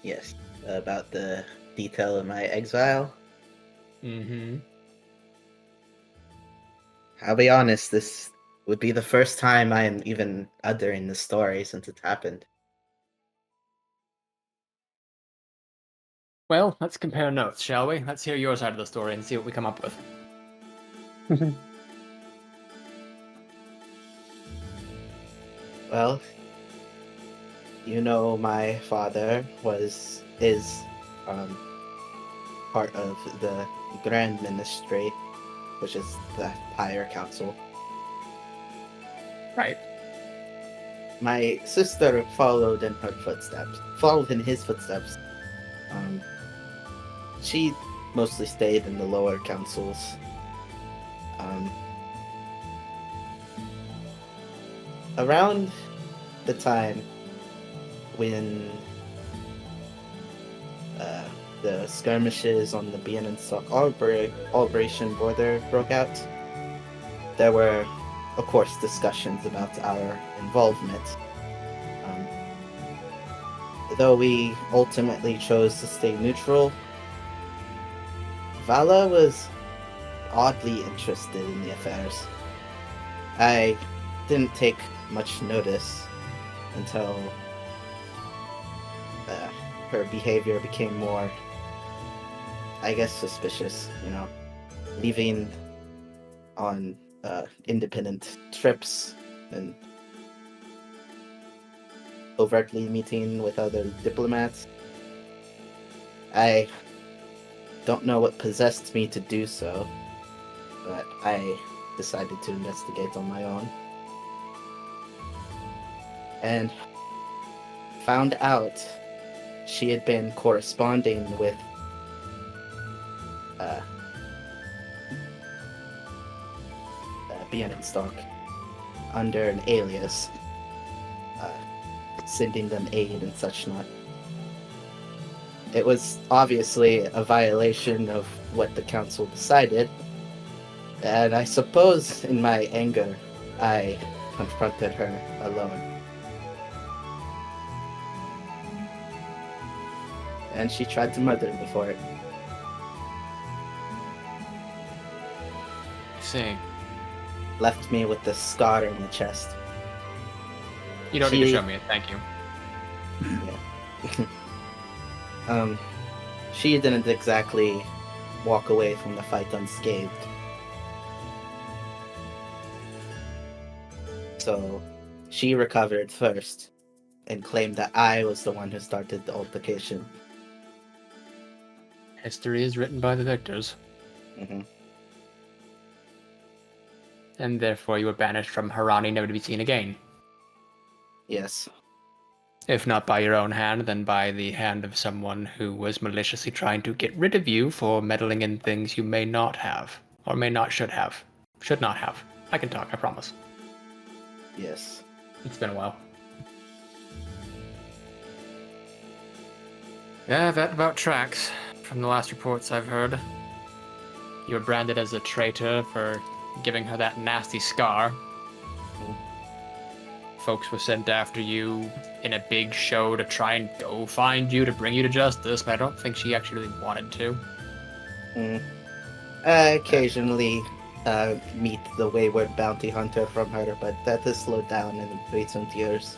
Yes. About the detail of my exile. Mm-hmm. I'll be honest, this would be the first time I am even uttering the story since it's happened. Well, let's compare notes, shall we? Let's hear your side of the story and see what we come up with. Well, you know, my father is part of the Grand Ministry, which is the higher council. Right. My sister followed in his footsteps. She mostly stayed in the lower councils. Around the time when the skirmishes on the Bienenstock Operation border broke out, there were, of course, discussions about our involvement. Though we ultimately chose to stay neutral, Vala was oddly interested in the affairs. I didn't take much notice until her behavior became more, I guess, suspicious, leaving on independent trips and overtly meeting with other diplomats. I don't know what possessed me to do so, but I decided to investigate on my own. And found out she had been corresponding with Bienenstock under an alias, sending them aid and such not. It was obviously a violation of what the council decided, and I suppose in my anger I confronted her alone. And she tried to murder me for it. I see. Left me with this scar in the chest. You don't need to show me it, thank you. Yeah. She didn't exactly walk away from the fight unscathed. So she recovered first and claimed that I was the one who started the altercation. History is written by the victors. Mm-hmm. And therefore you were banished from Harani, never to be seen again. Yes. If not by your own hand, then by the hand of someone who was maliciously trying to get rid of you for meddling in things you may not have, or may not should have. Should not have. I can talk, I promise. Yes. It's been a while. Yeah, that about tracks. From the last reports I've heard. You were branded as a traitor for giving her that nasty scar. Folks were sent after you in a big show to try and go find you, to bring you to justice, but I don't think she actually really wanted to. I occasionally meet the wayward bounty hunter from her, but that has slowed down in recent years.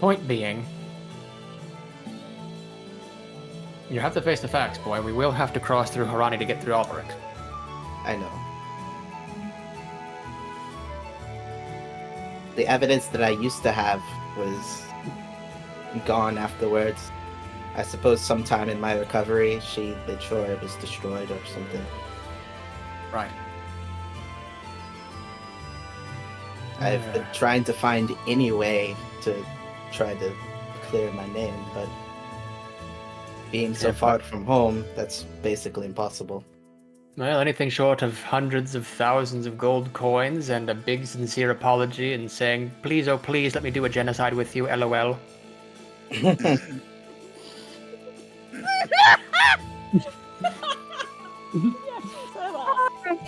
Point being, you have to face the facts, boy. We will have to cross through Harani to get through Alberic. I know. The evidence that I used to have was gone afterwards. I suppose sometime in my recovery, she made sure it was destroyed or something. Right. I've been trying to find any way to try to clear my name, but being so far from home, that's basically impossible. Well, anything short of hundreds of thousands of gold coins and a big sincere apology and saying, please, oh please, let me do a genocide with you, lol.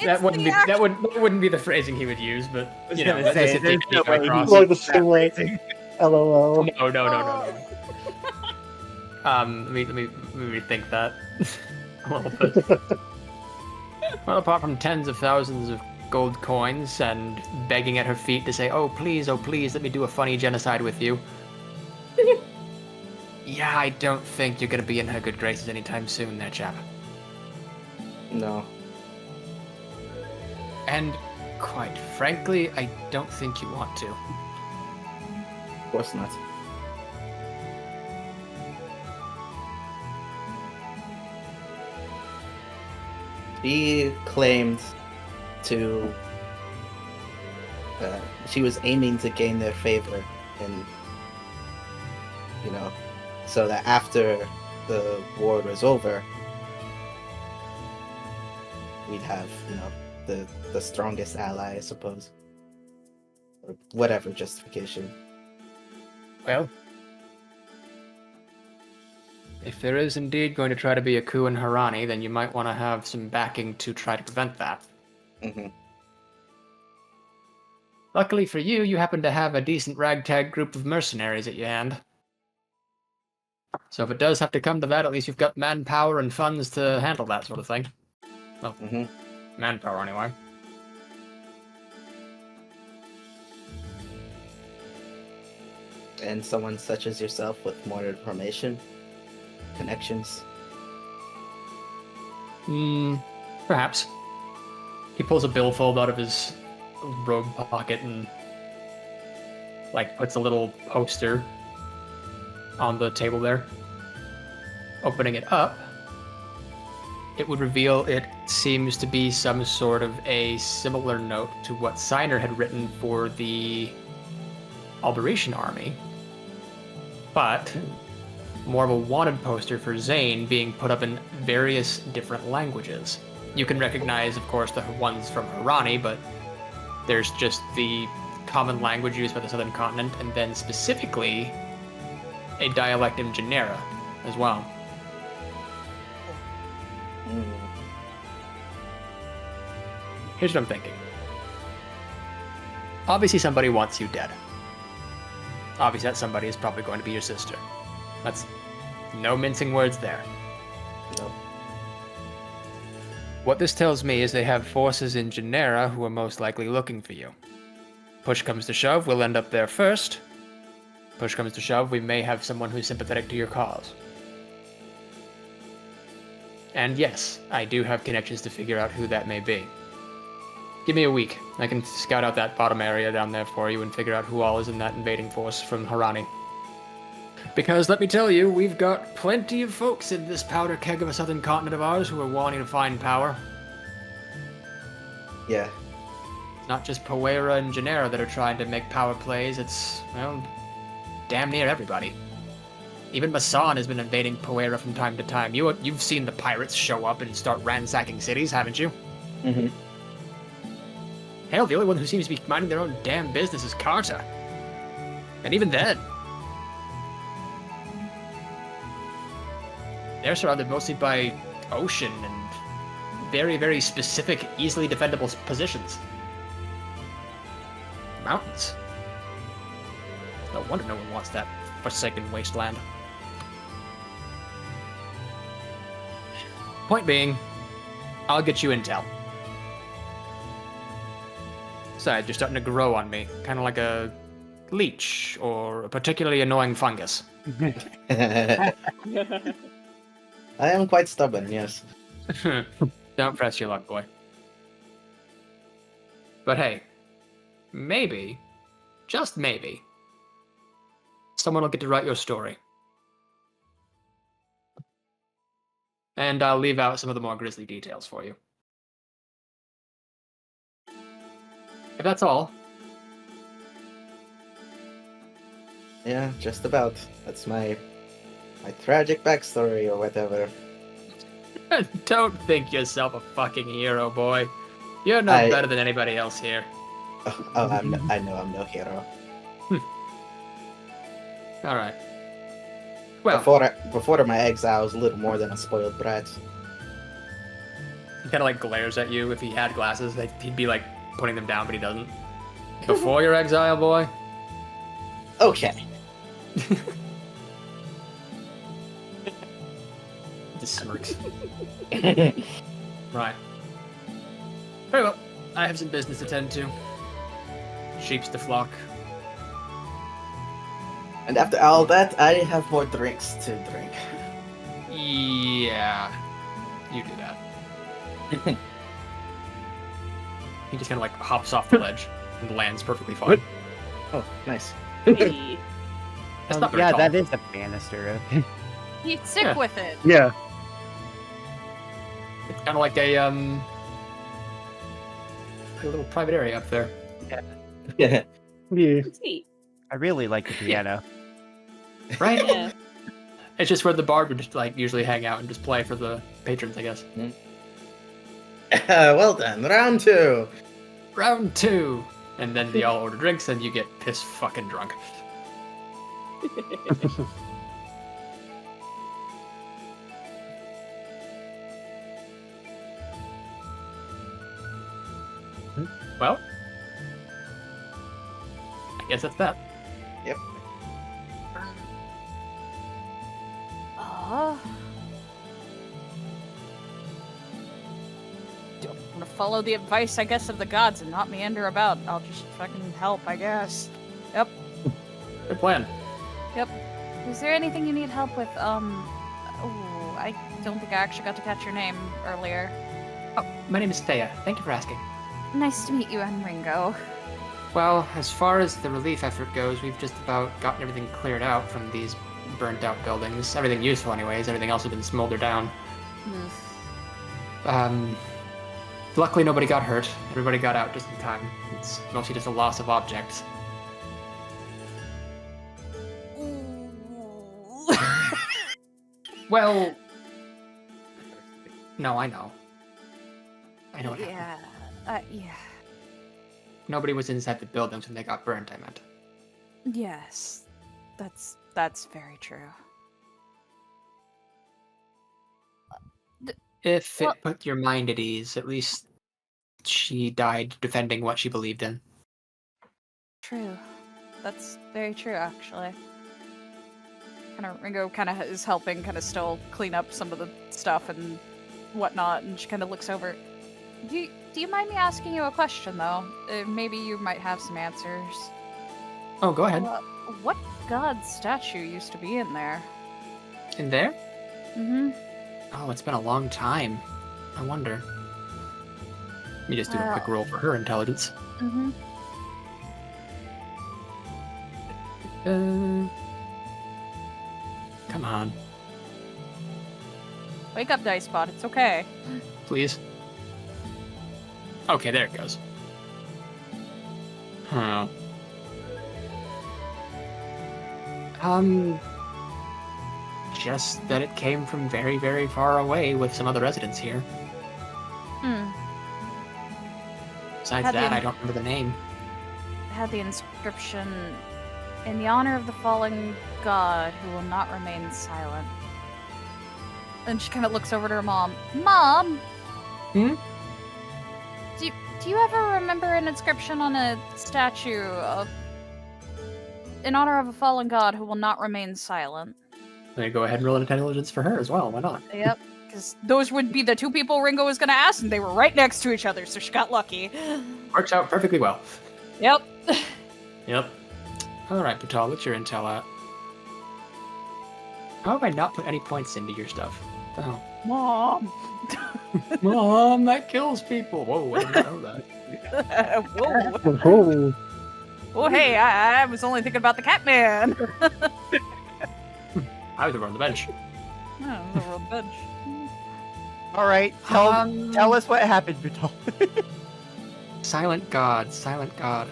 That wouldn't be the phrasing he would use, but you know, that's just there's no way across. Like the same way. LOL. No. Let me rethink that a little bit. Well, apart from tens of thousands of gold coins and begging at her feet to say, oh please, let me do a funny genocide with you. Yeah, I don't think you're gonna be in her good graces anytime soon there, chap. No. And quite frankly, I don't think you want to. Of course not. She claimed to... she was aiming to gain their favor, and you know, so that after the war was over, we'd have, you know, the strongest ally, I suppose, or whatever justification. Well, if there is indeed going to try to be a coup in Harani, then you might want to have some backing to try to prevent that. Mm-hmm. Luckily for you, you happen to have a decent ragtag group of mercenaries at your hand. So if it does have to come to that, at least you've got manpower and funds to handle that sort of thing. Well, manpower anyway. And someone such as yourself with more information, connections. Perhaps. He pulls a billfold out of his robe pocket and puts a little poster on the table there. Opening it up, it would reveal it seems to be some sort of a similar note to what Signer had written for the Alberetian army, but more of a wanted poster for Zayn being put up in various different languages. You can recognize, of course, the ones from Harani, but there's just the common language used by the Southern Continent, and then specifically a dialect in Genera as well. Here's what I'm thinking. Obviously somebody wants you dead. Obviously that somebody is probably going to be your sister. That's no mincing words there. Nope. What this tells me is they have forces in Genera who are most likely looking for you. Push comes to shove, we'll end up there first. Push comes to shove, we may have someone who's sympathetic to your cause. And yes, I do have connections to figure out who that may be. Give me a week. I can scout out that bottom area down there for you and figure out who all is in that invading force from Harani. Because let me tell you, we've got plenty of folks in this powder keg of a southern continent of ours who are wanting to find power. Yeah. It's not just Poera and Genera that are trying to make power plays, it's, well, damn near everybody. Even Masan has been invading Poera from time to time. You've seen the pirates show up and start ransacking cities, haven't you? Mm-hmm. Hell, the only one who seems to be minding their own damn business is Carta. And even then, they're surrounded mostly by ocean and very, very specific, easily defendable positions. Mountains. No wonder no one wants that forsaken wasteland. Point being, I'll get you intel. Besides, you're starting to grow on me, kind of like a leech or a particularly annoying fungus. I am quite stubborn, yes. Don't press your luck, boy. But hey, maybe, just maybe, someone will get to write your story. And I'll leave out some of the more grisly details for you. If that's all, Yeah, just about. That's my tragic backstory or whatever. Don't think yourself a fucking hero, boy. You're no I- better than anybody else here. Oh, I know I'm no hero. All right. Well, Before my exile, I was little more than a spoiled brat. he kind of like glares at you. If he had glasses, he'd be like putting them down, but he doesn't. Before your exile, boy. Okay. Just smirks. Right. Very well. I have some business to tend to. Sheep's the flock. And after all that, I have more drinks to drink. Yeah. You do that. He just kind of like hops off the ledge and lands perfectly fine. Oh, nice. Hey. That's not very yeah, tall. that is a banister. He's sick Yeah. with it. Yeah. It's kind of like a little private area up there. Yeah. Yeah. Sweet. I really like the piano. Right? Yeah. It's just where the bard would just like usually hang out and just play for the patrons, I guess. Well done, round 2. Round 2. And then they all order drinks and you get piss fucking drunk. Well, I guess that's that. Don't want to follow the advice, I guess, of the gods and not meander about. I'll just fucking help, I guess. Good plan. Is there anything you need help with? I don't think I actually got to catch your name earlier. Oh, my name is Thea. Thank you for asking. Nice to meet you, I'm Ringo. Well, as far as the relief effort goes, we've just about gotten everything cleared out from these burnt out buildings. Everything useful anyways, everything else has been smoldered down. Luckily nobody got hurt. Everybody got out just in time. It's mostly just a loss of objects. Well... No, I know. I know what happened. Yeah. Nobody was inside the buildings when they got burnt, I meant. Yes. That's very true. If Well- it put your mind at ease, at least she died defending what she believed in. True. That's very true, actually. Ringo is helping still clean up some of the stuff and whatnot, and she looks over. Do you mind me asking you a question, though? Maybe you might have some answers. Oh, go ahead. What god statue used to be in there? In there? Mm-hmm. Oh, it's been a long time. I wonder. Let me just do a quick roll for her intelligence. Mm-hmm. Come on, Wake up, Dice Spot. It's okay. please. Okay, there it goes. Huh. Just that it came from very, very far away with some other residents here. Hmm. Besides Had that, the- I don't remember the name. It had the inscription, "In the honor of the fallen god who will not remain silent." And she looks over to her mom. Mom! Hmm? Do you ever remember an inscription on a statue of "In honor of a fallen god who will not remain silent"? Let me go ahead and roll an intelligence for her as well. Why not? Yep. Because those would be the two people Ringo was going to ask, and they were right next to each other, so she got lucky. Works out perfectly well. Yep. Yep. Alright, Patal, what's your intel at? How have I not put any points into your stuff? Oh. Mom! Mom, that kills people! Whoa, I didn't know that. Whoa. Oh, Oh, hey, I was only thinking about the Catman. I was over on the bench. Oh, the world bench. All right, tell us what happened, Vital. Silent God, silent God.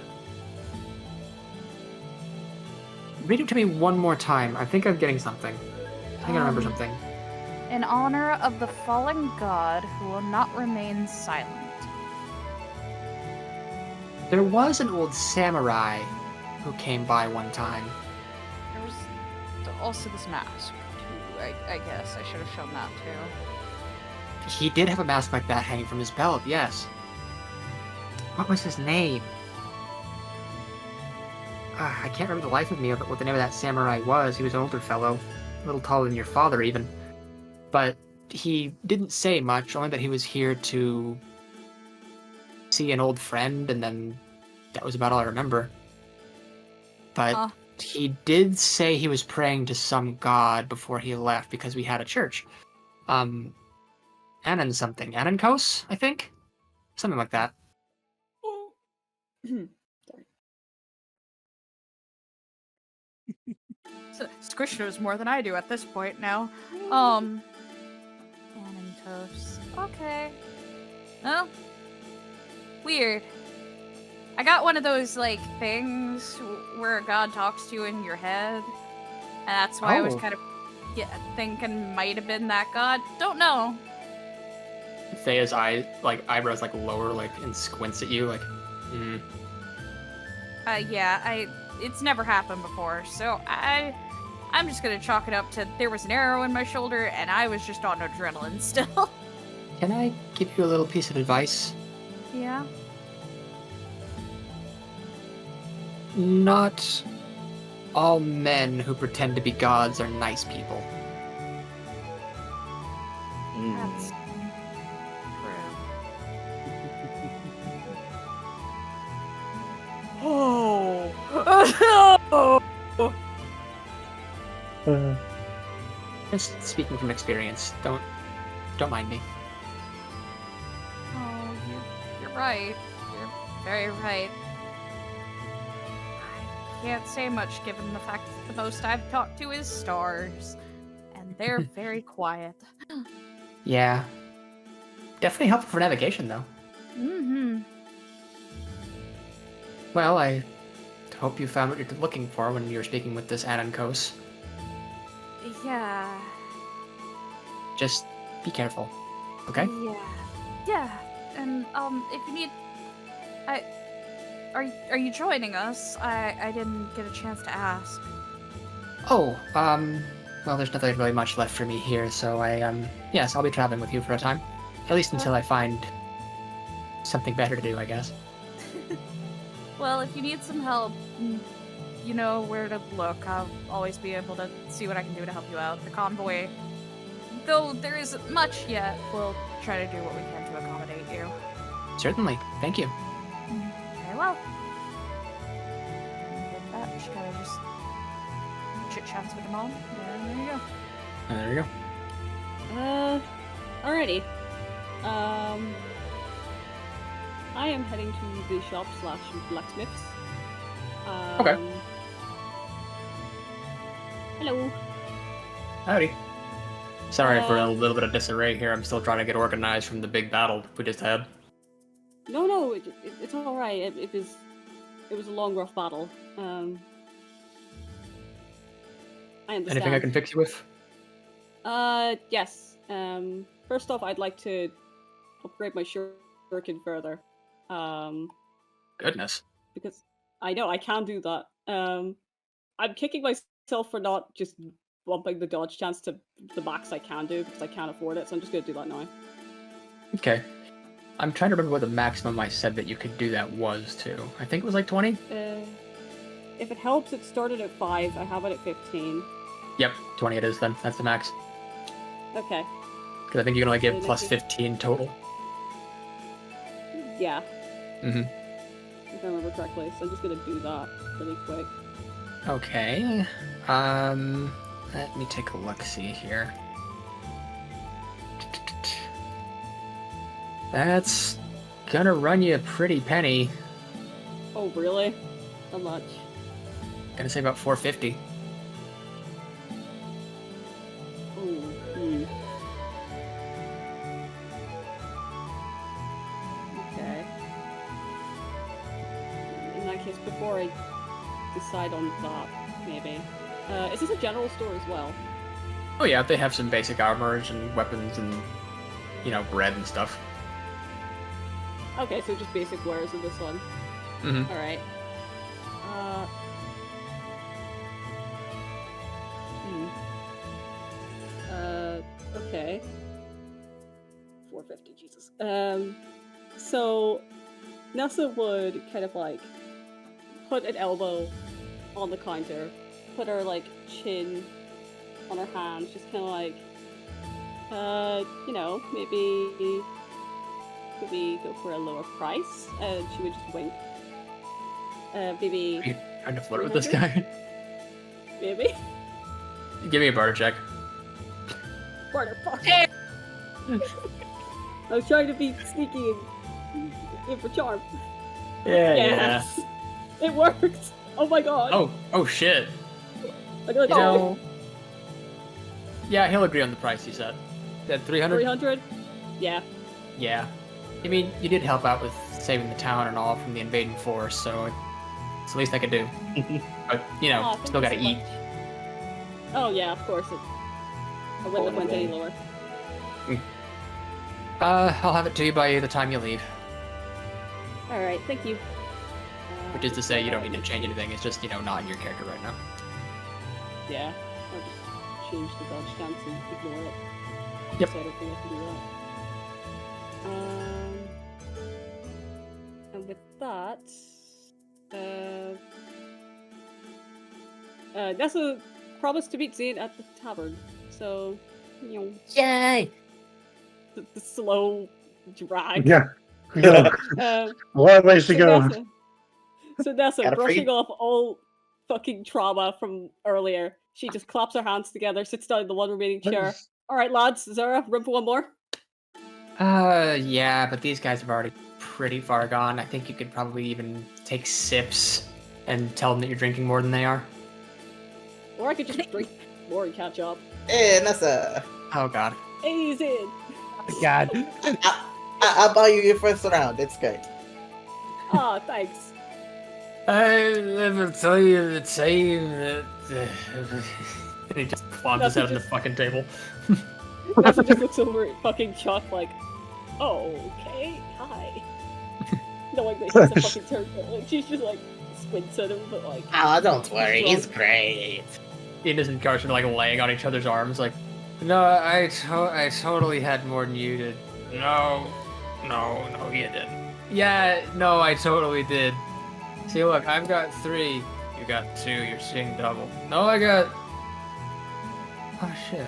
Read it to me one more time. I think I'm getting something. I think I remember something. In honor of the fallen god who will not remain silent. There was an old samurai who came by one time. There was also this mask, too. I guess I should have shown that, too. He did have a mask like that hanging from his belt, yes. What was his name? I can't remember the life of me what the name of that samurai was. He was an older fellow, a little taller than your father even. But he didn't say much, only that he was here to see an old friend, and then that was about all I remember. But he did say he was praying to some god before he left because we had a church. Anon something. Anonkos, I think? Something like that. Sorry. So, Squish knows more than I do at this point now. Anantos. Okay. Well, weird. I got one of those, like, things where a god talks to you in your head. And that's why I was kind of thinking might have been that god. Don't know. Thea's eyebrows lower, and squints at you, Yeah, it's never happened before, so I'm just gonna chalk it up to there was an arrow in my shoulder and I was just on adrenaline still. Can I give you a little piece of advice? Yeah. Not all men who pretend to be gods are nice people. That's true. Just speaking from experience. Don't mind me. Oh, you're right. You're very right. I can't say much given the fact that the most I've talked to is stars. And they're very quiet. Yeah. Definitely helpful for navigation, though. Mm-hmm. Well, I hope you found what you're looking for when you were speaking with this Anonkos. Yeah. Just be careful, okay? Yeah. And if you need, are you joining us? I didn't get a chance to ask. Oh, well, there's nothing really much left for me here, so yes, I'll be traveling with you for a time. At least until I find something better to do, I guess. Well, if you need some help, you know where to look. I'll always be able to see what I can do to help you out. The convoy, though there isn't much yet, we'll try to do what we can to accommodate you. Certainly. Thank you. Very well. And with that, she kind of just chit-chats with her mom, and there you go. And there you go. Alrighty. I am heading to the shop / blacksmiths. Okay. Hello. Howdy. Sorry for a little bit of disarray here. I'm still trying to get organized from the big battle we just had. No, it's all right. It was a long, rough battle. I understand. Anything I can fix you with? Yes. First off, I'd like to upgrade my shuriken further. Goodness. Because I know I can do that. I'm kicking myself for not just bumping the dodge chance to the max I can do because I can't afford it, so I'm just gonna do that now. Okay. I'm trying to remember what the maximum I said that you could do that was too. I think it was 20? If it helps, it started at 5. I have it at 15. Yep, 20 it is then. That's the max. Okay. Because I think you can only give plus 15 total. Yeah. Mm-hmm. If I remember correctly, so I'm just gonna do that really quick. Okay. Let me take a look-see here. That's gonna run you a pretty penny. Oh, really? How much? Gonna say about 450. Okay. In that case, before I decide on that, maybe me. Is this a general store as well? Oh yeah, they have some basic armors and weapons and, bread and stuff. Okay, so just basic wares in this one. Mm-hmm. Alright. Okay. 450, Jesus. So Nessa would kind of like put an elbow on the counter, put her like chin on her hands, just kind of like, maybe go for a lower price. And she would just wink. Maybe. Are you trying to flirt with this guy? Maybe. Give me a barter check. Barter, fuck. I was trying to be sneaky and in for charm. Yeah. Yes! It worked! Oh my god! Oh shit. I got You know, yeah, he'll agree on the price you said. At 300? 300? Yeah. Yeah. I mean, you did help out with saving the town and all from the invading force, so it's the least I could do. But, Aw, thank still you gotta so eat. much. Oh yeah, of course. I wouldn't have went any lower. I'll have it to you by the time you leave. Alright, thank you. Which is to say, you don't need to change anything, it's just, not in your character right now. Yeah, I'll just change the dodge stance and ignore it. Yep. So I don't think I can do that. And with that, Nessa promised to meet Zayn at the tavern. So, Yay! the slow drag. Yeah. Yeah. Um, A lot of ways to go. Nessa, Gotta brushing breathe. off all fucking trauma from earlier, she just claps her hands together, sits down in the one remaining chair. Alright, lads, Zara, room for one more? Yeah, but these guys have already pretty far gone. I think you could probably even take sips and tell them that you're drinking more than they are. Or I could just drink more and catch up. Hey, Nessa. Oh god. Hey, Zayn! God. I'll buy you your first round. It's great. Ah, thanks. I never tell you the same that... and he just flops his head on the fucking table. Nessa just looks over at fucking Chuck like, oh, okay, hi. Knowing that he's a fucking turtle. Like, she's just like, squints at him, but like... Oh, don't worry. He's great. Ines and Karsten are like laying on each other's arms like, no, I totally had more than you did. No, you didn't. Yeah, no, I totally did. See, look, I've got 3. You got 2. You're seeing double. No, I got... Oh, shit.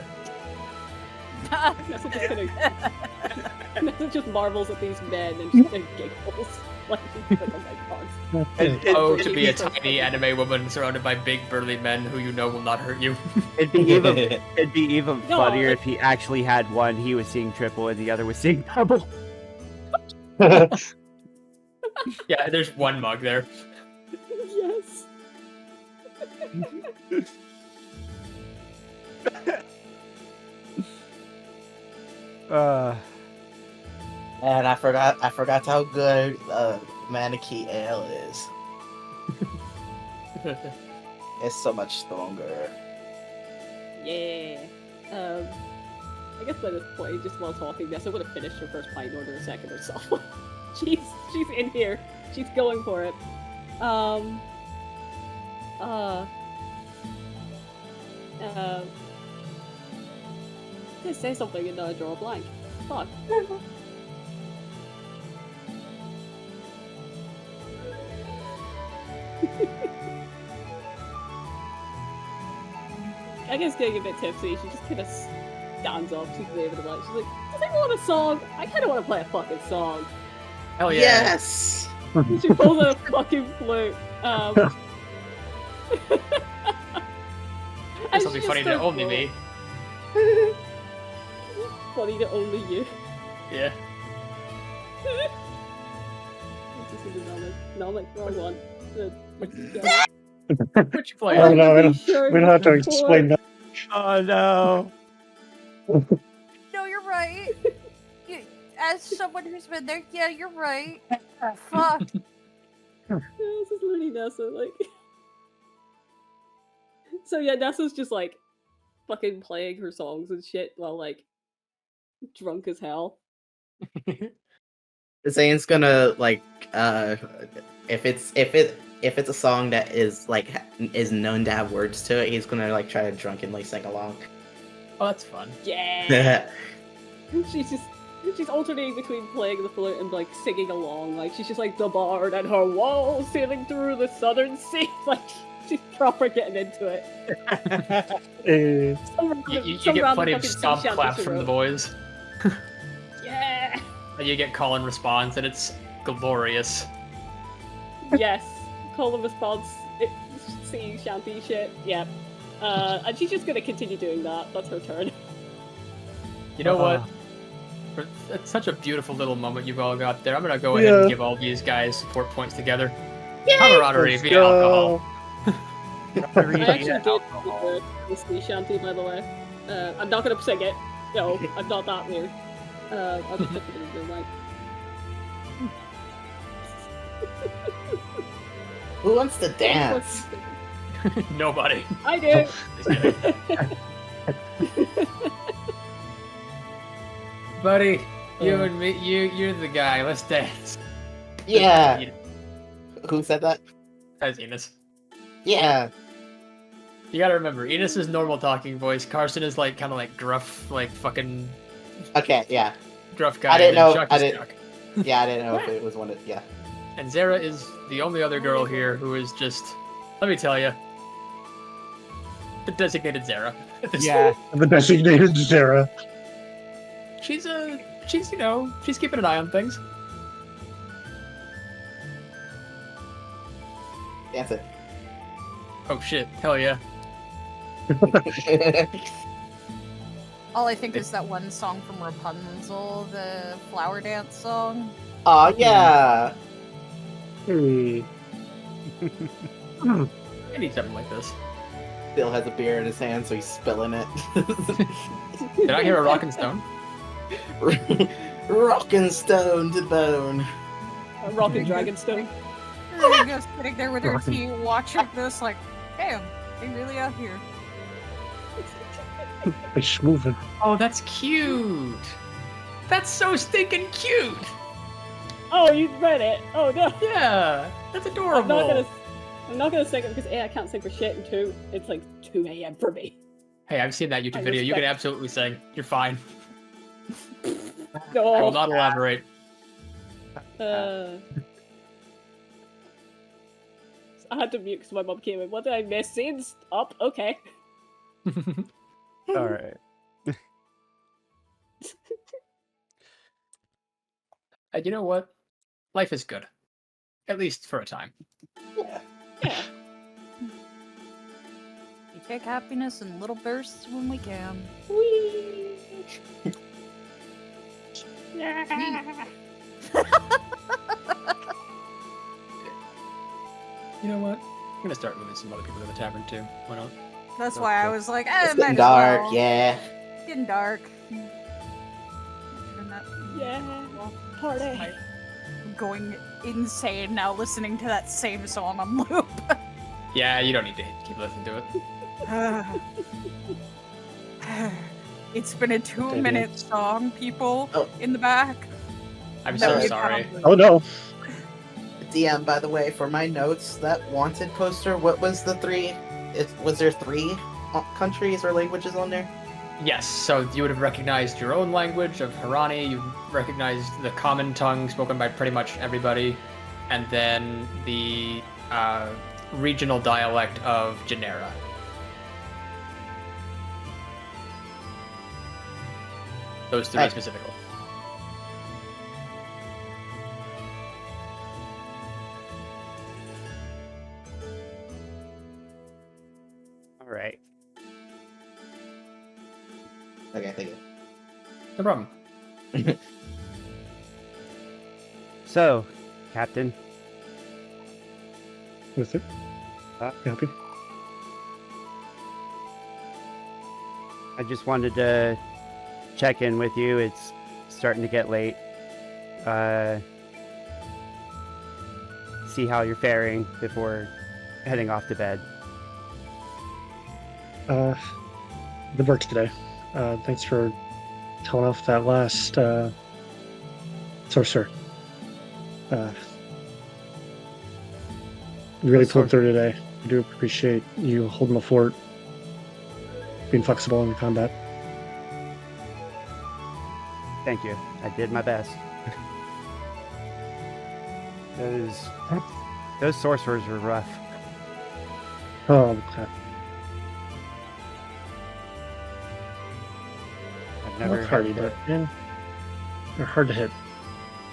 Nessa just, Nessa just marvels at these men and just giggles. Like, she's like, oh my god. To be a tiny anime woman surrounded by big burly men who you know will not hurt you. It'd be even No, funnier like- if he actually had one, he was seeing triple, and the other was seeing double. Yeah, there's one mug there. Yes. And I forgot how good Manaki Ale is. It's so much stronger. Yeah. I guess by this point, just while talking, Nessa would have finished her first pint order a second or so. she's in here. She's going for it. I say something and now I draw a blank. Fuck. I guess getting a bit tipsy, she just kind of stands up, she's waving the light. She's like, does anyone want a song? I kind of want to play a fucking song. Hell yeah. Yes. She pulls out a fucking flute. This will be funny to only me. Funny to only you. Yeah. This is no, like wrong one. What you play? Oh, no, we Sure don't have to before- explain that. Oh no. No, you're right. As someone who's been there, yeah, you're right. Fuck. This is really Nessa, like. So yeah, Nessa's just like fucking playing her songs and shit while like drunk as hell. Zayn's gonna like if it's a song that is like is known to have words to it, he's gonna like try to drunkenly sing along. Oh, that's fun. Yeah. She's alternating between playing the flute and like singing along. Like she's just like the bard and her walls sailing through the southern sea. Like she's proper getting into it. You get plenty of stomp claps from the boys. Yeah. And you get call and response, and it's glorious. Yes. Call and response. Singing shanty shit. Yeah. And she's just gonna continue doing that. That's her turn. You know what? It's such a beautiful little moment you've all got there. I'm gonna go ahead and give all these guys support points together. Camaraderie via alcohol. I actually did the sea shanty, by the way. I'm not gonna sing it. No, I'm not that weird. I'll just put it in real life. Who wants to dance? Nobody. I do. Buddy, you and me, you're the guy. Let's dance. Yeah. Who said that? That's Enos. Yeah. You gotta remember, Enos is normal talking voice. Carson is like kind of like gruff, like fucking Okay, yeah. gruff guy. I didn't and then know. Chuck I is didn't. Chuck. Yeah, I didn't know if it was one of. Yeah. And Zara is the only other girl here who is just, let me tell you, the designated Zara. at this Yeah. The designated Zara. She's you know, she's keeping an eye on things. Dance it. Oh shit, hell yeah. All I think is that one song from Rapunzel, the flower dance song. Oh yeah. Hmm. I need something like this. Still has a beer in his hand, so he's spilling it. Did I hear a rockin' stone? Rockin' stone to bone. A rockin' dragonstone. Ringo's sitting there with her tea, watching this, like, damn, they really out here. It's moving. Oh, that's cute. That's so stinking cute. Oh, you read it? Oh no. Yeah, that's I'm adorable. not gonna sing it because A, I can't sing for shit, and 2, it's like 2 a.m. for me. Hey, I've seen that YouTube I video. You can respect- absolutely sing. You're fine. No. I will not elaborate. I had to mute because my mom came in. What did I miss? Scenes up. Okay. All right. And you know what? Life is good. At least for a time. Yeah. Yeah. We take happiness in little bursts when we can. Whee! Yeah. You know what? I'm gonna start moving some other people to the tavern too. Why not? That's why I was like, It's might getting as dark. well. Yeah. Getting dark. Turn that- Yeah. Party. I'm going insane now listening to that same song on loop. Yeah, you don't need to keep listening to it. It's been a 2-minute song, people Oh. in the back. I'm that so we've sorry. had. Oh no. DM, by the way, for my notes, that wanted poster. What was the 3? Was there 3 countries or languages on there? Yes, so you would have recognized your own language of Harani, you recognized the common tongue spoken by pretty much everybody, and then the regional dialect of Genera. Those 3 Hey. specifically. All right. Okay, thank you. No problem. So, Captain, With it. Happy. I just wanted to check in with you. It's starting to get late. See how you're faring before heading off to bed. Good work today. Thanks for telling off that last sorcerer. You really pulled through today. I do appreciate you holding the fort, being flexible in combat. Thank you. I did my best. Those sorcerers were rough. Oh, crap. I've never That's hard had to to, hit, man. They're hard to hit.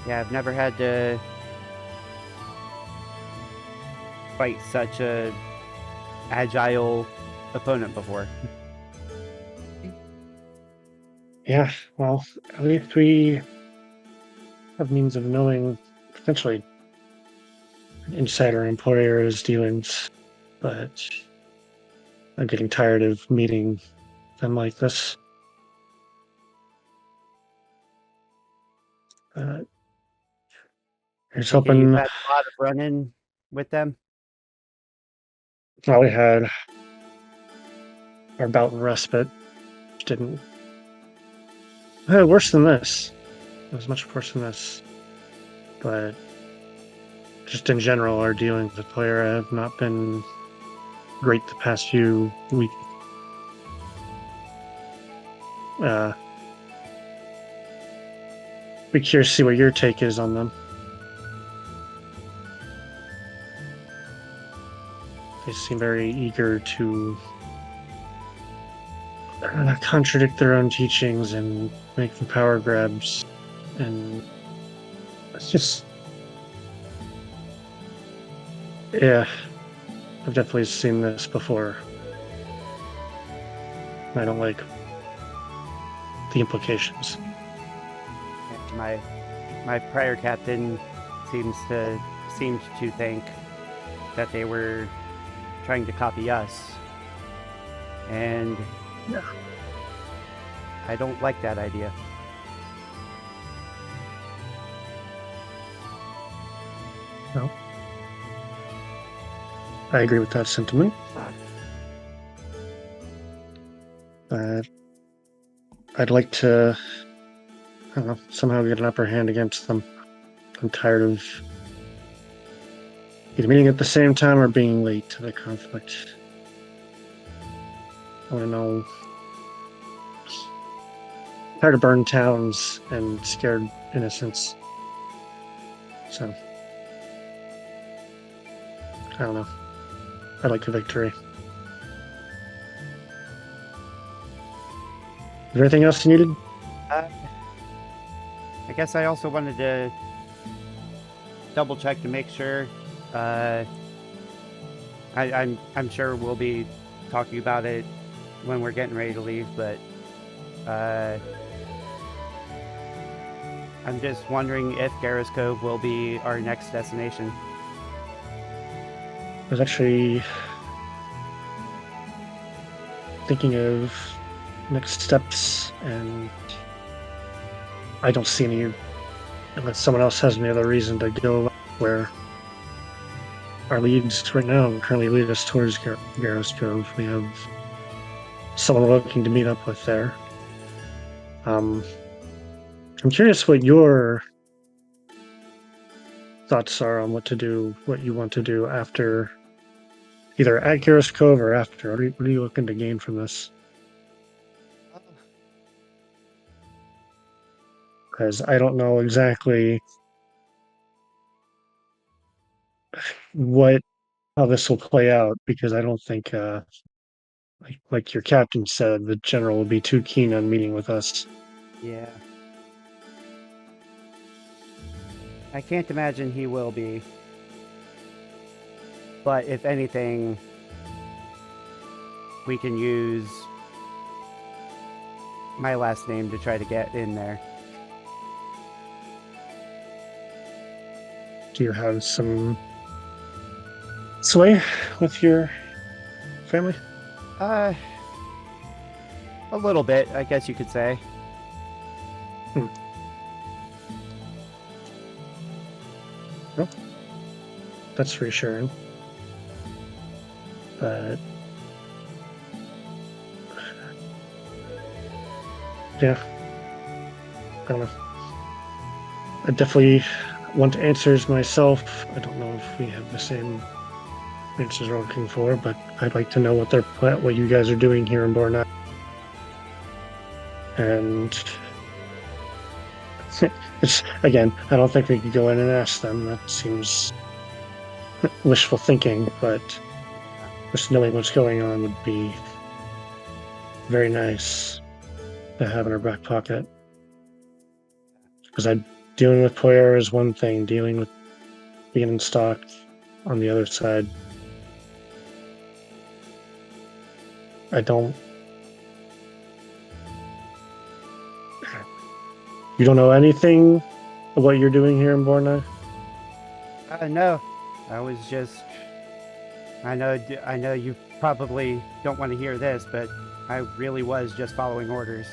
yeah, I've never had to fight such a agile opponent before. Yeah, well, at least we have means of knowing potentially insider employers' dealings, but I'm getting tired of meeting them like this. Here's You've hoping. had a lot of run-in with them. Well, we had our bout in respite, which didn't. Worse than this. It was much worse than this. But just in general, our dealings with player have not been great the past few weeks. Be curious to see what your take is on them. They seem very eager to contradict their own teachings and make the power grabs, and it's just, yeah, I've definitely seen this before. I don't like the implications. My prior captain seemed to think that they were trying to copy us, and yeah, I don't like that idea. No, I agree with that sentiment. I'd like to, I don't know, somehow get an upper hand against them. I'm tired of either meeting at the same time or being late to the conflict. I want to know. Tired of burned towns and scared innocents. So, I don't know. I'd like a victory. Is there anything else you needed? I guess I also wanted to double check to make sure. I'm sure we'll be talking about it when we're getting ready to leave, but I'm just wondering if Garros Cove will be our next destination. I was actually thinking of next steps, and I don't see any, unless someone else has any other reason to go where our leads right now currently lead us towards Garros Cove. We have someone we're looking to meet up with there. I'm curious what your thoughts are on what you want to do after, either at Garros Cove or after. What are you looking to gain from this? Because I don't know exactly how this will play out, because I don't think, like your captain said, the general will be too keen on meeting with us. Yeah. I can't imagine he will be. But if anything, we can use my last name to try to get in there. Do you have some sway with your family? A little bit, I guess you could say. Well, that's reassuring. But Yeah. I don't know. I definitely want answers myself. I don't know if we have the same answers we're looking for, but I'd like to know what you guys are doing here in Borna. And again, I don't think we could go in and ask them. That seems wishful thinking, but just knowing what's going on would be very nice to have in our back pocket. Because dealing with Poyer is one thing, dealing with being in stock on the other side. You don't know anything of what you're doing here in Borna? No, I was just. I know you probably don't want to hear this, but I really was just following orders.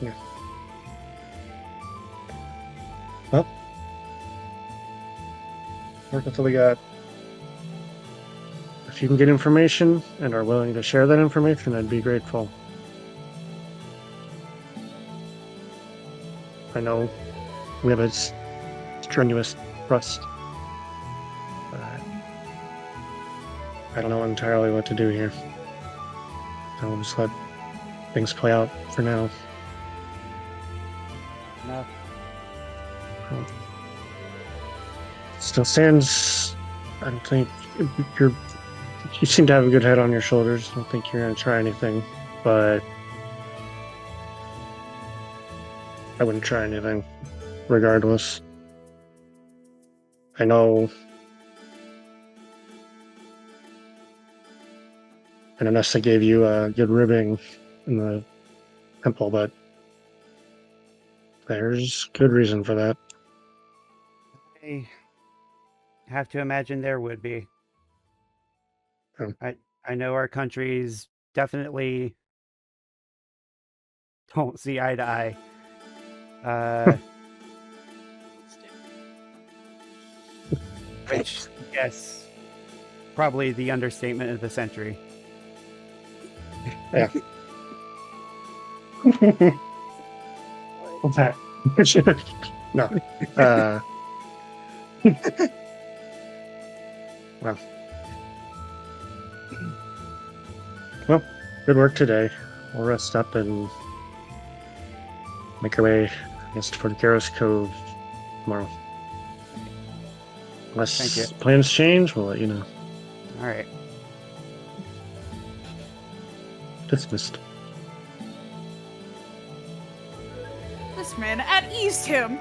Yeah. Well, work until we got. If you can get information and are willing to share that information, I'd be grateful. I know we have a strenuous trust. I don't know entirely what to do here. I'll just let things play out for now. No. Still stands. I don't think you seem to have a good head on your shoulders. I don't think you're going to try anything, but I wouldn't try anything regardless. I know Nessa gave you a good ribbing in the temple, but there's good reason for that. I have to imagine there would be. Oh. I know our countries definitely don't see eye to eye. Which, yes, probably the understatement of the century. Yeah. What's that? No. Well, good work today. We'll rest up and make our way, I guess, toward Garros Cove tomorrow. Unless Thank you. plans change, we'll let you know. All right. Dismissed. This man at ease him.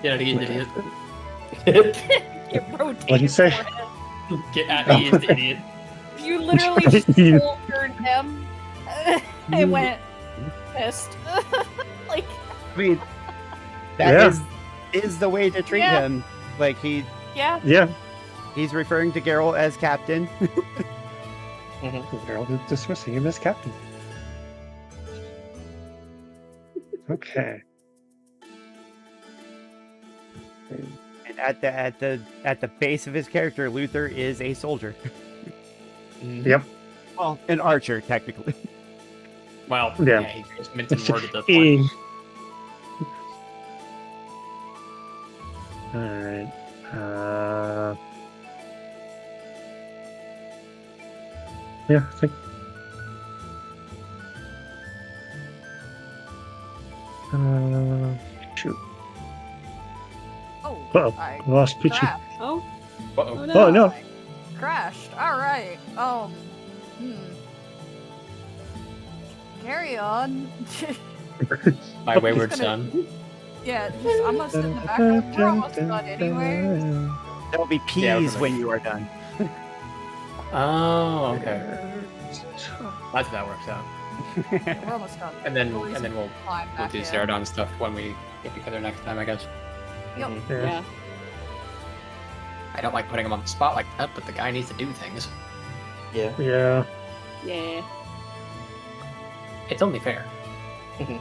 Get at ease, idiot. You rotate What'd you his say? forehead. Get at ease, idiot. You literally just shouldered him. I went pissed. Like, I mean, that is the way to treat Yeah. him. Like yeah. Yeah. he's referring to Geralt as captain. Geralt is dismissing him as captain. Okay. And at the base of his character, Luther is a soldier. Yep. Well, an archer, technically. Well, Yeah. he just minted word at this point. Alright. Yeah, I think. Shoot. Oh, Uh-oh. I Lost Peachy. crashed. Oh, Uh-oh. oh no. Oh, no. Crashed. All right. Carry on. My wayward Just son. Yeah, just, I'm gonna sit in the background. We're almost done anyway. There'll be peas Yeah, we're gonna- when you are done. Oh, okay. That's how that works out. We're almost done. And then No reason we'll to climb back do in. Zaradon stuff when we get together next time, I guess. Yep. Yeah. I don't like putting him on the spot like that, but the guy needs to do things. Yeah. Yeah. Yeah. It's only fair. I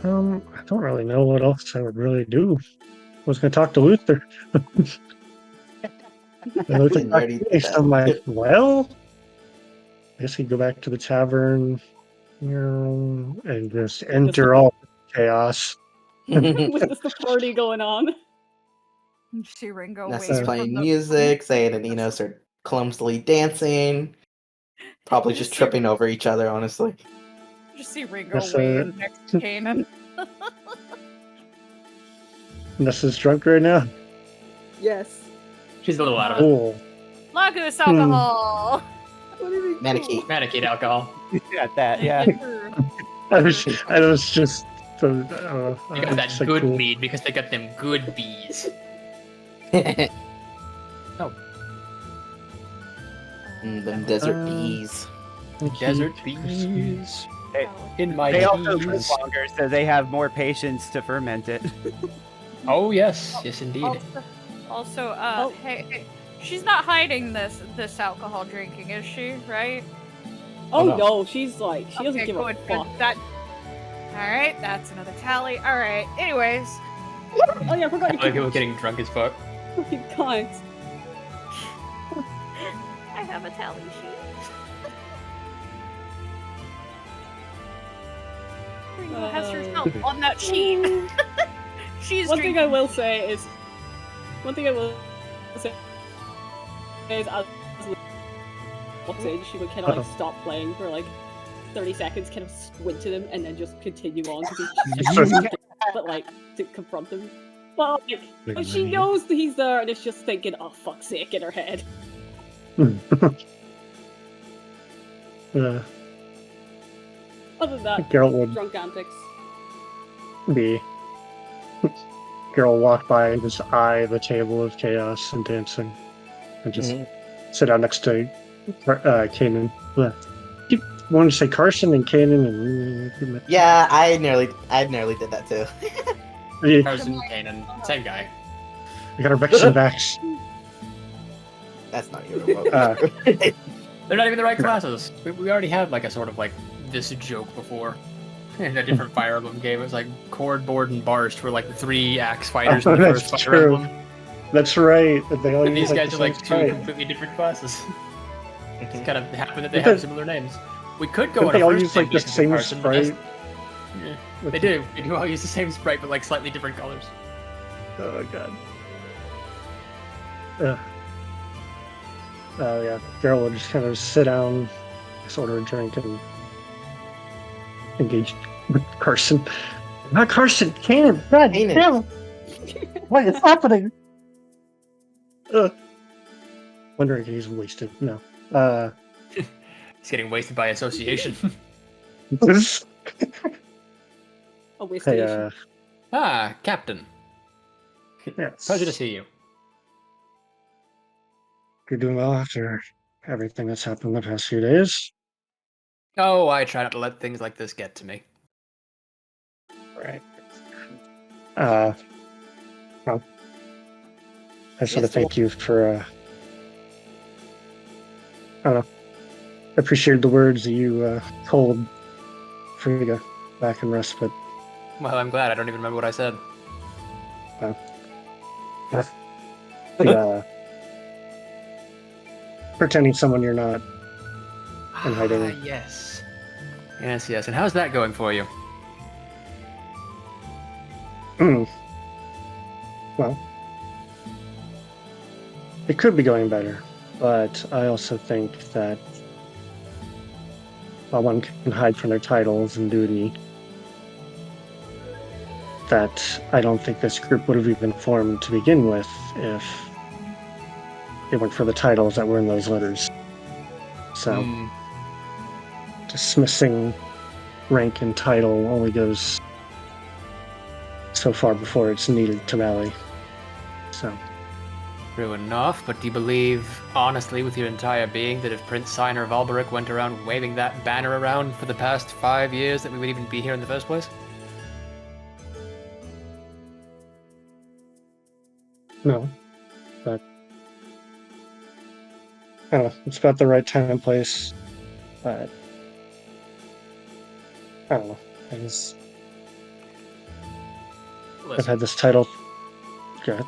don't really know what else I would really do. I was going to talk to Luther. I looked Didn't at already do next, that. I'm like, well, I guess we go back to the tavern, and just enter all chaos. With just the party going on. You see Ringo Nessa's waving playing from the music, Zayn and Enos are clumsily dancing. Probably just see- tripping over each other, honestly. Just see Ringo Nessa- waving next to Kanan. Nessa's drunk right now. Yes. She's a little out of it. Cool. Lagus alcohol. What do you mean? Mannequin. Mannequin alcohol. Got that, yeah. I was just. They got that just like, good cool. mead because they got them good bees. Them desert Uh, bees. Desert bees. In my They also live bees. longer, so they have more patience to ferment it. Oh yes, yes indeed. Also, Oh. hey, she's not hiding this alcohol drinking, is she? Right? Oh no. no, she's like, she doesn't Okay, give a good. fuck. That. All right, that's another tally. All right. Anyways, Oh yeah, I forgot Like people you getting drunk as fuck. fucking cunt. I have a tally sheet. Ringo has herself on that sheet. She's One thing drinking. I will say is as walks in, she would kind of like stop playing for like 30 seconds, kind of squint at him, and then just continue on because he's but like to confront him. But like, but she knows that he's there, and it's just thinking, "Oh fuck's sake," in her head. Uh, Other than that, Geralt would drunk antics. be. Geralt walked by and just eye the table of chaos and dancing, and just sit down next to Kanan. You wanted to say Carson and Kanan and Yeah, I nearly did that too. yeah, Carson, Kanan, same guy. we got our Vex and Vax. That's not your remote. They're not even the right classes. We already had like a sort of like this joke before. In a different Fire Emblem game, it was like Cord, Board, and Barst were like the 3 axe fighters in the That's first Fire true. Emblem. That's right. They all And use, these guys the are like same 2 sprite. completely different classes. It's kind of happened that they But have similar names. We could go Don't on they a all first use like name the basis with same Carson, but that's- sprite? Yeah, they do. They do all use the same sprite, but like slightly different colors. Oh god. Yeah. Geralt would just kind of sit down, just order a drink, and engage with Carson. Not Carson, Kanan. God Kanan. damn! What is happening? Wondering if he's wasted. No. He's getting wasted by association. A waste Hey, Ah, Captain. yes. Pleasure to see you. You're doing well after everything that's happened the past few days. Oh, I try not to let things like this get to me. Right. Well, I just want to Yes, thank you for, I don't know, I appreciated the words that you told for me to back and rest, but Well, I'm glad. I don't even remember what I said. pretending someone you're not and hiding. Ah, yes. Yes, yes. And how's that going for you? Well, it could be going better, but I also think that while one can hide from their titles and duty, that I don't think this group would have even formed to begin with if it weren't for the titles that were in those letters. So, Hmm. dismissing rank and title only goes so far before it's needed to rally. So, True enough, but do you believe, honestly, with your entire being, that if Prince Signer of Alberic went around waving that banner around for the past 5 years, that we would even be here in the first place? no. But I don't know, it's about the right time and place. But I don't know. I've Listen, had this title. Good.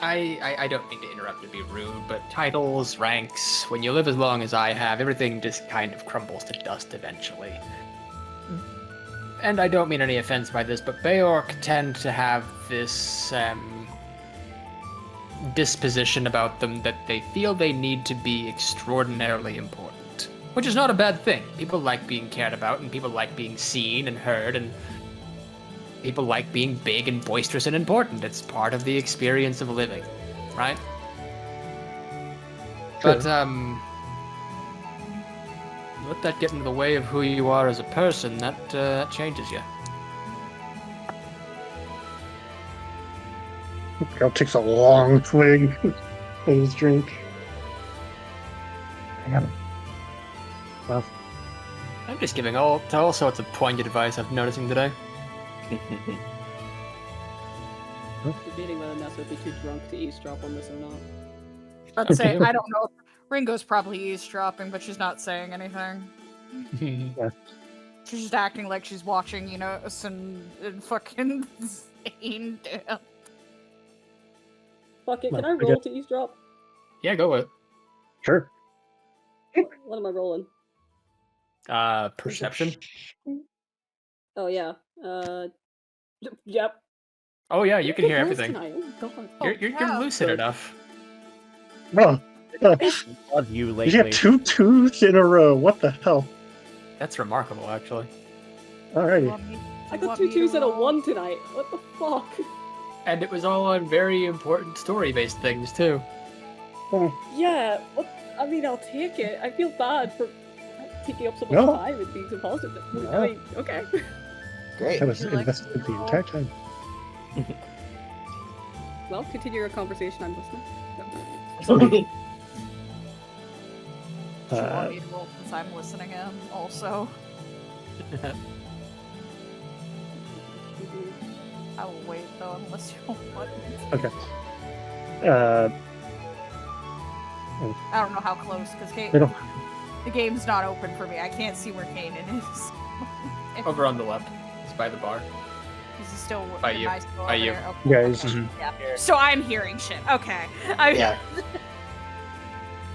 I don't mean to interrupt and be rude, but titles, ranks, when you live as long as I have, everything just kind of crumbles to dust eventually. And I don't mean any offense by this, but Beorc tend to have this disposition about them that they feel they need to be extraordinarily important. Which is not a bad thing. People like being cared about, and people like being seen and heard, and people like being big and boisterous and important. It's part of the experience of living, right? Sure. But, let that get in the way of who you are as a person, that changes you. Girl takes a long swig of his drink. Hang on. Well, I'm just giving all sorts of poignant advice I'm noticing today. Debating whether Nessa would be too drunk to eavesdrop on this or not. I'd say, I don't know. Ringo's probably eavesdropping, but she's not saying anything. She's just acting like she's watching, you know, and fucking Zayn down. Fuck it, can Well, I I roll guess- to eavesdrop? Yeah, go with sure. What am I rolling? it. Perception? Oh yeah. Yep. Oh yeah, you can hear Good rolls everything. tonight. Oh god. You're yeah. lucid Good. enough. Oh, Love you you lately. get 2 twos in a row. What the hell? That's remarkable, actually. Alrighty. I got 2 twos and a 1 tonight. What the fuck? And it was all on very important story-based things, too. Yeah, what? I mean, I'll take it. I feel bad for taking up so much No. time and being so positive. No. I mean, okay. Great. I was You're like, invested the entire time. Well, continue your conversation. I'm listening. Do you want me to roll since I'm listening in, also? I will wait, though, unless you want me to. Okay. Uh, I don't know how close, because they don't. the game's not open for me. I can't see where Kanan is. Over on the left. It's by the bar. Is he still By am you. I still By over you. there? Okay. Guys. Mhm. Yeah. So I'm hearing shit. Okay. Yeah.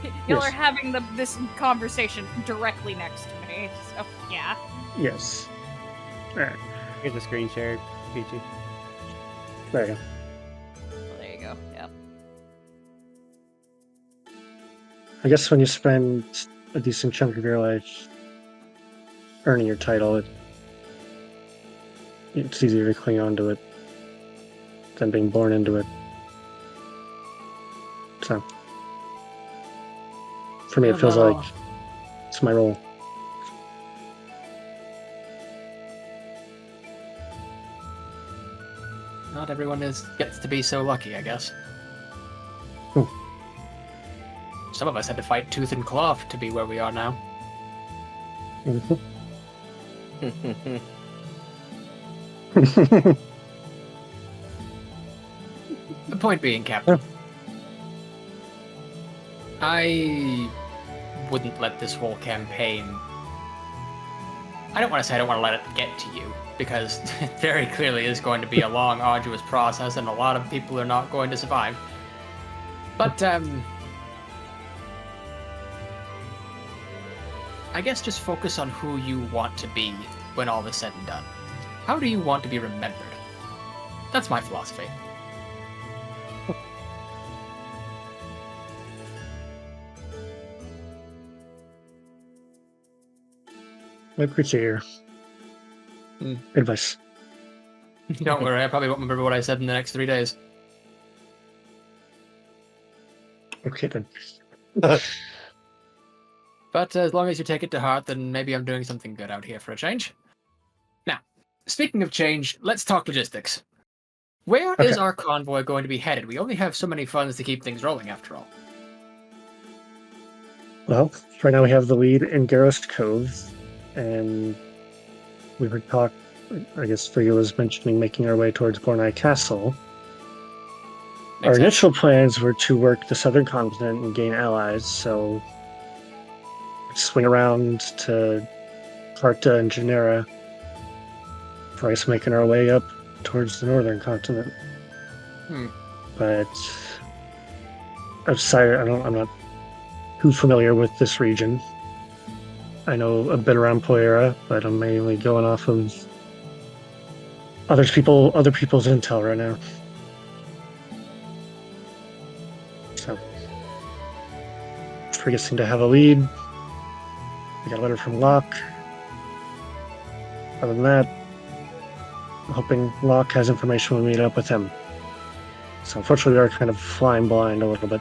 Y'all Yes. are having this conversation directly next to me. So yeah. Yes. Alright. Here's a screen share, Peachy. There you go. Well, there you go. Yep. I guess when you spend a decent chunk of your life earning your title, it's easier to cling on to it than being born into it. So, for me, it feels like it's my role. Not everyone gets to be so lucky, I guess. Hmm. Some of us had to fight tooth and claw to be where we are now. Mhm. The point being, Captain, I wouldn't let this whole campaign... I don't want to say I don't want to let it get to you, because it very clearly is going to be a long, arduous process, and a lot of people are not going to survive. But, I guess just focus on who you want to be when all is said and done. How do you want to be remembered? That's my philosophy. I appreciate your Hmm. advice. Don't worry, I probably won't remember what I said in the next 3 days. Okay then. But as long as you take it to heart, then maybe I'm doing something good out here for a change. Now, speaking of change, let's talk logistics. Where is Okay. our convoy going to be headed? We only have so many funds to keep things rolling, after all. Well, right now we have the lead in Garros Cove, and we were talk. I guess Frigga was mentioning making our way towards Bornai Castle. Our Makes sense. initial plans were to work the southern continent and gain allies, so swing around to Karta and Genera, thrice making our way up towards the northern continent. Hmm. But outside, I'm not too familiar with this region. I know a bit around Poera, but I'm mainly going off of other people's intel right now. So, Frigga seemed to have a lead. We got a letter from Locke. Other than that, I'm hoping Locke has information when we meet up with him. So unfortunately, we are kind of flying blind a little bit.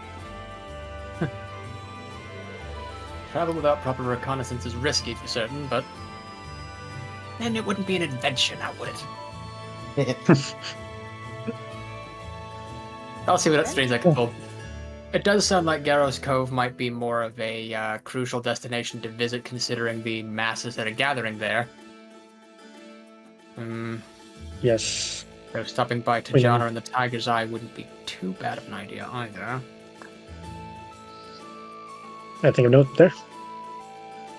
Travel without proper reconnaissance is risky for certain, but then it wouldn't be an adventure now, would it? I'll see what strings I can pull. It does sound like Garros Cove might be more of a crucial destination to visit, considering the masses that are gathering there. Yes. So stopping by Tajana and the Tiger's Eye wouldn't be too bad of an idea either. I think a note there.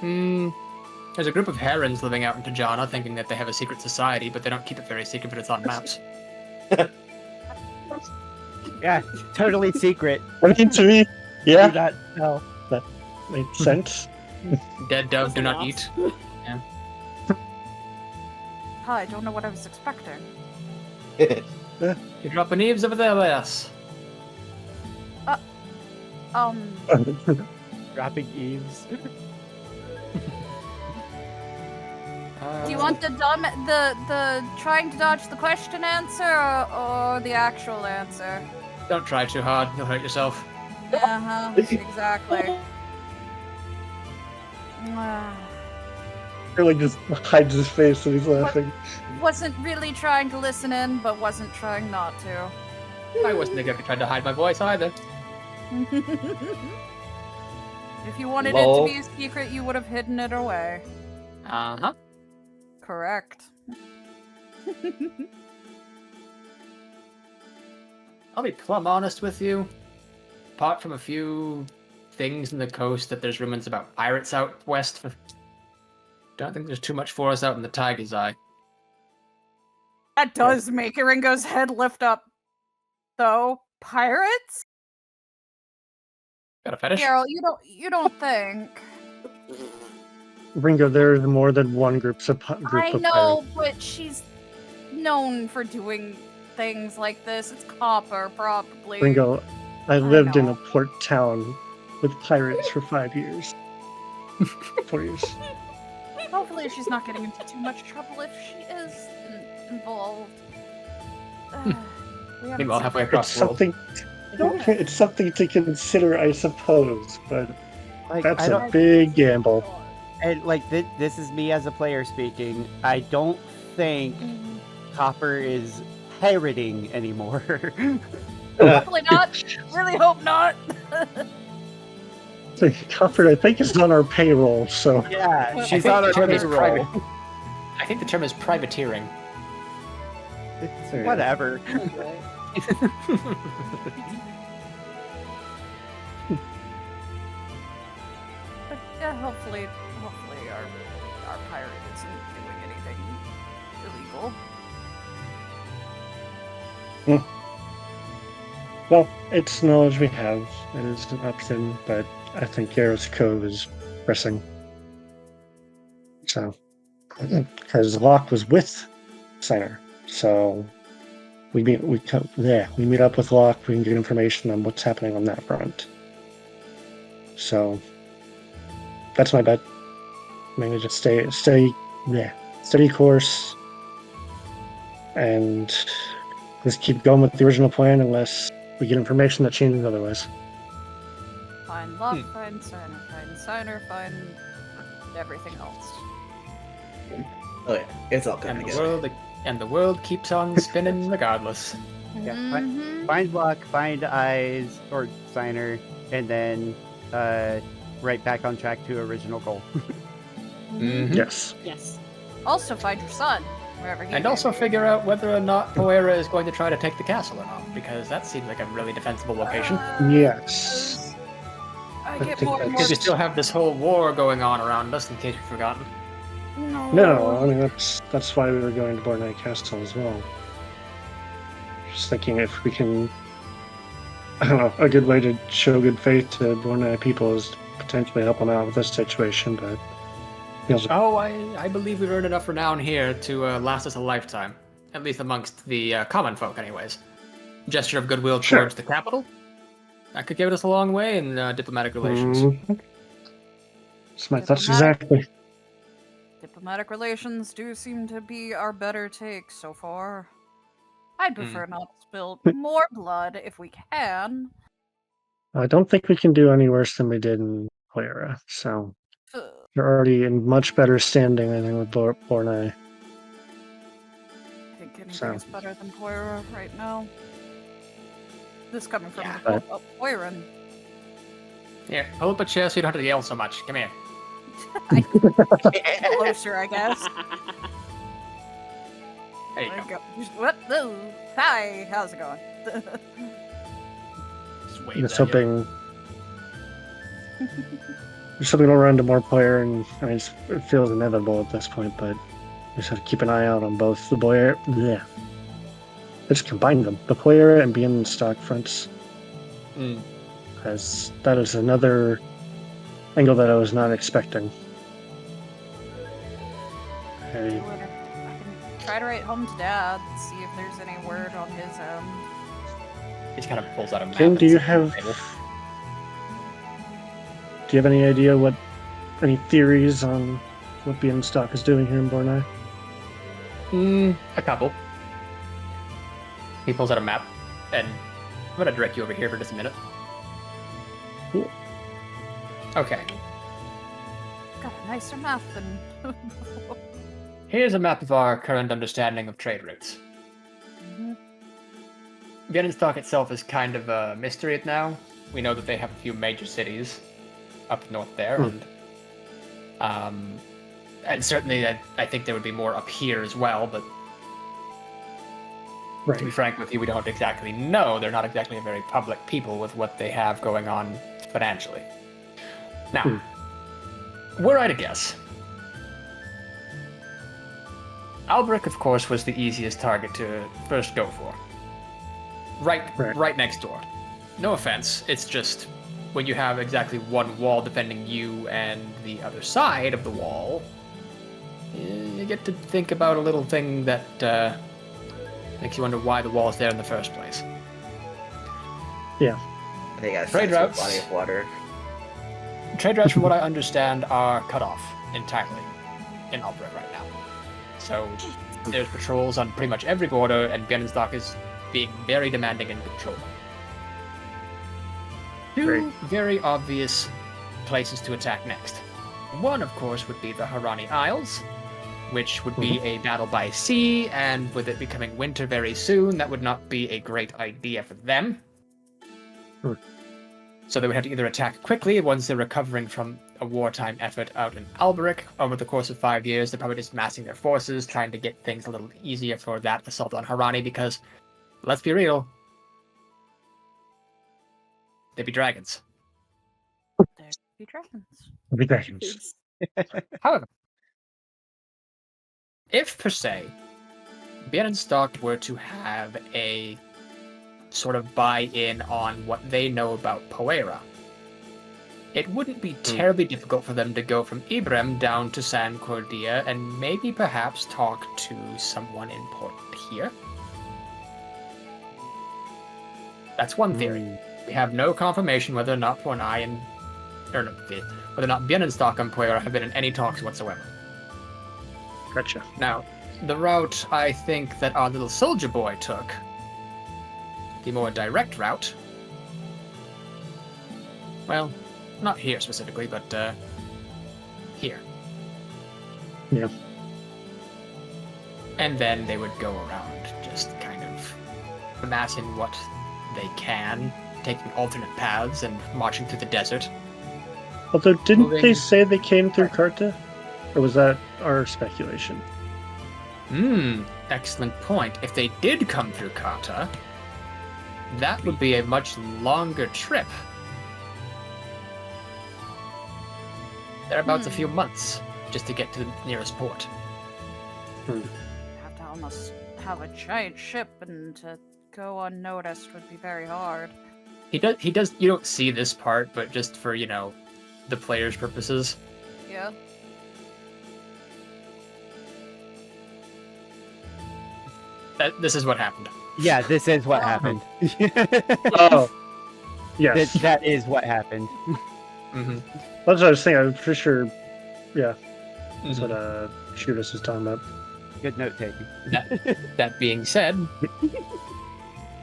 There's a group of herons living out in Tajana thinking that they have a secret society, but they don't keep it very secret, but it's on maps. Yeah, totally secret. I mean, to me, yeah, Do not tell. that makes sense. Dead dove do not That's eat. I don't know what I was expecting. You're dropping eaves over there, Les. Dropping eaves. Do you want the trying to dodge the question answer or the actual answer? Don't try too hard, you'll hurt yourself. Exactly. Really just hides his face and he's laughing. Wasn't really trying to listen in, but wasn't trying not to. I wasn't exactly trying to hide my voice either. If you wanted Lol. it to be a secret, you would have hidden it away. Uh-huh. Correct. I'll be plumb honest with you. Apart from a few things in the coast that there's rumors about pirates out west, don't think there's too much for us out in the Tiger's Eye. That does make Ringo's head lift up, though. Pirates? Got a fetish? Geralt, you don't think? Ringo, there's more than one group of I pirates. know, but she's known for doing things like this. It's Copper, probably. Ringo, I lived in know. a port town with pirates for 5 years. 4 years. Hopefully she's not getting into too much trouble if she is involved. We haven't Meanwhile, seen halfway her. across the world. It's something to consider, I suppose, but Like, that's I a don't, big gamble. and like this is me as a player speaking. I don't think Copper is pirating anymore. Hopefully not. Really hope not. Copper, I think, is on our payroll, so Yeah, I she's think on the our term is payroll. I think the term is privateering. It's whatever. But yeah, hopefully our pirate isn't doing anything illegal. well, it's knowledge we have. It is an option, but I think Garros Cove is pressing. So, because Locke was with Signer, so we meet up with Locke. We can get information on what's happening on that front. So that's my bet. Maybe just steady course, and just keep going with the original plan unless we get information that changes otherwise. Find Locke, find Signer, find everything else. Oh yeah, it's all coming together. And the world keeps on spinning regardless. Yeah, Mhm. Find Locke, find Eyes or Signer, and then right back on track to original goal. Mhm. Yes. Yes. Also find your son, wherever he And may also be. figure out whether or not Poera is going to try to take the castle or not, because that seems like a really defensible location. Yes. I I get think more and more. Because we still have this whole war going on around us, in case you've forgotten. No, I mean that's why we were going to Bornite Castle as well. Just thinking if we can I don't know, a good way to show good faith to Borneo people is potentially help them out with this situation, but feels Oh, I believe we've earned enough renown here to last us a lifetime. At least amongst the common folk, anyways. Gesture of goodwill Sure. towards the capital. That could get us a long way in diplomatic relations. That's my thoughts Diplomatic- exactly. Diplomatic relations do seem to be our better take so far. I'd prefer not to spill more blood if we can. I don't think we can do any worse than we did in Clara, so Ugh. you're already in much better standing, I think, with Borneo. I think anything So- is better than Poira right now. This coming from Yeah, the Poiran. Here, pull up a chair so you don't have to yell so much. Come here. Closer, I guess. There you There go. you go. What? Ooh. Hi, how's it going? Just wave Just at you. hoping. Just hoping we'll run into more player, and I mean, it feels inevitable at this point, but we just have to keep an eye out on both the Boyer. Yeah. I just combined them. The player and being stock fronts. Mm. As that is another angle that I was not expecting. I can try to write home to Dad, see if there's any word on his end. He just kind of pulls out a map. Jim, and do you sits on the have table. any idea any theories on what Stock is doing here in Borneo? A couple. He pulls out a map, and I'm gonna direct you over here for just a minute. Cool. Okay. Got a nicer map than before. Here's a map of our current understanding of trade routes. Mhm. Bienenstock itself is kind of a mystery now. We know that they have a few major cities up north there, and certainly I think there would be more up here as well, but to be Right. frank with you, we don't exactly know. They're not exactly a very public people with what they have going on financially. Now, were I to guess, Albrecht, of course, was the easiest target to first go for. Right next door. No offense, it's just when you have exactly one wall defending you and the other side of the wall, you get to think about a little thing that makes you wonder why the wall is there in the first place. Yeah. They got a Trade sensitive routes. body of water. Trade routes, from what I understand, are cut off entirely in Albrecht right now. So there's patrols on pretty much every border, and Bienenstock is being very demanding and control. Two Great. very obvious places to attack next. One, of course, would be the Harani Isles, which would be a battle by sea, and with it becoming winter very soon, that would not be a great idea for them. So they would have to either attack quickly once they're recovering from a wartime effort out in Albrecht. Over the course of 5 years, they're probably just massing their forces, trying to get things a little easier for that assault on Harani, because, let's be real, they'd be dragons. There be dragons. Be dragons. However, if per se, Bienenstock were to have a sort of buy-in on what they know about Poera, it wouldn't be terribly difficult for them to go from Ibrem down to San Cordia and maybe perhaps talk to someone important here. That's one theory. We have no confirmation whether or not whether or not Bienenstock and Poera have been in any talks whatsoever. Gotcha. Now, the route I think that our little soldier boy took, the more direct route, well, not here specifically, but here. Yeah. And then they would go around just kind of amassing what they can, taking alternate paths and marching through the desert. Although, didn't Moving- they say they came through Carta? Or was that our speculation? Excellent point. If they did come through Kata, that would be a much longer trip. Thereabouts a few months just to get to the nearest port. Have to almost have a giant ship, and to go unnoticed would be very hard. He does. You don't see this part, but just for the player's purposes. Yeah. This is what happened. Yeah, this is what happened. Oh, yes. that is what happened. Mm-hmm. That's what I was saying. I'm pretty sure. Yeah, that's Mhm. what Shooters was talking about. Good note taking. That being said,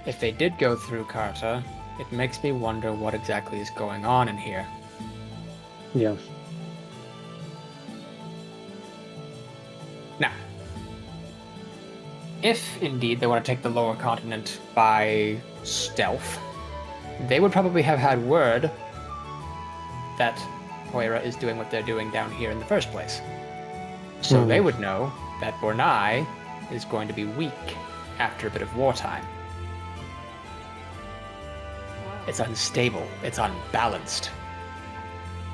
if they did go through Carta, it makes me wonder what exactly is going on in here. Yeah. Now, if indeed they want to take the lower continent by stealth, they would probably have had word that Poira is doing what they're doing down here in the first place. So they would know that Bornai is going to be weak after a bit of wartime. It's unstable, it's unbalanced.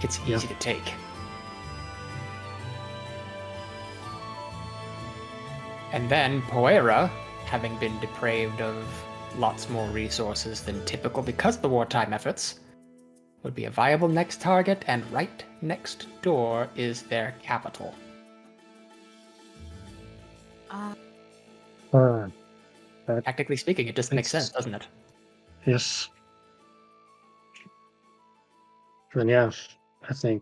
It's easy to take. And then Poira, having been depraved of lots more resources than typical because of the wartime efforts, would be a viable next target, and right next door is their capital. Tactically speaking, it just makes sense, doesn't it? Yes. Then yeah, I think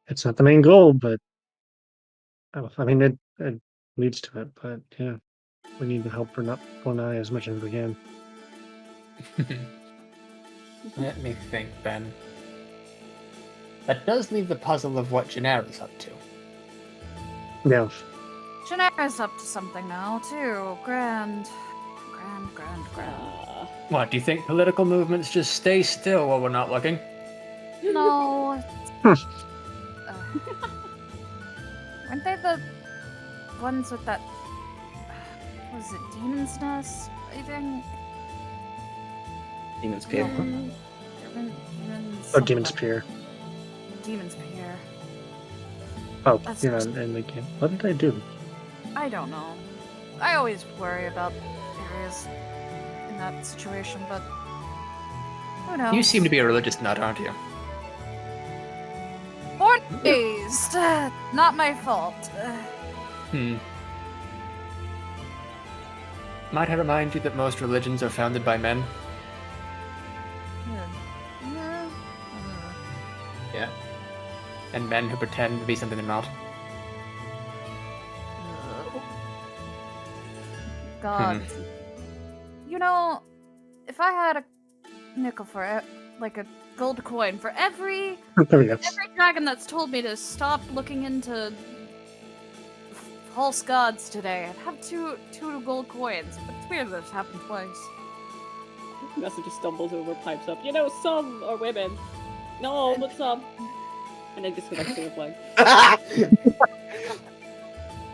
it's not the main goal, but I mean it leads to it. But yeah, we need to help Brunei as much as we can. Let me think, then. That does leave the puzzle of what Gennara's up to. Yeah. Gennara's up to something now, too. Grand. What, do you think political movements just stay still while we're not looking? No. Weren't they the ones with that... Was it Demon's Nest, I think? Demon's Pier. Oh, Demon's Pier. Demon's Pier. Oh, That's yeah, just- and they can't. What did I do? I don't know. I always worry about areas in that situation, but who knows? You seem to be a religious nut, aren't you? Born raised. Not my fault. Might I remind you that most religions are founded by men? Yeah. And men who pretend to be something they're not. God. You know, if I had a nickel for like a gold coin for every There we go. dragon that's told me to stop looking into false gods today, I'd have two gold coins. But it's weird that it's happened twice. Nessa just stumbles over, pipes up. You know, some are women. No, but some. And then disconnects the flag. I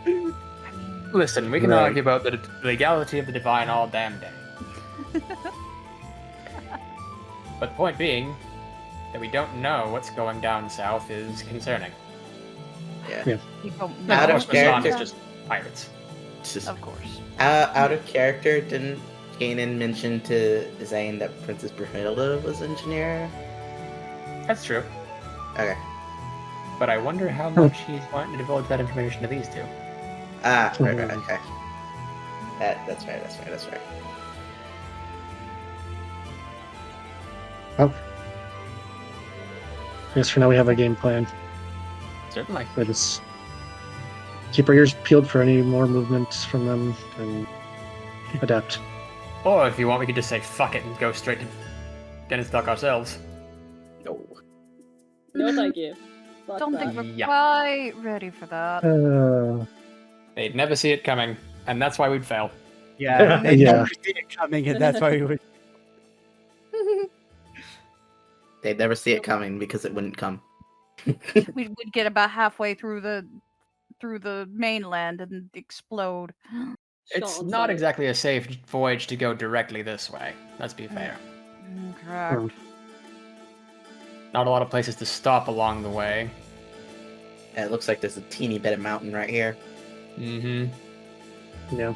mean, Listen, we can Right. argue about the legality of the divine all damn day. But the point being, that we don't know what's going down south is concerning. we don't And know. Out of of course, Mazan character. is just pirates. Just Of course. out of character, didn't Kanan mention to Zayn that Princess Brunhilde was engineer? That's true. Okay. But I wonder how much he's wanting to divulge that information to these two. Ah, right, okay. That's right. Well, I guess for now we have a game plan. Certainly. But just keep our ears peeled for any more movements from them and adapt. Or if you want, we could just say fuck it and go straight to Dennisdock ourselves. No. No, thank you. Fuck Don't that. think we're Yeah. quite ready for that. They'd never see it coming, and that's why we'd fail. Yeah, they Yeah. never see it coming, and that's why we would. They'd never see it coming because it wouldn't come. We'd get about halfway through the mainland and explode. It's Shot on not sight. exactly a safe voyage to go directly this way. Let's be fair. Correct. Not a lot of places to stop along the way. And it looks like there's a teeny bit of mountain right here. Mm-hmm. Yeah.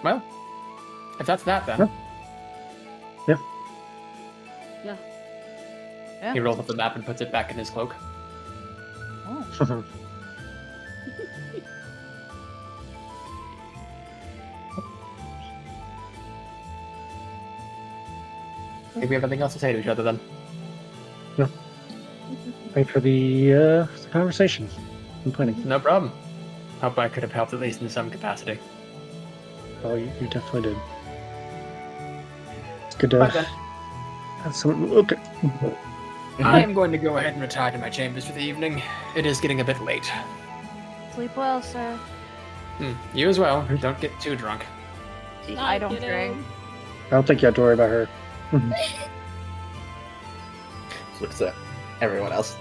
Well, if that's that, then. Yeah. He rolls up the map and puts it back in his cloak. Oh. I think we have nothing else to say to each other then. Thanks for the conversation and planning. No problem. Hope I could have helped at least in some capacity. Oh, you definitely did. It's good to Bye, then. have some. Okay. I am going to go ahead and retire to my chambers for the evening. It is getting a bit late. Sleep well, sir. You as well. Don't get too drunk. I don't Kiddo. drink. I don't think you have to worry about her. Looks at everyone else.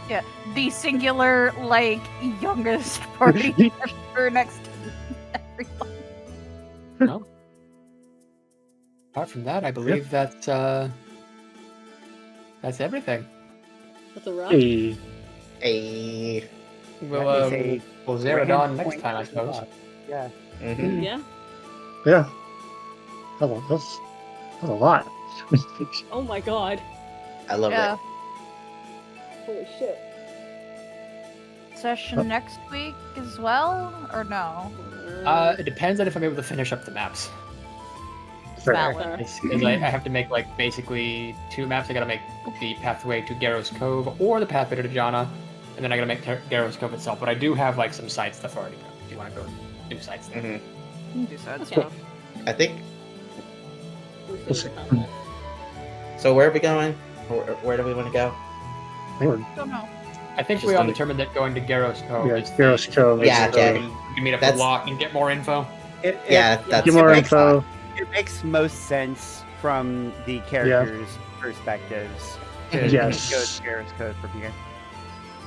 Yeah, the singular, like, youngest party member next to everyone. Well, apart from that, I believe that's everything. That's a wrap. Hey. Hey. We'll That is we'll a Zaradon grand next point time, I of suppose. thought. Yeah. Mhm. Yeah. Yeah. That's a lot. Oh my god. I love Yeah. it. Holy shit. Session next week as well, or no? It depends on if I'm able to finish up the maps. Fair. Valid. Because I have to make like basically 2 maps. I gotta make the pathway to Garros Cove or the pathway to Jana, and then I gotta make Garros Cove itself. But I do have like some side stuff already. Do you want to go do side stuff? Mhm. You can do side Okay. stuff. I think. We'll see what happens. So where are we going? Where do we want to go? Lord. Don't know. I think Just we all under- determined that going to Garros Cove Yeah, is Garros Cove is Yeah, so yeah. we can meet up That's- to walk and get more info. Yeah, that's Get more makes info. It makes most sense from the characters' perspectives to Yes. go to Garros Code from here.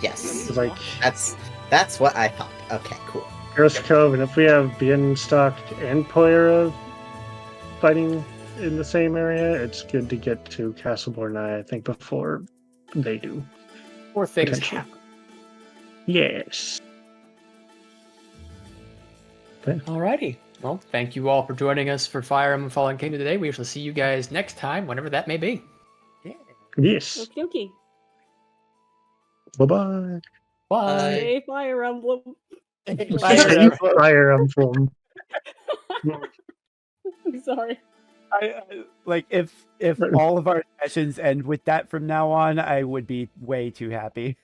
Yes. It's like That's what I thought. Okay, cool. Garros Cove, and if we have Bienstock and Poira fighting in the same area, it's good to get to Castle Bornai, I think, before they do. Or things Potentially. happen. Yes. Alrighty. Well, thank you all for joining us for Fire Emblem Fallen Kingdom today. We shall see you guys next time, whenever that may be. Yeah. Yes. Okie dokie. Bye-bye. Bye. Stay Fire Emblem. Fire Emblem. I'm sorry. Like if all of our sessions end with that from now on, I would be way too happy.